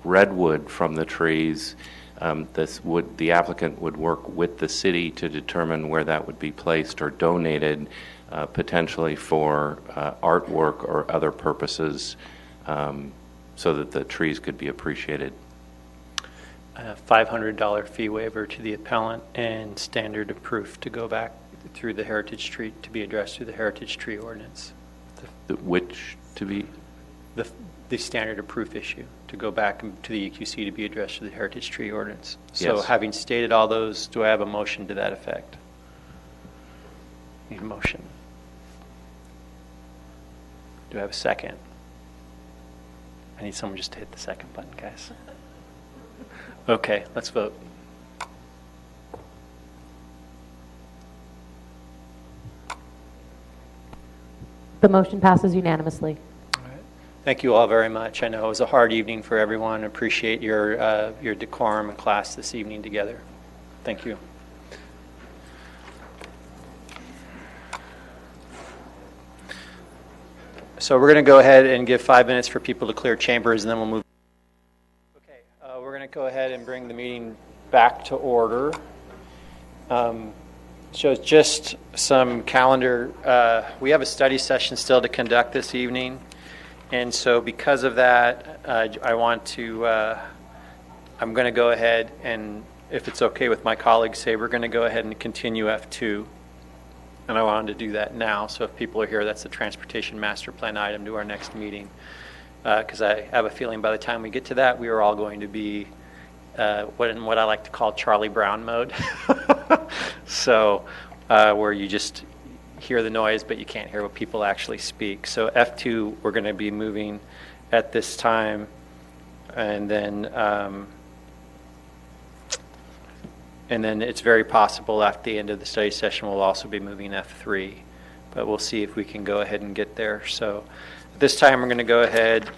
redwood from the trees, the applicant would work with the city to determine where that would be placed or donated, potentially for artwork or other purposes, so that the trees could be appreciated. $500 fee waiver to the appellant and standard of proof to go back through the heritage tree, to be addressed through the heritage tree ordinance. Which to be? The standard of proof issue to go back to the EQC to be addressed through the heritage tree ordinance. So Yes. having stated all those, do I have a motion to that effect? Need a motion. Do I have a second? I need someone just to hit the second button, guys. Okay, let's vote. The motion passes unanimously. Thank you all very much. I know it was a hard evening for everyone. Appreciate your decorum and class this evening together. Thank you. So we're going to go ahead and give 5 minutes for people to clear chambers, and then we'll move. Okay, we're going to go ahead and bring the meeting back to order. So just some calendar. We have a study session still to conduct this evening, and so because of that, I'm going to go ahead and, if it's okay with my colleagues, say we're going to go ahead and continue F2. And I wanted to do that now, so if people are here, that's the transportation master plan item to our next meeting. Because I have a feeling by the time we get to that, we are all going to be what I like to call Charlie Brown mode. So where you just hear the noise, but you can't hear what people actually speak. So F2, we're going to be moving at this time. And then it's very possible after the end of the study session we'll also be moving F3, but we'll see if we can go ahead and get there. So at this time we're going to go ahead.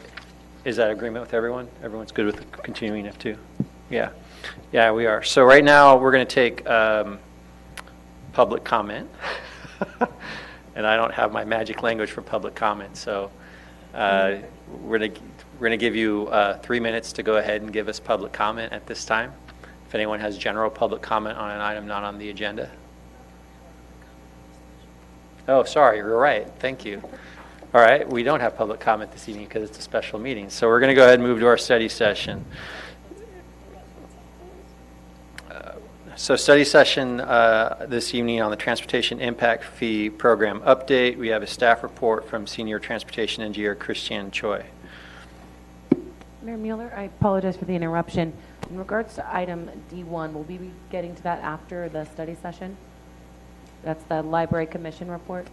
Is that agreement with everyone? Everyone's good with continuing F2? Yeah. Yeah, we are. So right now we're going to take public comment. And I don't have my magic language for public comment, so we're going to give you 3 minutes to go ahead and give us public comment at this time. If anyone has general public comment on an item not on the agenda. Oh, sorry, you're right. Thank you. All right, we don't have public comment this evening because it's a special meeting. So we're going to go ahead and move to our study session. So study session this evening on the Transportation Impact Fee Program update. We have a staff report from Senior Transportation Engineer Christiane Choi. Mayor Mueller, I apologize for the interruption. In regards to item D1, will we be getting to that after the study session? That's the Library Commission report?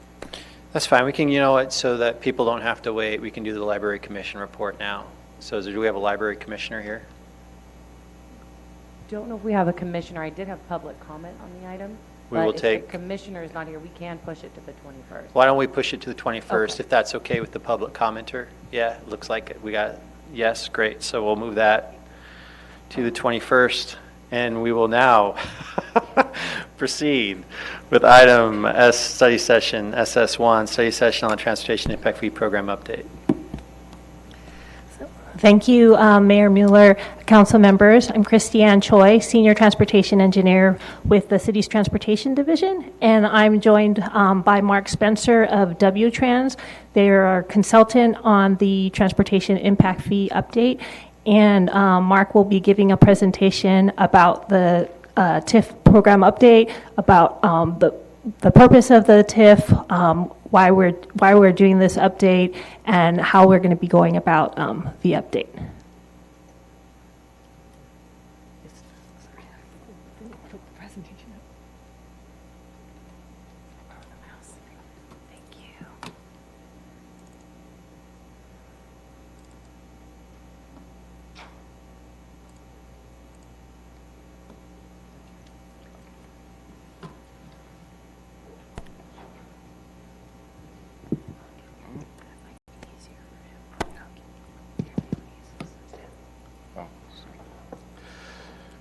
That's fine. We can, you know what, so that people don't have to wait, we can do the Library Commission report now. So do we have a Library Commissioner here? Don't know if we have a commissioner. I did have public comment on the item. We will But take- if the commissioner is not here, we can push it to the 21st. Why don't we push it to the 21st, Okay. if that's okay with the public commenter? Yeah, it looks like it. We got, yes, great. So we'll move that to the 21st, and we will now proceed with item S, study session, SS1, study session on the Transportation Impact Fee Program update. Thank you, Mayor Mueller, council members. I'm Christiane Choi, Senior Transportation Engineer with the city's Transportation Division, and I'm joined by Mark Spencer of WTrans. They are our consultant on the Transportation Impact Fee update, and Mark will be giving a presentation about the TIF program update, about the purpose of the TIF, why we're doing this update, and how we're going to be going about the update.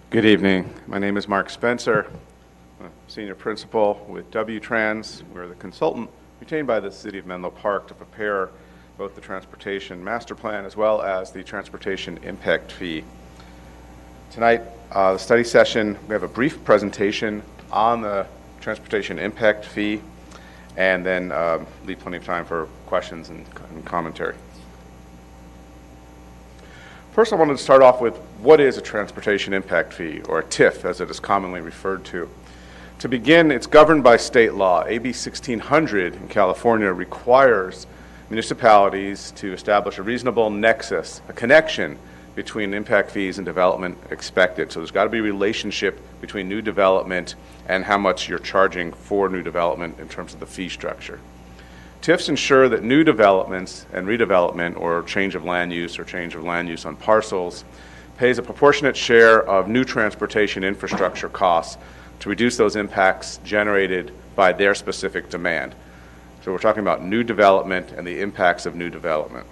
Good evening. My name is Mark Spencer. I'm a senior principal with WTrans. We're the consultant retained by the City of Menlo Park to prepare both the Transportation Master Plan as well as the Transportation Impact Fee. Tonight, the study session, we have a brief presentation on the Transportation Impact Fee, and then leave plenty of time for questions and commentary. First, I wanted to start off with what is a transportation impact fee, or a TIF as it is commonly referred to. To begin, it's governed by state law. AB 1600 in California requires municipalities to establish a reasonable nexus, a connection between impact fees and development expected. So there's got to be a relationship between new development and how much you're charging for new development in terms of the fee structure. TIFs ensure that new developments and redevelopment, or change of land use on parcels, pays a proportionate share of new transportation infrastructure costs to reduce those impacts generated by their specific demand. So we're talking about new development and the impacts of new development.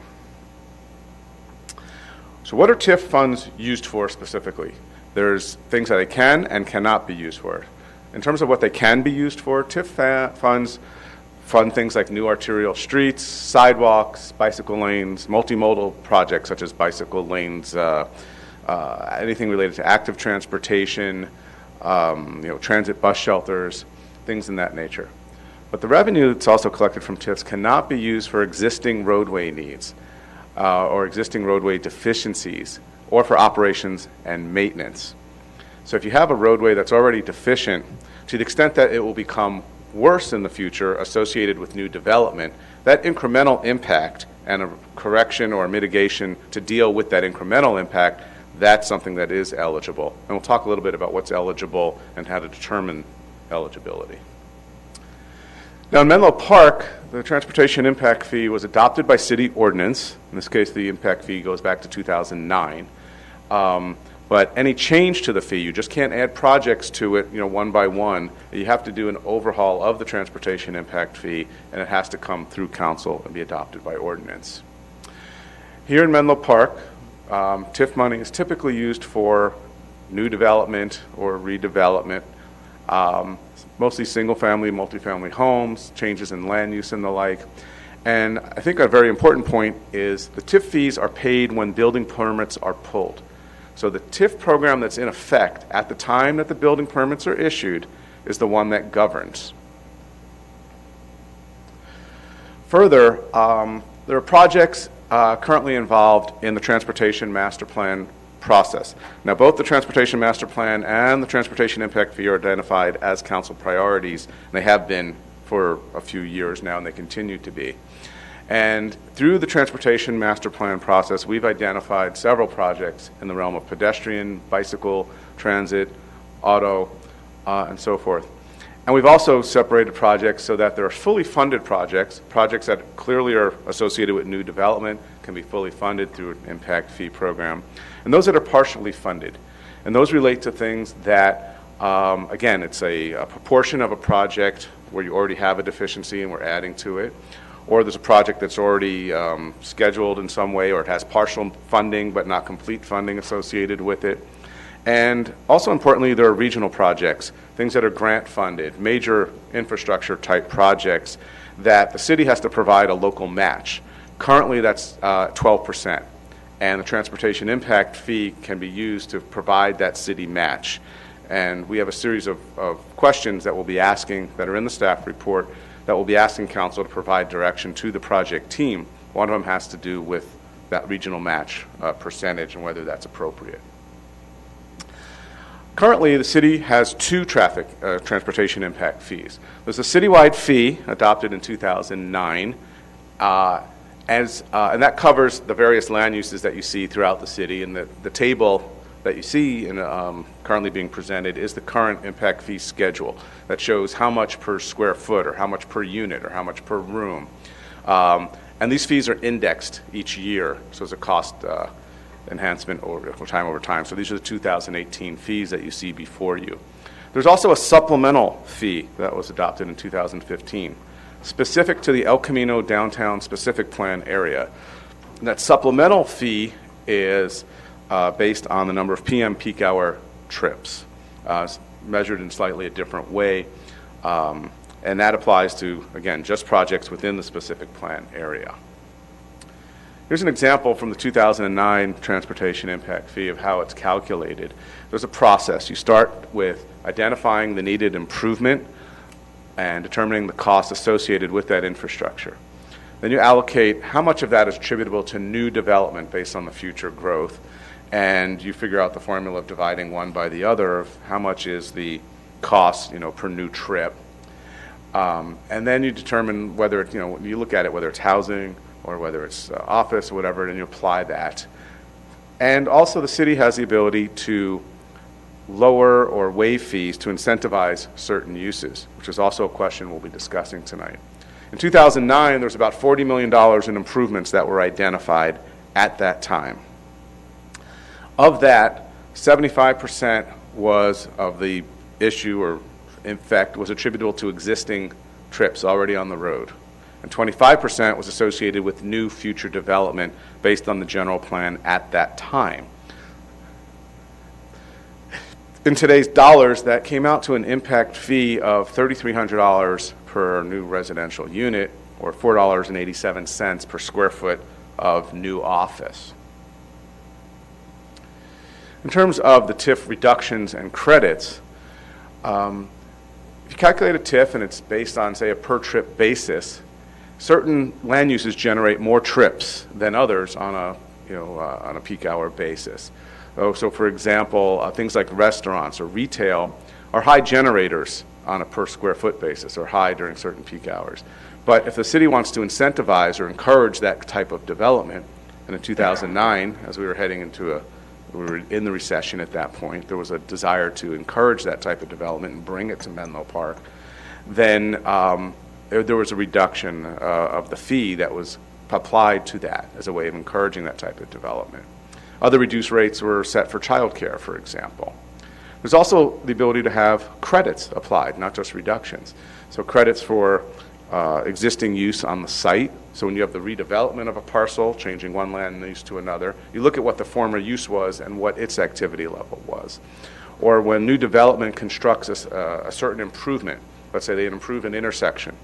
So what are TIF funds used for specifically? There's things that they can and cannot be used for. In terms of what they can be used for, TIF funds fund things like new arterial streets, sidewalks, bicycle lanes, multimodal projects such as bicycle lanes, anything related to active transportation, transit bus shelters, things in that nature. But the revenue that's also collected from TIFs cannot be used for existing roadway needs or existing roadway deficiencies, or for operations and maintenance. So if you have a roadway that's already deficient, to the extent that it will become worse in the future associated with new development, that incremental impact and a correction or mitigation to deal with that incremental impact, that's something that is eligible. And we'll talk a little bit about what's eligible and how to determine eligibility. Now in Menlo Park, the Transportation Impact Fee was adopted by city ordinance. In this case, the impact fee goes back to 2009. But any change to the fee, you just can't add projects to it, one by one. You have to do an overhaul of the Transportation Impact Fee, and it has to come through council and be adopted by ordinance. Here in Menlo Park, TIF money is typically used for new development or redevelopment, mostly single-family, multifamily homes, changes in land use and the like. And I think a very important point is the TIF fees are paid when building permits are pulled. So the TIF program that's in effect at the time that the building permits are issued is the one that governs. Further, there are projects currently involved in the Transportation Master Plan process. Now, both the Transportation Master Plan and the Transportation Impact Fee are identified as council priorities, and they have been for a few years now, and they continue to be. And through the Transportation Master Plan process, we've identified several projects in the realm of pedestrian, bicycle, transit, auto, and so forth. And we've also separated projects so that there are fully funded projects, projects that clearly are associated with new development, can be fully funded through an impact fee program, and those that are partially funded. And those relate to things that, again, it's a proportion of a project where you already have a deficiency and we're adding to it, or there's a project that's already scheduled in some way, or it has partial funding but not complete funding associated with it. And also importantly, there are regional projects, things that are grant funded, major infrastructure type projects that the city has to provide a local match. Currently that's 12%, and the transportation impact fee can be used to provide that city match. And we have a series of questions that we'll be asking that are in the staff report that we'll be asking council to provide direction to the project team. One of them has to do with that regional match percentage and whether that's appropriate. Currently, the city has two transportation impact fees. There's a citywide fee adopted in 2009, and that covers the various land uses that you see throughout the city. And the table that you see in, currently being presented is the current impact fee schedule that shows how much per square foot, or how much per unit, or how much per room. And these fees are indexed each year, so it's a cost enhancement over time. So these are the 2018 fees that you see before you. There's also a supplemental fee that was adopted in 2015, specific to the El Camino Downtown Specific Plan area. And that supplemental fee is based on the number of PM peak hour trips. It's measured in slightly a different way, and that applies to, again, just projects within the specific plan area. Here's an example from the 2009 transportation impact fee of how it's calculated. There's a process. You start with identifying the needed improvement and determining the costs associated with that infrastructure. Then you allocate how much of that is attributable to new development based on the future growth, and you figure out the formula of dividing one by the other of how much is the cost, per new trip. And then you determine whether it, you look at it, whether it's housing or whether it's office or whatever, and you apply that. And also the city has the ability to lower or waive fees to incentivize certain uses, which is also a question we'll be discussing tonight. In 2009, there was about $40 million in improvements that were identified at that time. Of that, 75% was of the issue, or in fact was attributable to existing trips already on the road. And 25% was associated with new future development based on the general plan at that time. In today's dollars, that came out to an impact fee of $3,300 per new residential unit, or $4.87 per square foot of new office. In terms of the TIF reductions and credits, if you calculate a TIF and it's based on, say, a per trip basis, certain land uses generate more trips than others on a peak hour basis. So for example, things like restaurants or retail are high generators on a per square foot basis, or high during certain peak hours. But if the city wants to incentivize or encourage that type of development, and in 2009, as we were in the recession at that point, there was a desire to encourage that type of development and bring it to Menlo Park, then there was a reduction of the fee that was applied to that as a way of encouraging that type of development. Other reduced rates were set for childcare, for example. There's also the ability to have credits applied, not just reductions. So credits for existing use on the site. So when you have the redevelopment of a parcel, changing one land use to another, you look at what the former use was and what its activity level was. Or when new development constructs a certain improvement, let's say they improve an intersection,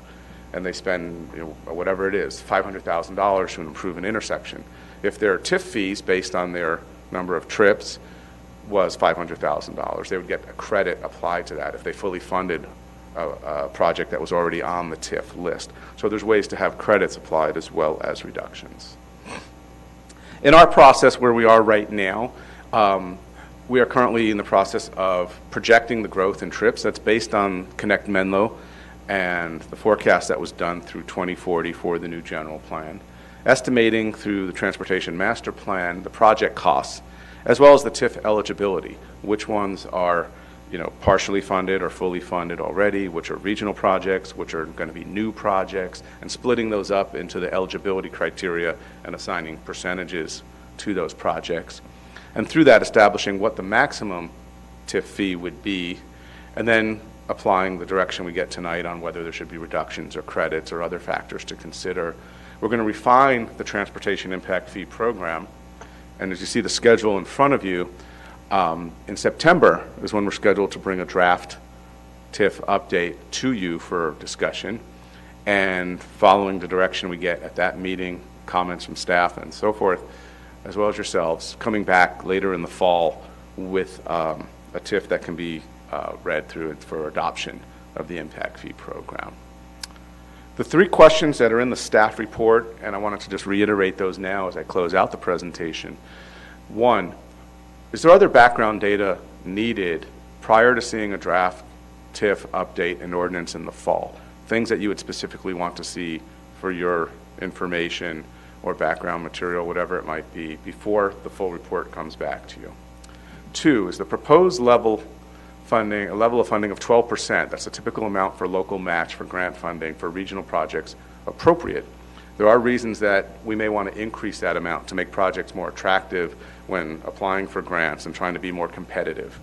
and they spend whatever it is, $500,000 to improve an intersection. If there are TIF fees based on their number of trips, was $500,000. They would get a credit applied to that if they fully funded a project that was already on the TIF list. So there's ways to have credits applied as well as reductions. In our process where we are right now, we are currently in the process of projecting the growth in trips. That's based on Connect Menlo and the forecast that was done through 2040 for the new general plan. Estimating through the Transportation Master Plan the project costs, as well as the TIF eligibility, which ones are partially funded or fully funded already, which are regional projects, which are going to be new projects, and splitting those up into the eligibility criteria and assigning percentages to those projects. And through that, establishing what the maximum TIF fee would be, and then applying the direction we get tonight on whether there should be reductions or credits or other factors to consider. We're going to refine the Transportation Impact Fee program, and as you see the schedule in front of you, in September is when we're scheduled to bring a draft TIF update to you for discussion, and following the direction we get at that meeting, comments from staff and so forth, as well as yourselves, coming back later in the fall with a TIF that can be read through for adoption of the impact fee program. The three questions that are in the staff report, and I wanted to just reiterate those now as I close out the presentation. One, is there other background data needed prior to seeing a draft TIF update and ordinance in the fall? Things that you would specifically want to see for your information or background material, whatever it might be, before the full report comes back to you. Two, is the proposed level funding, a level of funding of 12%, that's a typical amount for local match for grant funding for regional projects, appropriate? There are reasons that we may want to increase that amount to make projects more attractive when applying for grants and trying to be more competitive.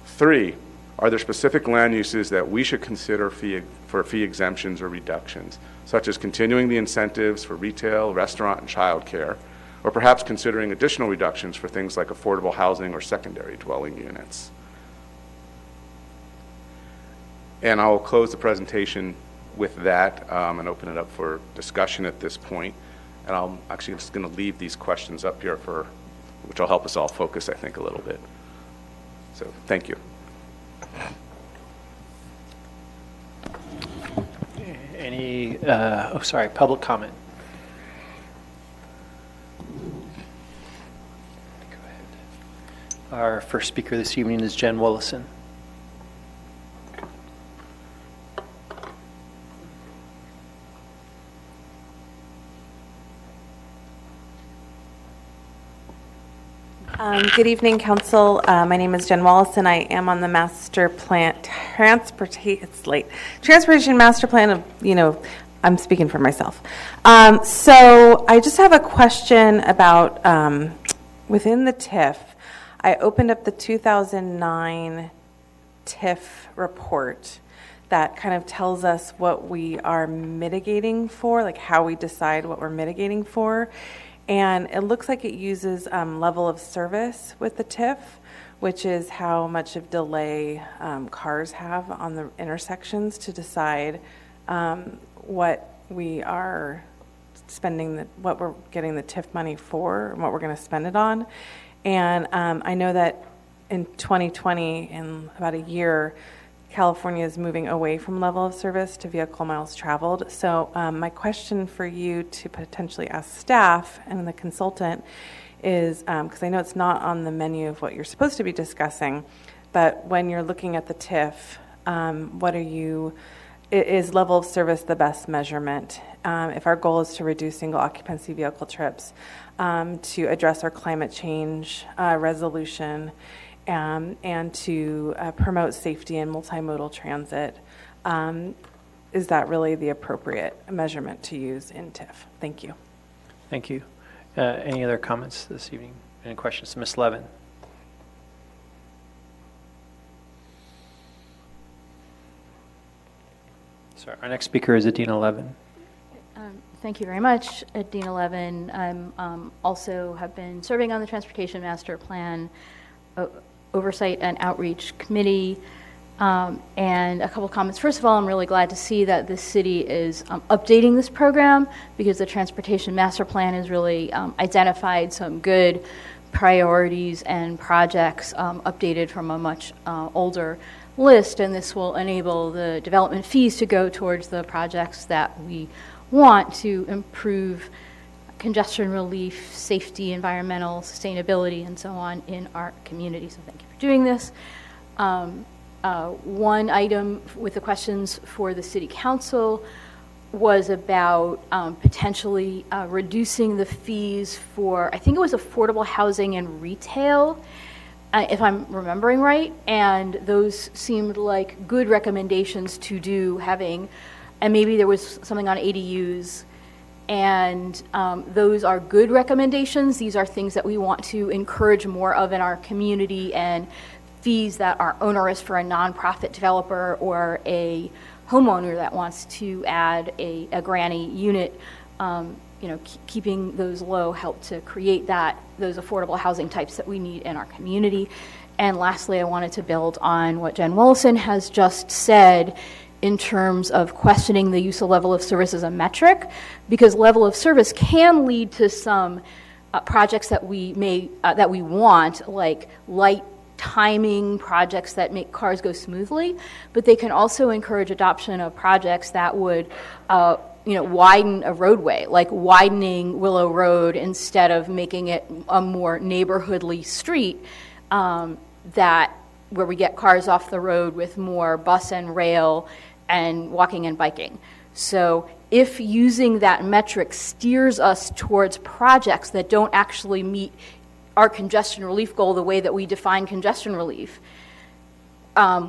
Three, are there specific land uses that we should consider for fee exemptions or reductions, such as continuing the incentives for retail, restaurant, and childcare, or perhaps considering additional reductions for things like affordable housing or secondary dwelling units? And I'll close the presentation with that and open it up for discussion at this point. And I'm actually just going to leave these questions up here which will help us all focus, I think, a little bit. So thank you. Any, public comment? Go ahead. Our first speaker this evening is Jen Willison. Good evening, Council. My name is Jen Wallace, and I am on the Master Plan, Transportation Master Plan of, I'm speaking for myself. So I just have a question about, within the TIF, I opened up the 2009 TIF report that kind of tells us what we are mitigating for, like how we decide what we're mitigating for. And it looks like it uses level of service with the TIF, which is how much of delay cars have on the intersections to decide what we are spending, what we're getting the TIF money for and what we're going to spend it on. And I know that in 2020, in about a year, California is moving away from level of service to vehicle miles traveled. So my question for you to potentially ask staff and the consultant is, because I know it's not on the menu of what you're supposed to be discussing, but when you're looking at the TIF, is level of service the best measurement? If our goal is to reduce single occupancy vehicle trips, to address our climate change resolution, and to promote safety and multimodal transit, is that really the appropriate measurement to use in TIF? Thank you. Thank you. Any other comments this evening? Any questions? Ms. Levin. Sorry, our next speaker is Adina Levin. Thank you very much, Adina Levin. I'm also have been serving on the Transportation Master Plan Oversight and Outreach Committee, and a couple comments. First of all, I'm really glad to see that the city is updating this program, because the Transportation Master Plan has really identified some good priorities and projects updated from a much older list, and this will enable the development fees to go towards the projects that we want to improve congestion relief, safety, environmental sustainability, and so on in our community. So thank you for doing this. One item with the questions for the City Council was about potentially reducing the fees for, I think it was affordable housing and retail, if I'm remembering right, and those seemed like good recommendations to do, having, and maybe there was something on ADUs, and those are good recommendations. These are things that we want to encourage more of in our community, and fees that are onerous for a nonprofit developer or a homeowner that wants to add a granny unit, keeping those low help to create those affordable housing types that we need in our community. And lastly, I wanted to build on what Jen Willison has just said in terms of questioning the use of level of service as a metric, because level of service can lead to some projects that we want, like light timing projects that make cars go smoothly, but they can also encourage adoption of projects that would widen a roadway, like widening Willow Road instead of making it a more neighborhoodly street, where we get cars off the road with more bus and rail and walking and biking. So if using that metric steers us towards projects that don't actually meet our congestion relief goal the way that we define congestion relief,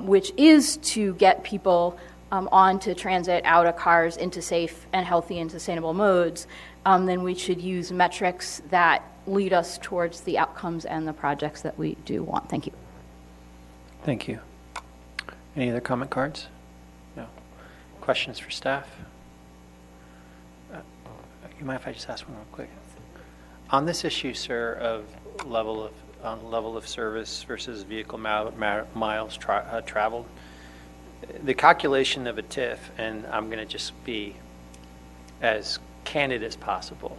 which is to get people onto transit, out of cars, into safe and healthy and sustainable modes, then we should use metrics that lead us towards the outcomes and the projects that we do want. Thank you. Thank you. Any other comment cards? No. Questions for staff? You mind if I just ask one real quick? On this issue, sir, of level of service versus vehicle miles traveled, the calculation of a TIF, and I'm going to just be as candid as possible.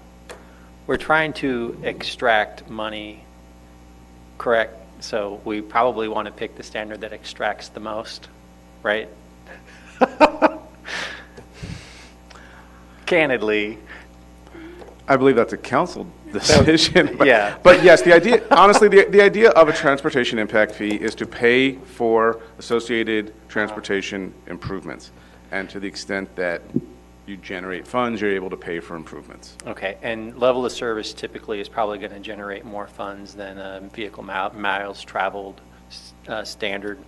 We're trying to extract money, correct? So we probably want to pick the standard that extracts the most, right? Candidly. I believe that's a council decision. Yeah. But yes, the idea, honestly, the idea of a transportation impact fee is to pay for associated transportation improvements. And to the extent that you generate funds, you're able to pay for improvements. Okay, and level of service typically is probably going to generate more funds than a vehicle miles traveled standard.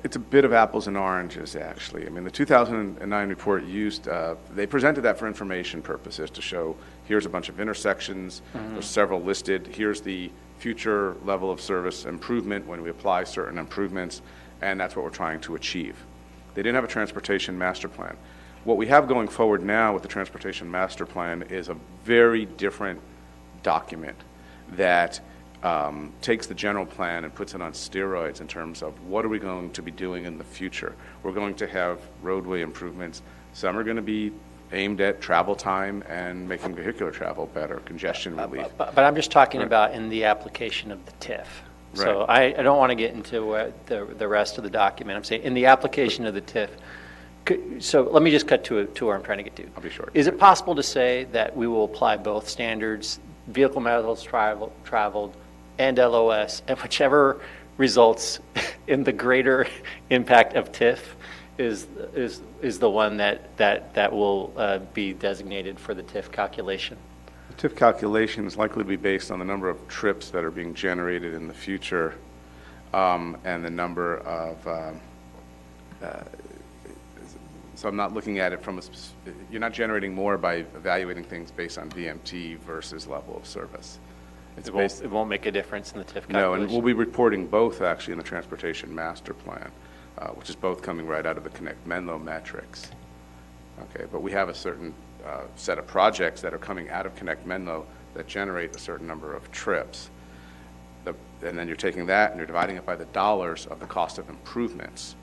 It's a bit of apples and oranges, actually. I mean, the 2009 report used, they presented that for information purposes to show, here's a bunch of intersections, there's several listed, here's the future level of service improvement when we apply certain improvements, and that's what we're trying to achieve. They didn't have a transportation master plan. What we have going forward now with the transportation master plan is a very different document that takes the general plan and puts it on steroids in terms of what are we going to be doing in the future. We're going to have roadway improvements. Some are going to be aimed at travel time and making vehicular travel better, congestion relief. But I'm just talking about in the application of the TIF. So I don't want to get into the rest of the document. I'm saying in the application of the TIF. So let me just cut to where I'm trying to get to. I'll be short. Is it possible to say that we will apply both standards, vehicle miles traveled and LOS, and whichever results in the greater impact of TIF is the one that will be designated for the TIF calculation? The TIF calculation is likely to be based on the number of trips that are being generated in the future and the number of, so I'm not looking at it from you're not generating more by evaluating things based on VMT versus level of service. It won't make a difference in the TIF calculation? No, and we'll be reporting both actually in the Transportation Master Plan, which is both coming right out of the Connect Menlo metrics. Okay, but we have a certain set of projects that are coming out of Connect Menlo that generate a certain number of trips. And then you're taking that and you're dividing it by the dollars of the cost of improvements.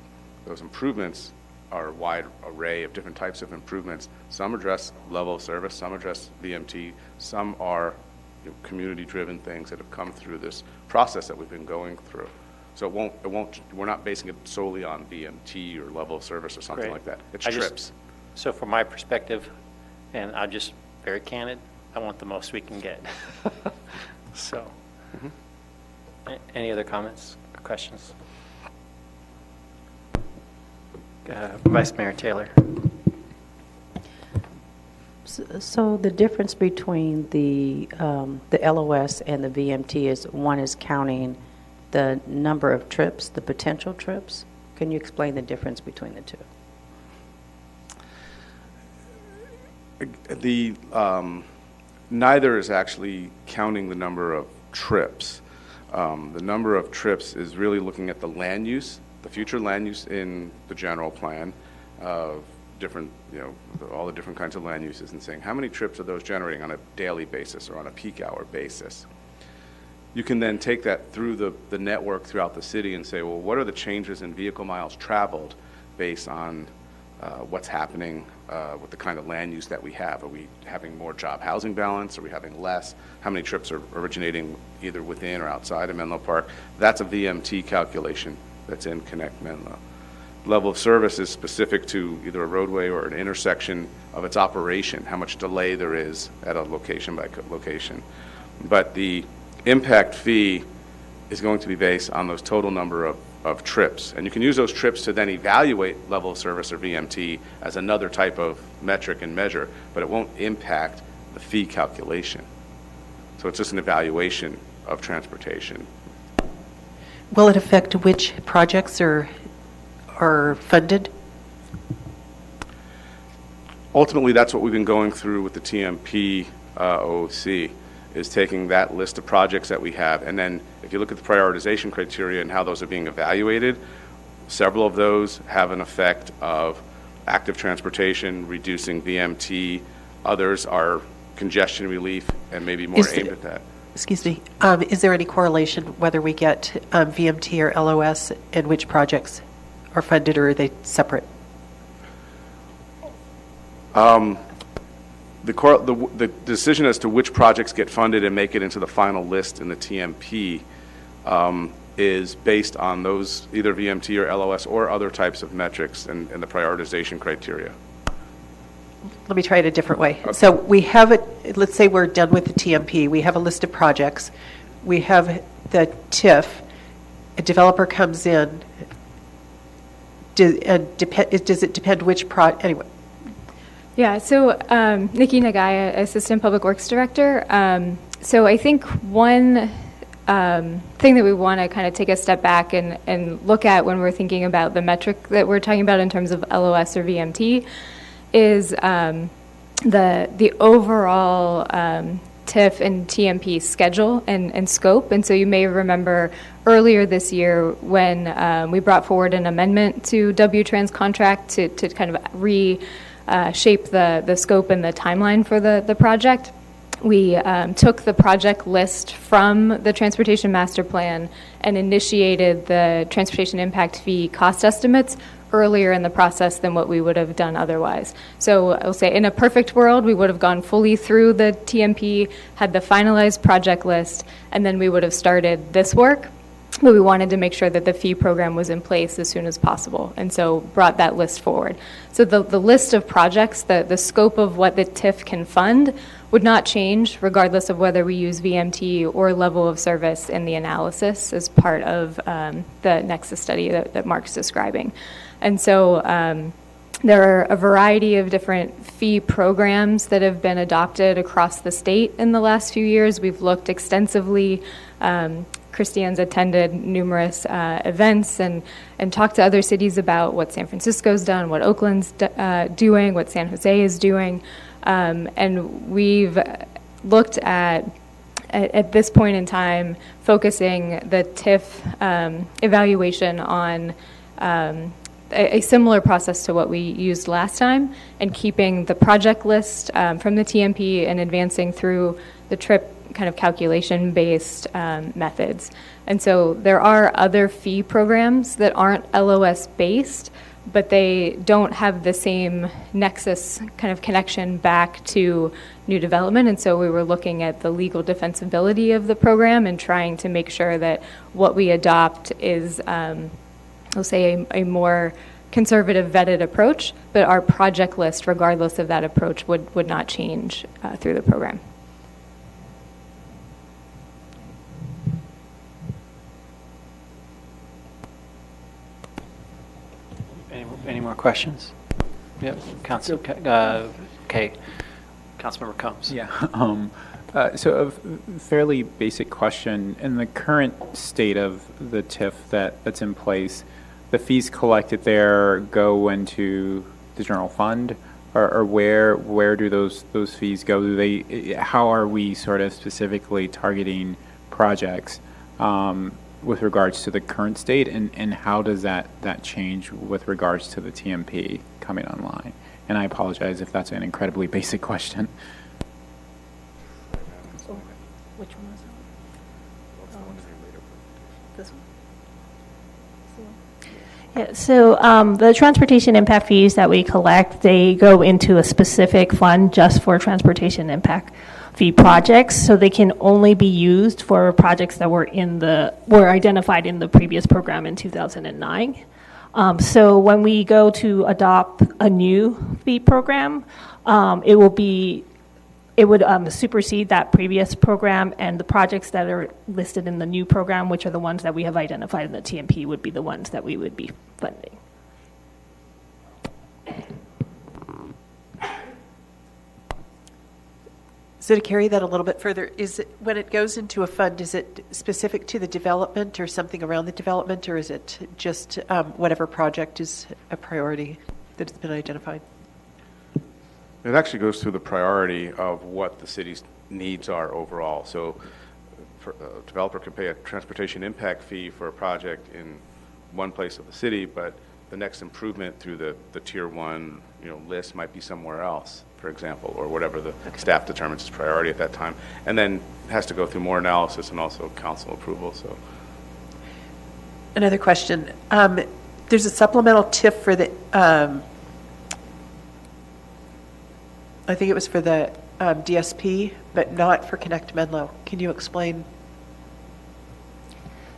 Those improvements are a wide array of different types of improvements. Some address level of service, some address VMT, some are community-driven things that have come through this process that we've been going through. So we're not basing it solely on VMT or level of service or something Great. like that. It's I just- trips. So from my perspective, and I'm just very candid, I want the most we can get. So, any other comments or questions? Vice Mayor Taylor. So the difference between the LOS and the VMT is one is counting the number of trips, the potential trips. Can you explain the difference between the two? Neither is actually counting the number of trips. The number of trips is really looking at the land use, the future land use in the general plan of different, all the different kinds of land uses, and saying how many trips are those generating on a daily basis or on a peak hour basis. You can then take that through the network throughout the city and say, well, what are the changes in vehicle miles traveled based on what's happening with the kind of land use that we have? Are we having more job housing balance? Are we having less? How many trips are originating either within or outside of Menlo Park? That's a VMT calculation that's in Connect Menlo. Level of service is specific to either a roadway or an intersection of its operation, how much delay there is at a location by location. But the impact fee is going to be based on those total number of trips. And you can use those trips to then evaluate level of service or VMT as another type of metric and measure, but it won't impact the fee calculation. So it's just an evaluation of transportation. Will it affect which projects are funded? Ultimately, that's what we've been going through with the TMP OOC, is taking that list of projects that we have, and then if you look at the prioritization criteria and how those are being evaluated, several of those have an effect of active transportation, reducing VMT. Others are congestion relief and maybe more aimed at that. Excuse me. Is there any correlation whether we get VMT or LOS and which projects are funded, or are they separate? The decision as to which projects get funded and make it into the final list in the TMP is based on those either VMT or LOS or other types of metrics and the prioritization criteria. Let me try it a different way. So we have it, let's say we're done with the TMP. We have a list of projects. We have the TIF. A developer comes in. Does it depend which anyway? Yeah, so Nikki Nagaya, Assistant Public Works Director. So I think one thing that we want to kind of take a step back and look at when we're thinking about the metric that we're talking about in terms of LOS or VMT is the overall TIF and TMP schedule and scope. And so you may remember earlier this year when we brought forward an amendment to W-Trans contract to kind of shape the scope and the timeline for the project. We took the project list from the Transportation Master Plan and initiated the transportation impact fee cost estimates earlier in the process than what we would have done otherwise. So I'll say in a perfect world, we would have gone fully through the TMP, had the finalized project list, and then we would have started this work. But we wanted to make sure that the fee program was in place as soon as possible, and so brought that list forward. So the list of projects, the scope of what the TIF can fund would not change regardless of whether we use VMT or level of service in the analysis as part of the Nexus study that Mark's describing. And so there are a variety of different fee programs that have been adopted across the state in the last few years. We've looked extensively. Christiane's attended numerous events and talked to other cities about what San Francisco's done, what Oakland's doing, what San Jose is doing. And we've looked at this point in time, focusing the TIF evaluation on a similar process to what we used last time, and keeping the project list from the TMP and advancing through the trip kind of calculation-based methods. And so there are other fee programs that aren't LOS-based, but they don't have the same nexus kind of connection back to new development. And so we were looking at the legal defensibility of the program and trying to make sure that what we adopt is, we'll say, a more conservative vetted approach, but our project list, regardless of that approach, would not change through the program. Any more questions? Yep, Council, okay. Councilmember Combs. Yeah. So a fairly basic question. In the current state of the TIF that's in place, the fees collected there go into the general fund, or where do those fees go? Do they? How are we sort of specifically targeting projects with regards to the current state, and how does that change with regards to the TMP coming online? And I apologize if that's an incredibly basic question. Which one was that? This one. Yeah, so the transportation impact fees that we collect, they go into a specific fund just for transportation impact fee projects. So they can only be used for projects that were identified in the previous program in 2009. So when we go to adopt a new fee program, it would supersede that previous program, and the projects that are listed in the new program, which are the ones that we have identified in the TMP, would be the ones that we would be funding. So to carry that a little bit further, when it goes into a fund, is it specific to the development or something around the development, or is it just whatever project is a priority that has been identified? It actually goes through the priority of what the city's needs are overall. So a developer can pay a transportation impact fee for a project in one place of the city, but the next improvement through the tier one list might be somewhere else, for example, or whatever the staff determines is priority at that time. And then it has to go through more analysis and also council approval. So another question. There's a supplemental TIF for the I think it was for the DSP, but not for Connect Menlo. Can you explain?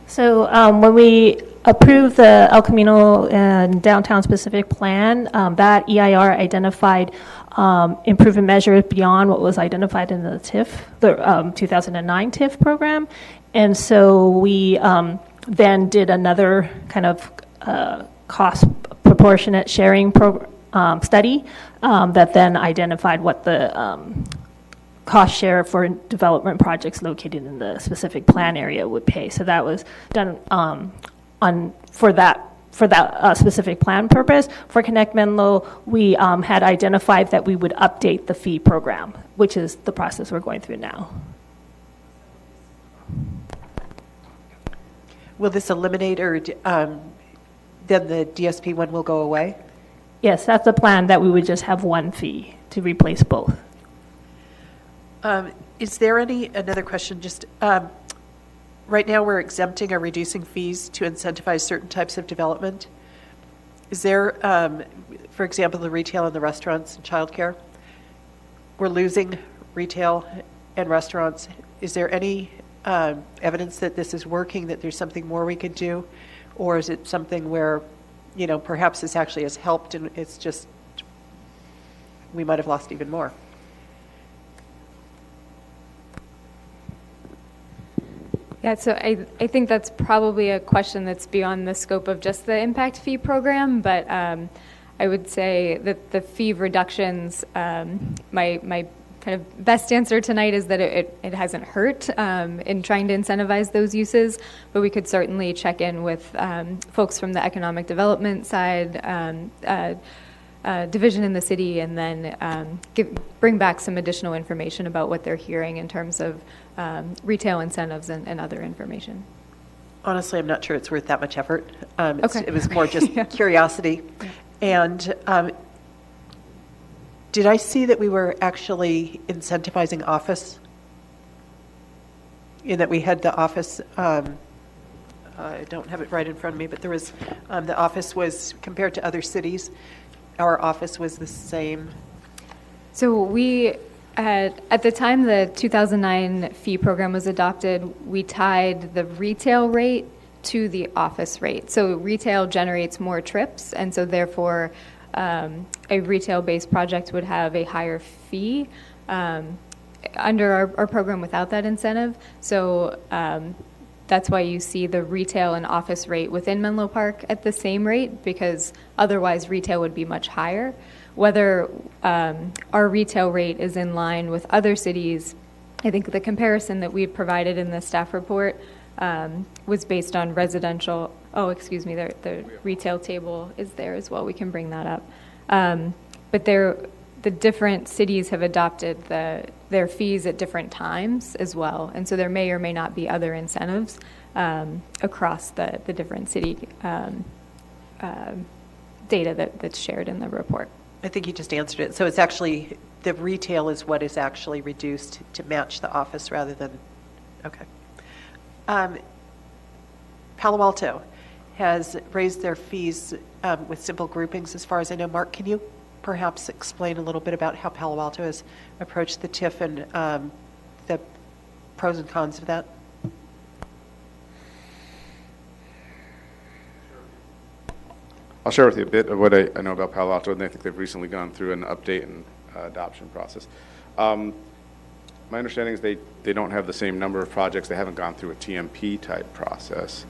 So when we approved the El Camino and downtown specific plan, that EIR identified improvement measures beyond what was identified in the TIF, the 2009 TIF program. And so we then did another kind of cost proportionate sharing study that then identified what the cost share for development projects located in the specific plan area would pay. So that was done for that specific plan purpose. For Connect Menlo, we had identified that we would update the fee program, which is the process we're going through now. Will this eliminate, or then the DSP one will go away? Yes, that's the plan, that we would just have one fee to replace both. Is there another question, just right now we're exempting or reducing fees to incentivize certain types of development. Is there, for example, the retail and the restaurants and childcare? We're losing retail and restaurants. Is there any evidence that this is working, that there's something more we could do? Or is it something where, perhaps this actually has helped and it's just, we might have lost even more? Yeah, so I think that's probably a question that's beyond the scope of just the impact fee program, but I would say that the fee reductions, my kind of best answer tonight is that it hasn't hurt in trying to incentivize those uses, but we could certainly check in with folks from the economic development side, division in the city, and then bring back some additional information about what they're hearing in terms of retail incentives and other information. Honestly, I'm not sure it's worth that much effort. Okay. It was more just curiosity. And did I see that we were actually incentivizing office? In that we had the office I don't have it right in front of me, but there was, the office was, compared to other cities, our office was the same. So we, at the time the 2009 fee program was adopted, we tied the retail rate to the office rate. So retail generates more trips, and so therefore a retail-based project would have a higher fee under our program without that incentive. So that's why you see the retail and office rate within Menlo Park at the same rate, because otherwise retail would be much higher. Whether our retail rate is in line with other cities, I think the comparison that we've provided in the staff report was based on residential. Oh, excuse me, the retail table is there as well. We can bring that up. But the different cities have adopted their fees at different times as well. And so there may or may not be other incentives across the different city data that's shared in the report. I think you just answered it. So it's actually, the retail is what is actually reduced to match the office rather than, okay. Palo Alto has raised their fees with simple groupings, as far as I know. Mark, can you perhaps explain a little bit about how Palo Alto has approached the TIF and the pros and cons of that? I'll share with you a bit of what I know about Palo Alto, and I think they've recently gone through an update and adoption process. My understanding is they don't have the same number of projects. They haven't gone through a TMP type process.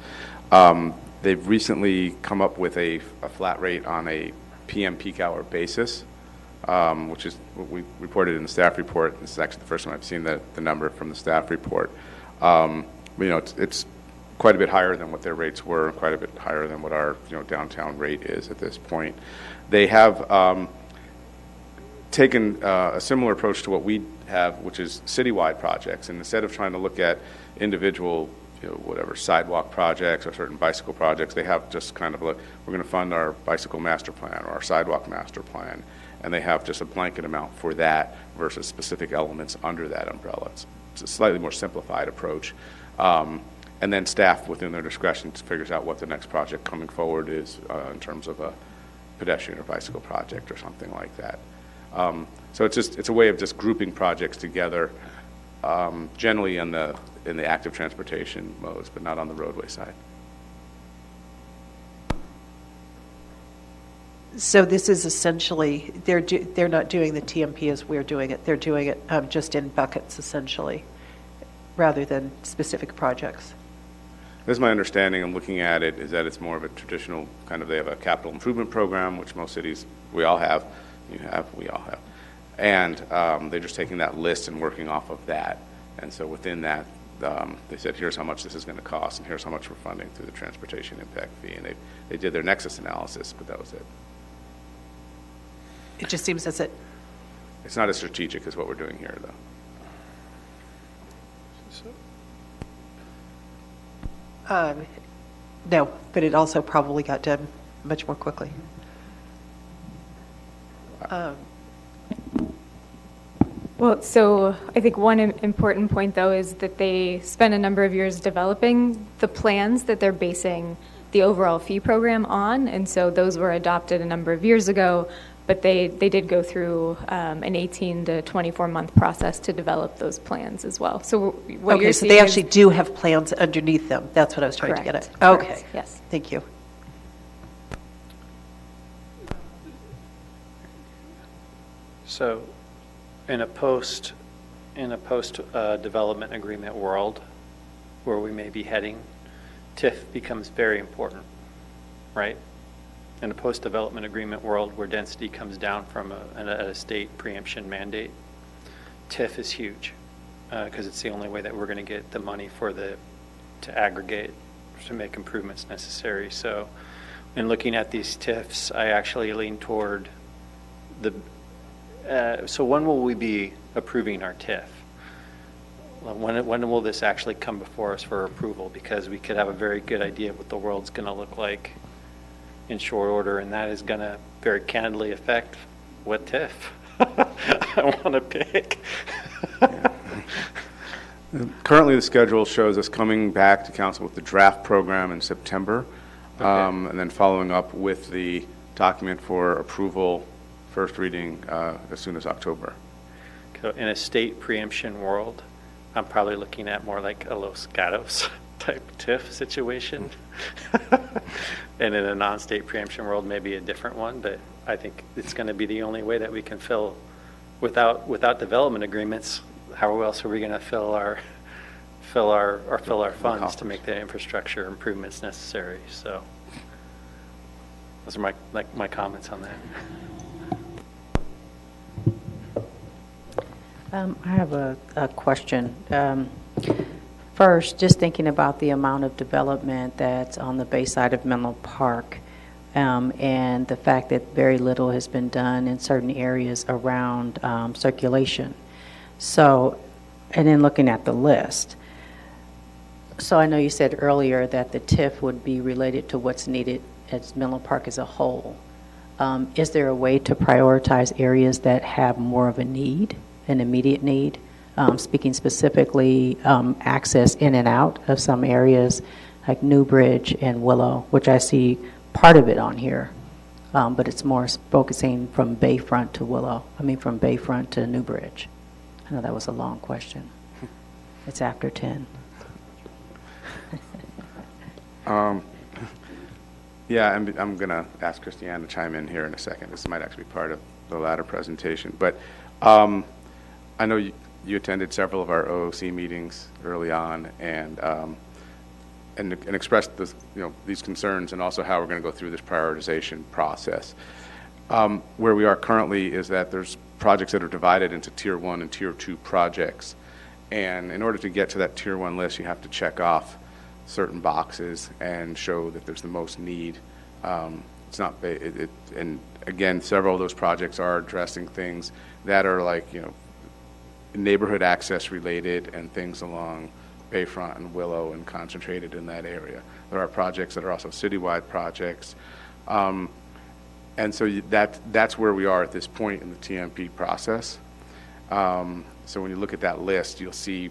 They've recently come up with a flat rate on a PM peak hour basis, which is what we reported in the staff report. This is actually the first time I've seen the number from the staff report. It's quite a bit higher than what their rates were, quite a bit higher than what our downtown rate is at this point. They have taken a similar approach to what we have, which is citywide projects. And instead of trying to look at individual, whatever, sidewalk projects or certain bicycle projects, they have just kind of like, we're going to fund our bicycle master plan or our sidewalk master plan. And they have just a blanket amount for that versus specific elements under that umbrella. It's a slightly more simplified approach. And then staff, within their discretion, figures out what the next project coming forward is in terms of a pedestrian or bicycle project or something like that. So it's a way of just grouping projects together, generally in the active transportation modes, but not on the roadway side. So this is essentially, they're not doing the TMP as we're doing it. They're doing it just in buckets, essentially, rather than specific projects. This is my understanding. I'm looking at it is that it's more of a traditional kind of, they have a capital improvement program, which most cities, we all have. You have, we all have. And they're just taking that list and working off of that. And so within that, they said, here's how much this is going to cost, and here's how much we're funding through the transportation impact fee. And they did their nexus analysis, but that was it. It just seems as it. It's not as strategic as what we're doing here, though. No, but it also probably got done much more quickly. Well, so I think one important point, though, is that they spent a number of years developing the plans that they're basing the overall fee program on, and so those were adopted a number of years ago, but they did go through an 18 to 24-month process to develop those plans as well. So what Okay, you're so seeing they is- actually do have plans underneath them. That's what I was trying to get at. Correct. Okay. Correct, yes. Thank you. So in a post development agreement world where we may be heading, TIF becomes very important, right? In a post-development agreement world where density comes down from a state preemption mandate, TIF is huge because it's the only way that we're going to get the money to aggregate, to make improvements necessary. So in looking at these TIFs, I actually lean toward so when will we be approving our TIF? When will this actually come before us for approval? Because we could have a very good idea of what the world's going to look like in short order, and that is going to very candidly affect what TIF I want to pick. Currently, the schedule shows us coming back to council with the draft program in September, and then following up with the document for approval, first reading, as soon as October. In a state preemption world, I'm probably looking at more like a Los Gatos type TIF situation. And in a non-state preemption world, maybe a different one, but I think it's going to be the only way that we can fill, without development agreements, how else are we going to fill our funds to make the infrastructure improvements necessary? So those are my comments on that. I have a question. First, just thinking about the amount of development that's on the bay side of Menlo Park, and the fact that very little has been done in certain areas around circulation. So, and then looking at the list. So I know you said earlier that the TIF would be related to what's needed at Menlo Park as a whole. Is there a way to prioritize areas that have more of a need, an immediate need? Speaking specifically, access in and out of some areas like Newbridge and Willow, which I see part of it on here, but it's more focusing from Bayfront to Willow. I mean, from Bayfront to Newbridge. I know that was a long question. It's after 10. Yeah, I'm going to ask Christiane to chime in here in a second. This might actually be part of the latter presentation. But I know you attended several of our OOC meetings early on and expressed this, these concerns, and also how we're going to go through this prioritization process. Where we are currently is that there's projects that are divided into Tier 1 and Tier 2 projects. And in order to get to that Tier 1 list, you have to check off certain boxes and show that there's the most need. It's not, and again, several of those projects are addressing things that are like, neighborhood access related and things along Bayfront and Willow and concentrated in that area. There are projects that are also citywide projects. And so that's where we are at this point in the TMP process. So when you look at that list, you'll see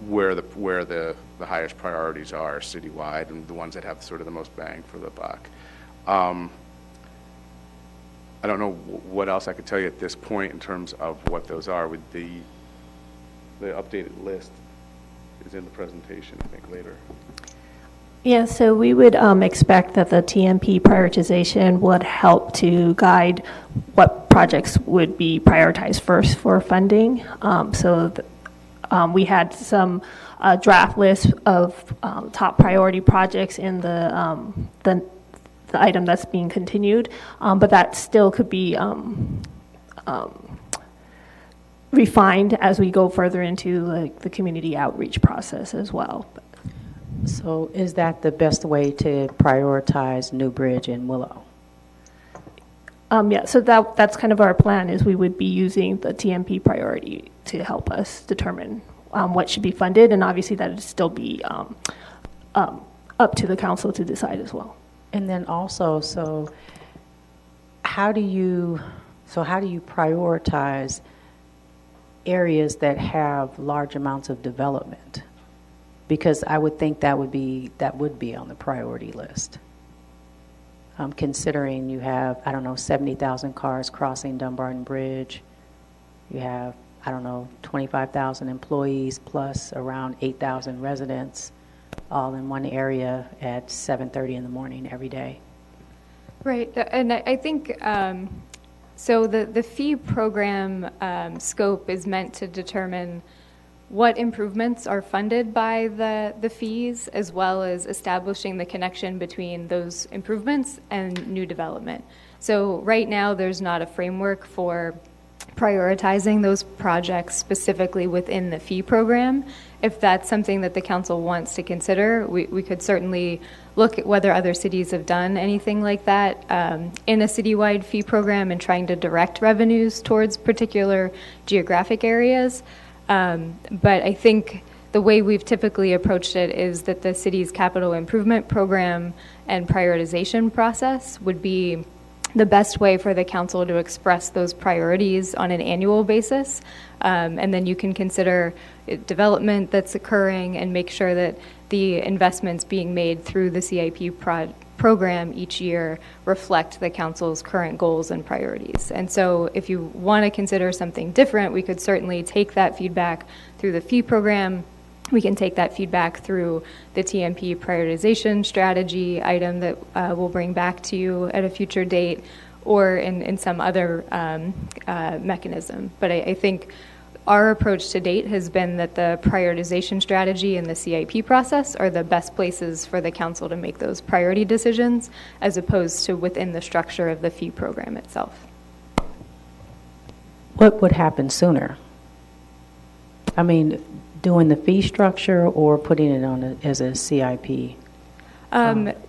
where the highest priorities are citywide and the ones that have sort of the most bang for the buck. I don't know what else I could tell you at this point in terms of what those are. With the updated list is in the presentation, I think, later. Yeah, so we would expect that the TMP prioritization would help to guide what projects would be prioritized first for funding. We had some draft lists of top priority projects in the item that's being continued, but that still could be refined as we go further into the community outreach process as well. So is that the best way to prioritize Newbridge and Willow? Yeah, so that's kind of our plan, is we would be using the TMP priority to help us determine what should be funded, and obviously that would still be up to the council to decide as well. And then also, so how do you prioritize areas that have large amounts of development? Because I would think that would be on the priority list. Considering you have, 70,000 cars crossing Dumbarton Bridge, you have, 25,000 employees plus around 8,000 residents, all in one area at 7:30 in the morning every day. Right, and I think, so the fee program scope is meant to determine what improvements are funded by the fees, as well as establishing the connection between those improvements and new development. So right now, there's not a framework for prioritizing those projects specifically within the fee program. If that's something that the council wants to consider, we could certainly look at whether other cities have done anything like that in a citywide fee program and trying to direct revenues towards particular geographic areas. But I think the way we've typically approached it is that the city's capital improvement program and prioritization process would be the best way for the council to express those priorities on an annual basis. And then you can consider development that's occurring and make sure that the investments being made through the CIP program each year reflect the council's current goals and priorities. And so if you want to consider something different, we could certainly take that feedback through the fee program. We can take that feedback through the TMP prioritization strategy item that we'll bring back to you at a future date, or in some other mechanism. But I think our approach to date has been that the prioritization strategy and the CIP process are the best places for the council to make those priority decisions, as opposed to within the structure of the fee program itself. What would happen sooner? I mean, doing the fee structure or putting it on as a CIP?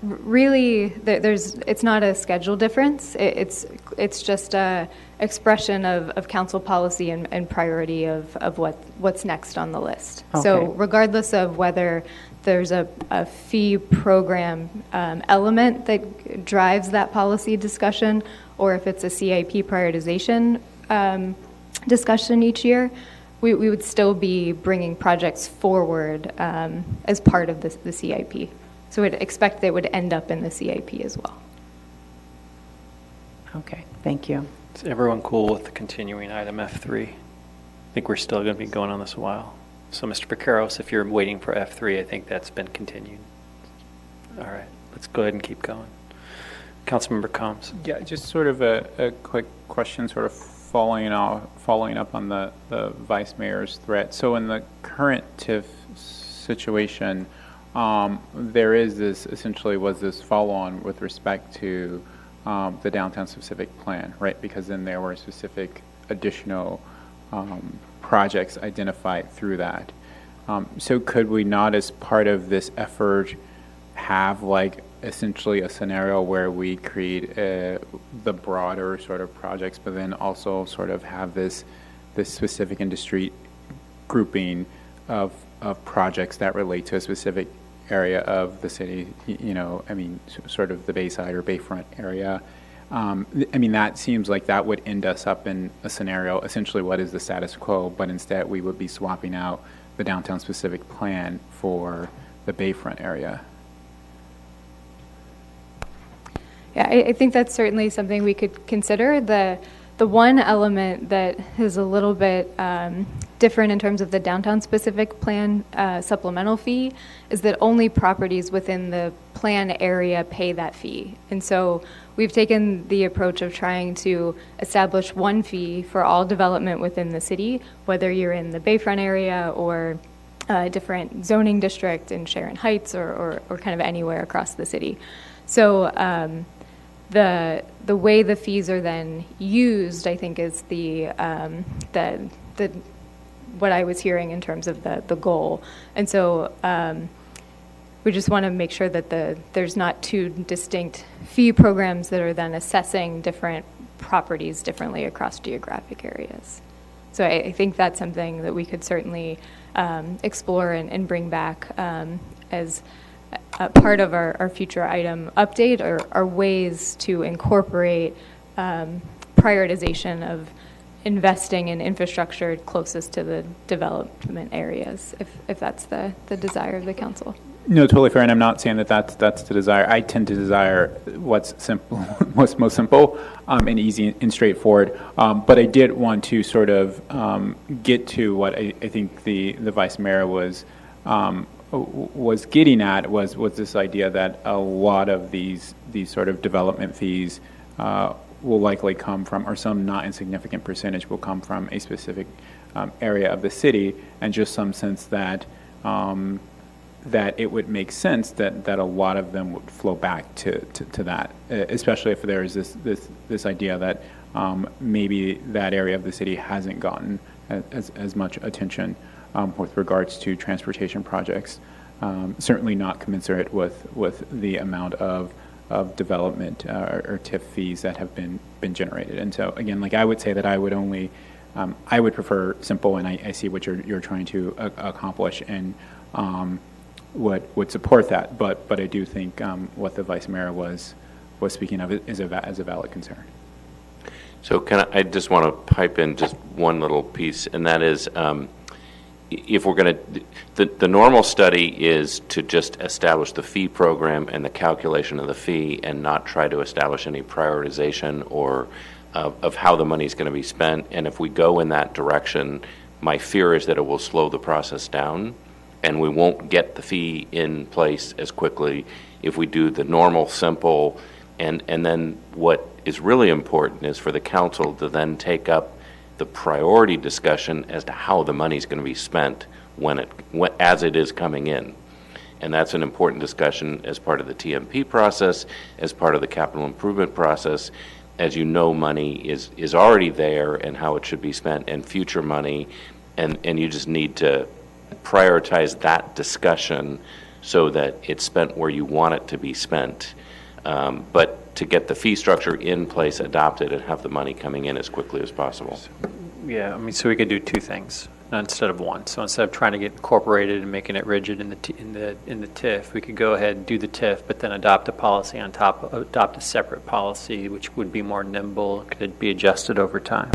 Really, it's not a schedule difference. It's just a expression of council policy and priority of what's next on the list. Okay. So regardless of whether there's a fee program element that drives that policy discussion, or if it's a CIP prioritization discussion each year, we would still be bringing projects forward as part of the CIP. So we'd expect they would end up in the CIP as well. Okay, thank you. Is everyone cool with the continuing item F3? I think we're still going to be going on this a while. So Mr. Vaqueros, if you're waiting for F3, I think that's been continued. All right, let's go ahead and keep going. Councilmember Combs. Yeah, just sort of a quick question, sort of following up on the Vice Mayor's threat. So in the current TIF situation, there is this, essentially was this follow-on with respect to the downtown specific plan, right? Because then there were specific additional projects identified through that. So could we not, as part of this effort, have like essentially a scenario where we create the broader sort of projects, but then also sort of have this specific industry grouping of projects that relate to a specific area of the city, you know, I mean, sort of the Bayside or Bayfront area. I mean, that seems like that would end us up in a scenario, essentially what is the status quo, but instead we would be swapping out the downtown specific plan for the Bayfront area. Yeah, I think that's certainly something we could consider. The one element that is a little bit different in terms of the downtown specific plan supplemental fee is that only properties within the plan area pay that fee. And so we've taken the approach of trying to establish one fee for all development within the city, whether you're in the Bayfront area or a different zoning district in Sharon Heights or kind of anywhere across the city. So the way the fees are then used, I think, is the what I was hearing in terms of the goal. And so we just want to make sure that there's not two distinct fee programs that are then assessing different properties differently across geographic areas. So I think that's something that we could certainly explore and bring back as part of our future item update, are ways to incorporate prioritization of investing in infrastructure closest to the development areas, if that's the desire of the council. No, totally fair, and I'm not saying that that's the desire. I tend to desire what's simple, what's most simple and easy and straightforward. But I did want to sort of get to what I think the Vice Mayor was getting at was this idea that a lot of these sort of development fees will likely come from, or some not insignificant percentage will come from a specific area of the city, and just some sense that that it would make sense that a lot of them would flow back to that, especially if there is this idea that maybe that area of the city hasn't gotten as much attention with regards to transportation projects, certainly not commensurate with the amount of development or TIF fees that have been generated. And so again, like I would say that I would only, I would prefer simple, and I see what you're trying to accomplish, and would support that. But I do think what the Vice Mayor was was speaking of as a valid concern. So I just want to pipe in just one little piece, and that is, if we're going to, the normal study is to just establish the fee program and the calculation of the fee and not try to establish any prioritization or of how the money is going to be spent. And if we go in that direction, my fear is that it will slow the process down and we won't get the fee in place as quickly if we do the normal, simple, and then what is really important is for the council to then take up the priority discussion as to how the money is going to be spent as it is coming in. And that's an important discussion as part of the TMP process, as part of the capital improvement process. As you know, money is already there and how it should be spent, and future money, and you just need to prioritize that discussion so that it's spent where you want it to be spent. But to get the fee structure in place, adopted, and have the money coming in as quickly as possible. Yeah, I mean, so we could do two things instead of one. So instead of trying to get incorporated and making it rigid in the TIF, we could go ahead and do the TIF, but then adopt a policy on top, adopt a separate policy, which would be more nimble, could be adjusted over time.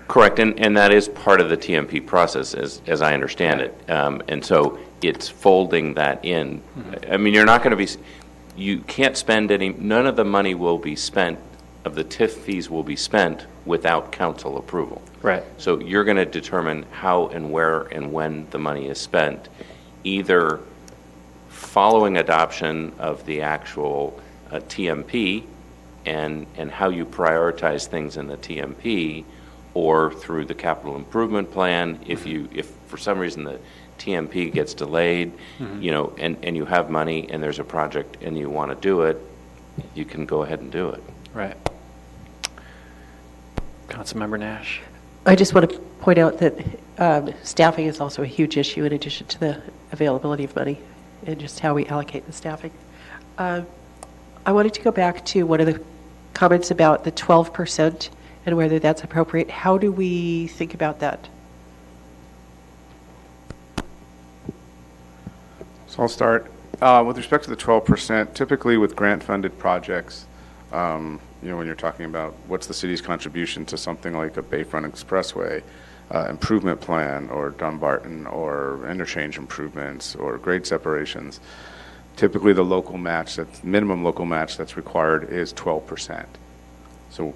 Correct, and that is part of the TMP process, as I understand it. And so it's folding that in. Mm-hmm. I mean, you're not going to be. You can't spend none of the money will be spent, of the TIF fees will be spent without council approval. Right. So you're going to determine how and where and when the money is spent, either following adoption of the actual TMP and how you prioritize things in the TMP, or through the capital improvement plan. If for some reason the TMP gets delayed, mm-hmm. and you have money and there's a project and you want to do it, you can go ahead and do it. Right. Councilmember Nash. I just want to point out that staffing is also a huge issue in addition to the availability of money and just how we allocate the staffing. I wanted to go back to one of the comments about the 12% and whether that's appropriate. How do we think about that? So I'll start. With respect to the 12%, typically with grant-funded projects, when you're talking about what's the city's contribution to something like a Bayfront Expressway improvement plan, or Dumbarton, or interchange improvements, or grade separations, typically the local match, that minimum local match that's required is 12%. So,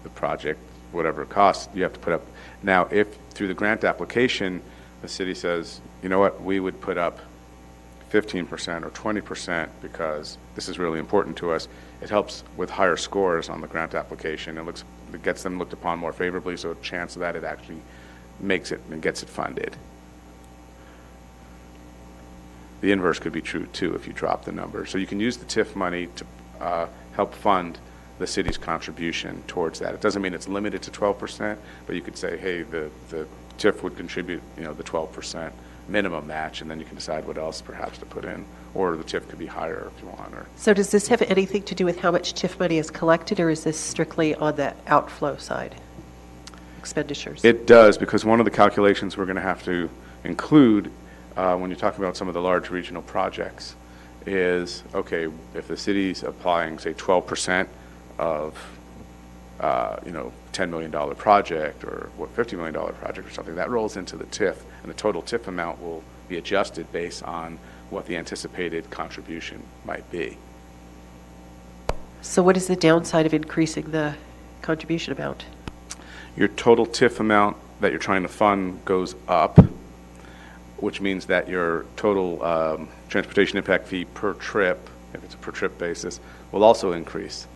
the project, whatever it costs, you have to put up. Now, if through the grant application, the city says, you know what, we would put up 15% or 20% because this is really important to us, it helps with higher scores on the grant application. It gets them looked upon more favorably, so a chance that it actually makes it and gets it funded. The inverse could be true too if you drop the number. So you can use the TIF money to help fund the city's contribution towards that. It doesn't mean it's limited to 12%, but you could say, hey, the TIF would contribute, the 12% minimum match, and then you can decide what else perhaps to put in, or the TIF could be higher if you want. So does this have anything to do with how much TIF money is collected, or is this strictly on the outflow side, expenditures? It does, because one of the calculations we're going to have to include when you're talking about some of the large regional projects is, okay, if the city's applying, say, 12% of $10 million project, or $50 million project or something, that rolls into the TIF, and the total TIF amount will be adjusted based on what the anticipated contribution might be. So what is the downside of increasing the contribution amount? Your total TIF amount that you're trying to fund goes up, which means that your total transportation impact fee per trip, if it's a per trip basis, will also increase.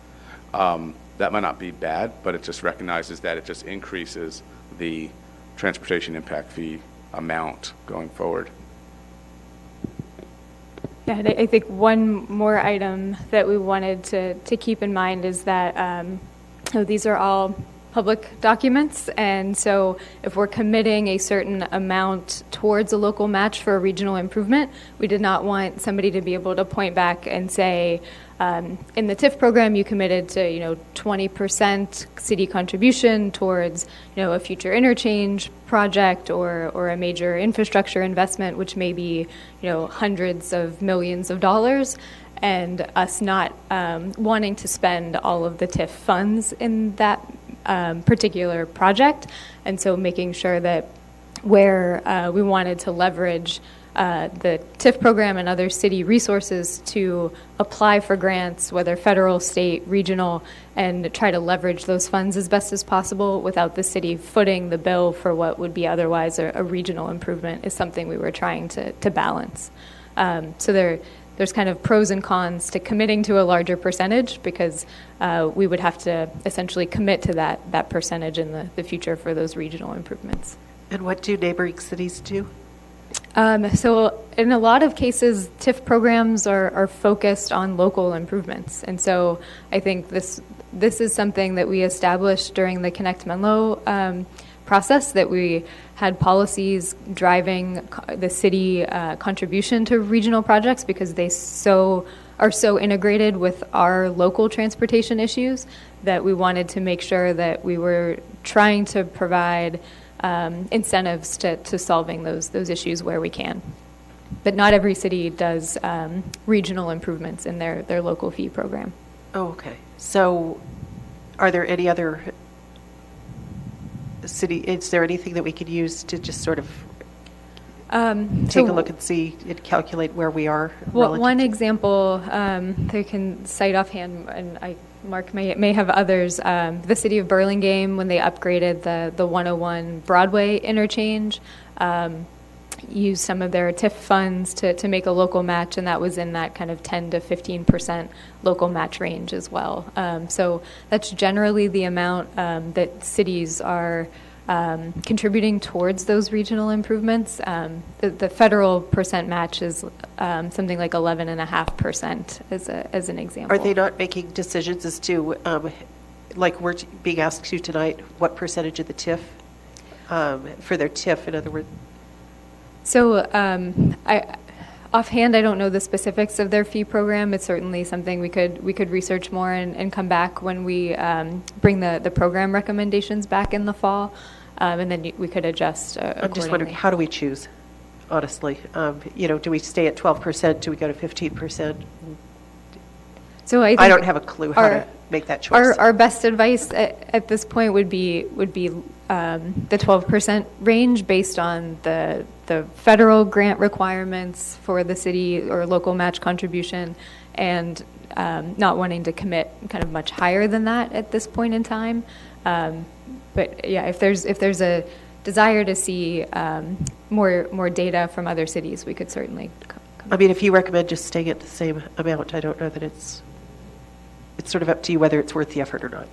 That might not be bad, but it just recognizes that it just increases the transportation impact fee amount going forward. Yeah, and I think one more item that we wanted to keep in mind is that these are all public documents. And so if we're committing a certain amount towards a local match for a regional improvement, we did not want somebody to be able to point back and say, in the TIF program, you committed to, 20% city contribution towards, a future interchange project or a major infrastructure investment, which may be, hundreds of millions of dollars, and us not wanting to spend all of the TIF funds in that particular project. And so making sure that where we wanted to leverage the TIF program and other city resources to apply for grants, whether federal, state, regional, and try to leverage those funds as best as possible without the city footing the bill for what would be otherwise a regional improvement is something we were trying to balance. So there's kind of pros and cons to committing to a larger percentage, because we would have to essentially commit to that percentage in the future for those regional improvements. And what do neighboring cities do? So in a lot of cases, TIF programs are focused on local improvements. And so I think this is something that we established during the Connect Menlo process, that we had policies driving the city contribution to regional projects, because they are so integrated with our local transportation issues, that we wanted to make sure that we were trying to provide incentives to solving those issues where we can. But not every city does regional improvements in their local fee program. Oh, okay. So are there any other is there anything that we could use to just sort of take a look and see and calculate where we are? Well, one example they can cite offhand, and Mark may have others, the city of Burlingame, when they upgraded the 101 Broadway interchange, used some of their TIF funds to make a local match, and that was in that kind of 10 to 15% local match range as well. So that's generally the amount that cities are contributing towards those regional improvements. The federal percent match is something like 11.5% as an example. Are they not making decisions as to, like we're being asked to tonight, what percentage of the TIF, for their TIF, in other words? So offhand, I don't know the specifics of their fee program. It's certainly something we could research more and come back when we bring the program recommendations back in the fall, and then we could adjust accordingly. I'm just wondering, how do we choose, honestly? Do we stay at 12%? Do we go to 15%? So I don't have a clue how to make that choice. Our best advice at this point would be the 12% range, based on the federal grant requirements for the city or local match contribution, and not wanting to commit kind of much higher than that at this point in time. But yeah, if there's a desire to see more data from other cities, we could certainly. I mean, if you recommend just staying at the same amount, I don't know that it's sort of up to you whether it's worth the effort or not.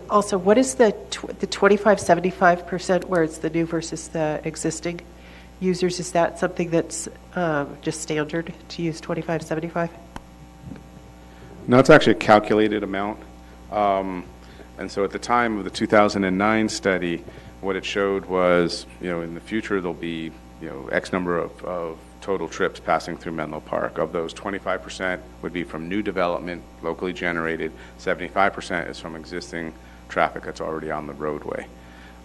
Also, what is the 25-75% where it's the new versus the existing users? Is that something that's just standard to use 25-75? No, it's actually a calculated amount. And so at the time of the 2009 study, what it showed was, in the future there'll be, X number of total trips passing through Menlo Park. Of those, 25% would be from new development, locally generated. 75% is from existing traffic that's already on the roadway.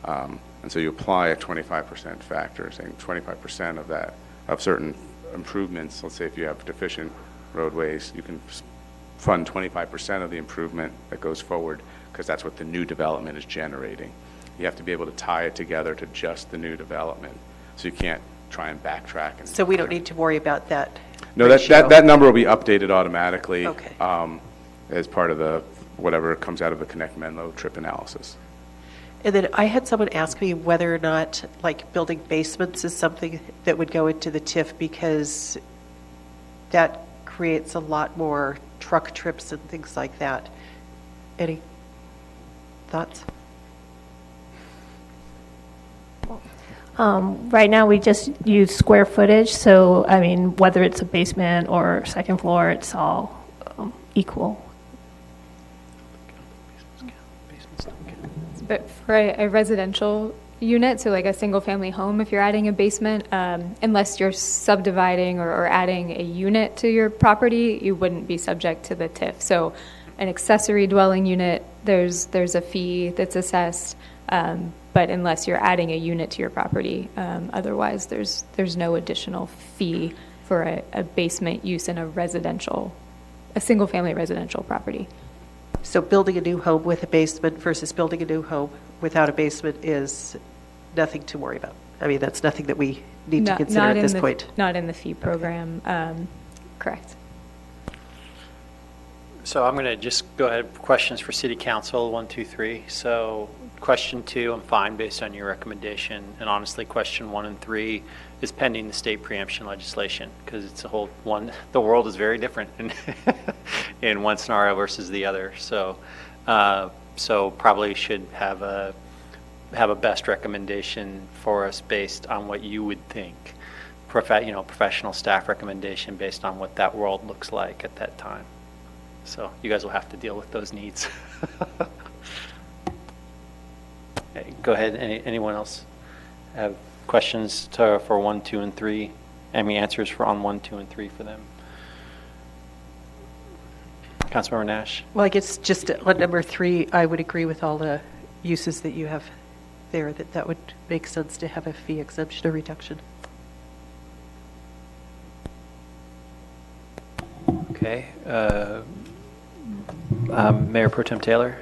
And so you apply a 25% factor, saying 25% of that, of certain improvements. Let's say if you have deficient roadways, you can fund 25% of the improvement that goes forward, because that's what the new development is generating. You have to be able to tie it together to just the new development. So you can't try and backtrack. So we don't need to worry about that. No, that number will be updated automatically. Okay. As part of the whatever comes out of the Connect Menlo trip analysis. And then I had someone ask me whether or not, like, building basements is something that would go into the TIF, because that creates a lot more truck trips and things like that. Any thoughts? Right now, we just use square footage, so I mean, whether it's a basement or second floor, it's all equal. But for a residential unit, so like a single-family home, if you're adding a basement, unless you're subdividing or adding a unit to your property, you wouldn't be subject to the TIF. So an accessory dwelling unit, there's a fee that's assessed, but unless you're adding a unit to your property, otherwise there's no additional fee for a basement use in a single-family residential property. So building a new home with a basement versus building a new home without a basement is nothing to worry about. I mean, that's nothing that we need to consider at this point. Not in the fee program, correct. So I'm going to just go ahead, questions for City Council, 1, 2, 3. So question 2, I'm fine based on your recommendation. And honestly, question 1 and 3 is pending the state preemption legislation, because it's a whole one, the world is very different in one scenario versus the other. So, so probably should have a best recommendation for us based on what you would think. Professional staff recommendation based on what that world looks like at that time. So you guys will have to deal with those needs. Okay, go ahead. Anyone else have questions for 1, 2, and 3? Any answers on 1, 2, and 3 for them? Councilmember Nash? Well, I guess just on number 3, I would agree with all the uses that you have there, that would make sense to have a fee exemption or reduction. Okay. Mayor Pro Tem Taylor?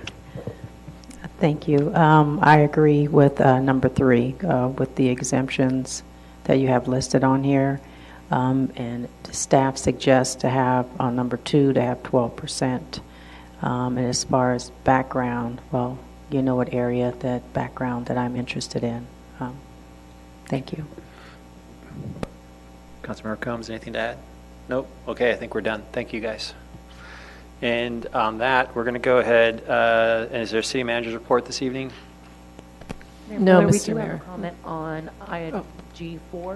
Thank you. I agree with number 3, with the exemptions that you have listed on here. And staff suggests to have, on number 2, to have 12%. And as far as background, well, you know what area, that background that I'm interested in. Thank you. Councilmember Combs, anything to add? Nope. Okay, I think we're done. Thank you, guys. And on that, we're going to go ahead. And is there a city manager's report this evening? No, Mr. Mayor. We do have a comment on item G4,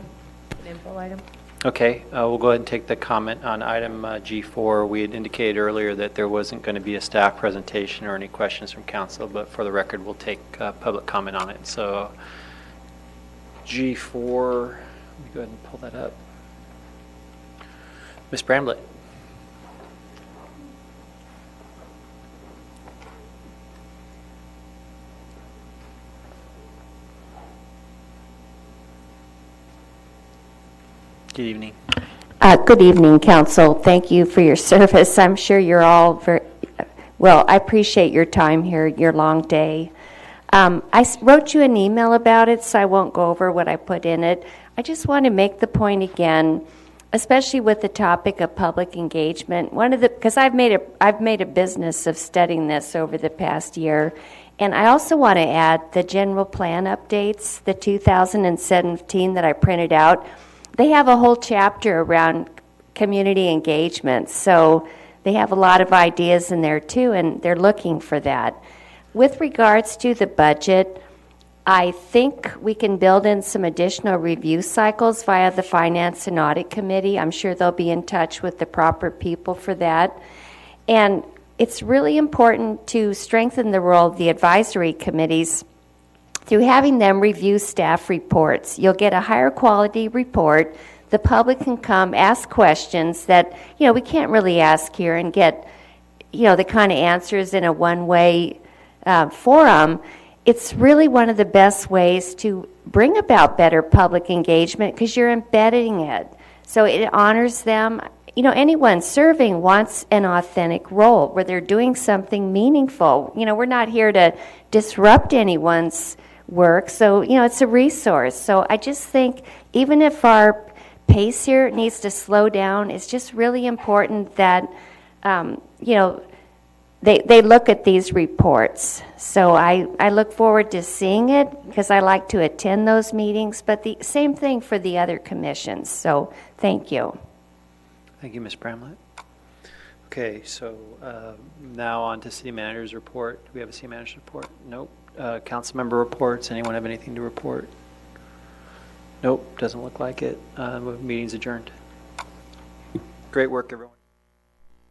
an info item. Okay, we'll go ahead and take the comment on item G4. We had indicated earlier that there wasn't going to be a staff presentation or any questions from council, but for the record, we'll take public comment on it. So G4, let me go ahead and pull that up. Ms. Bramlett. Good evening. Good evening, Council. Thank you for your service. I'm sure you're all very, well, I appreciate your time here, your long day. I wrote you an email about it, so I won't go over what I put in it. I just want to make the point again, especially with the topic of public engagement. Because I've made a business of studying this over the past year. And I also want to add the general plan updates, the 2017 that I printed out. They have a whole chapter around community engagement, so they have a lot of ideas in there too, and they're looking for that. With regards to the budget, I think we can build in some additional review cycles via the Finance and Audit Committee. I'm sure they'll be in touch with the proper people for that. And it's really important to strengthen the role of the advisory committees through having them review staff reports. You'll get a higher quality report. The public can come ask questions that, we can't really ask here and get, the kind of answers in a one-way forum. It's really one of the best ways to bring about better public engagement because you're embedding it. So it honors them. Anyone serving wants an authentic role where they're doing something meaningful. We're not here to disrupt anyone's work. So, it's a resource. So I just think even if our pace here needs to slow down, it's just really important that, they look at these reports. So I look forward to seeing it because I like to attend those meetings, but the same thing for the other commissions. So thank you. Thank you, Ms. Bramlett. Okay, so now on to city manager's report. Do we have a city manager's report? Nope. Council member reports. Anyone have anything to report? Nope, doesn't look like it. Meeting's adjourned. Great work, everyone.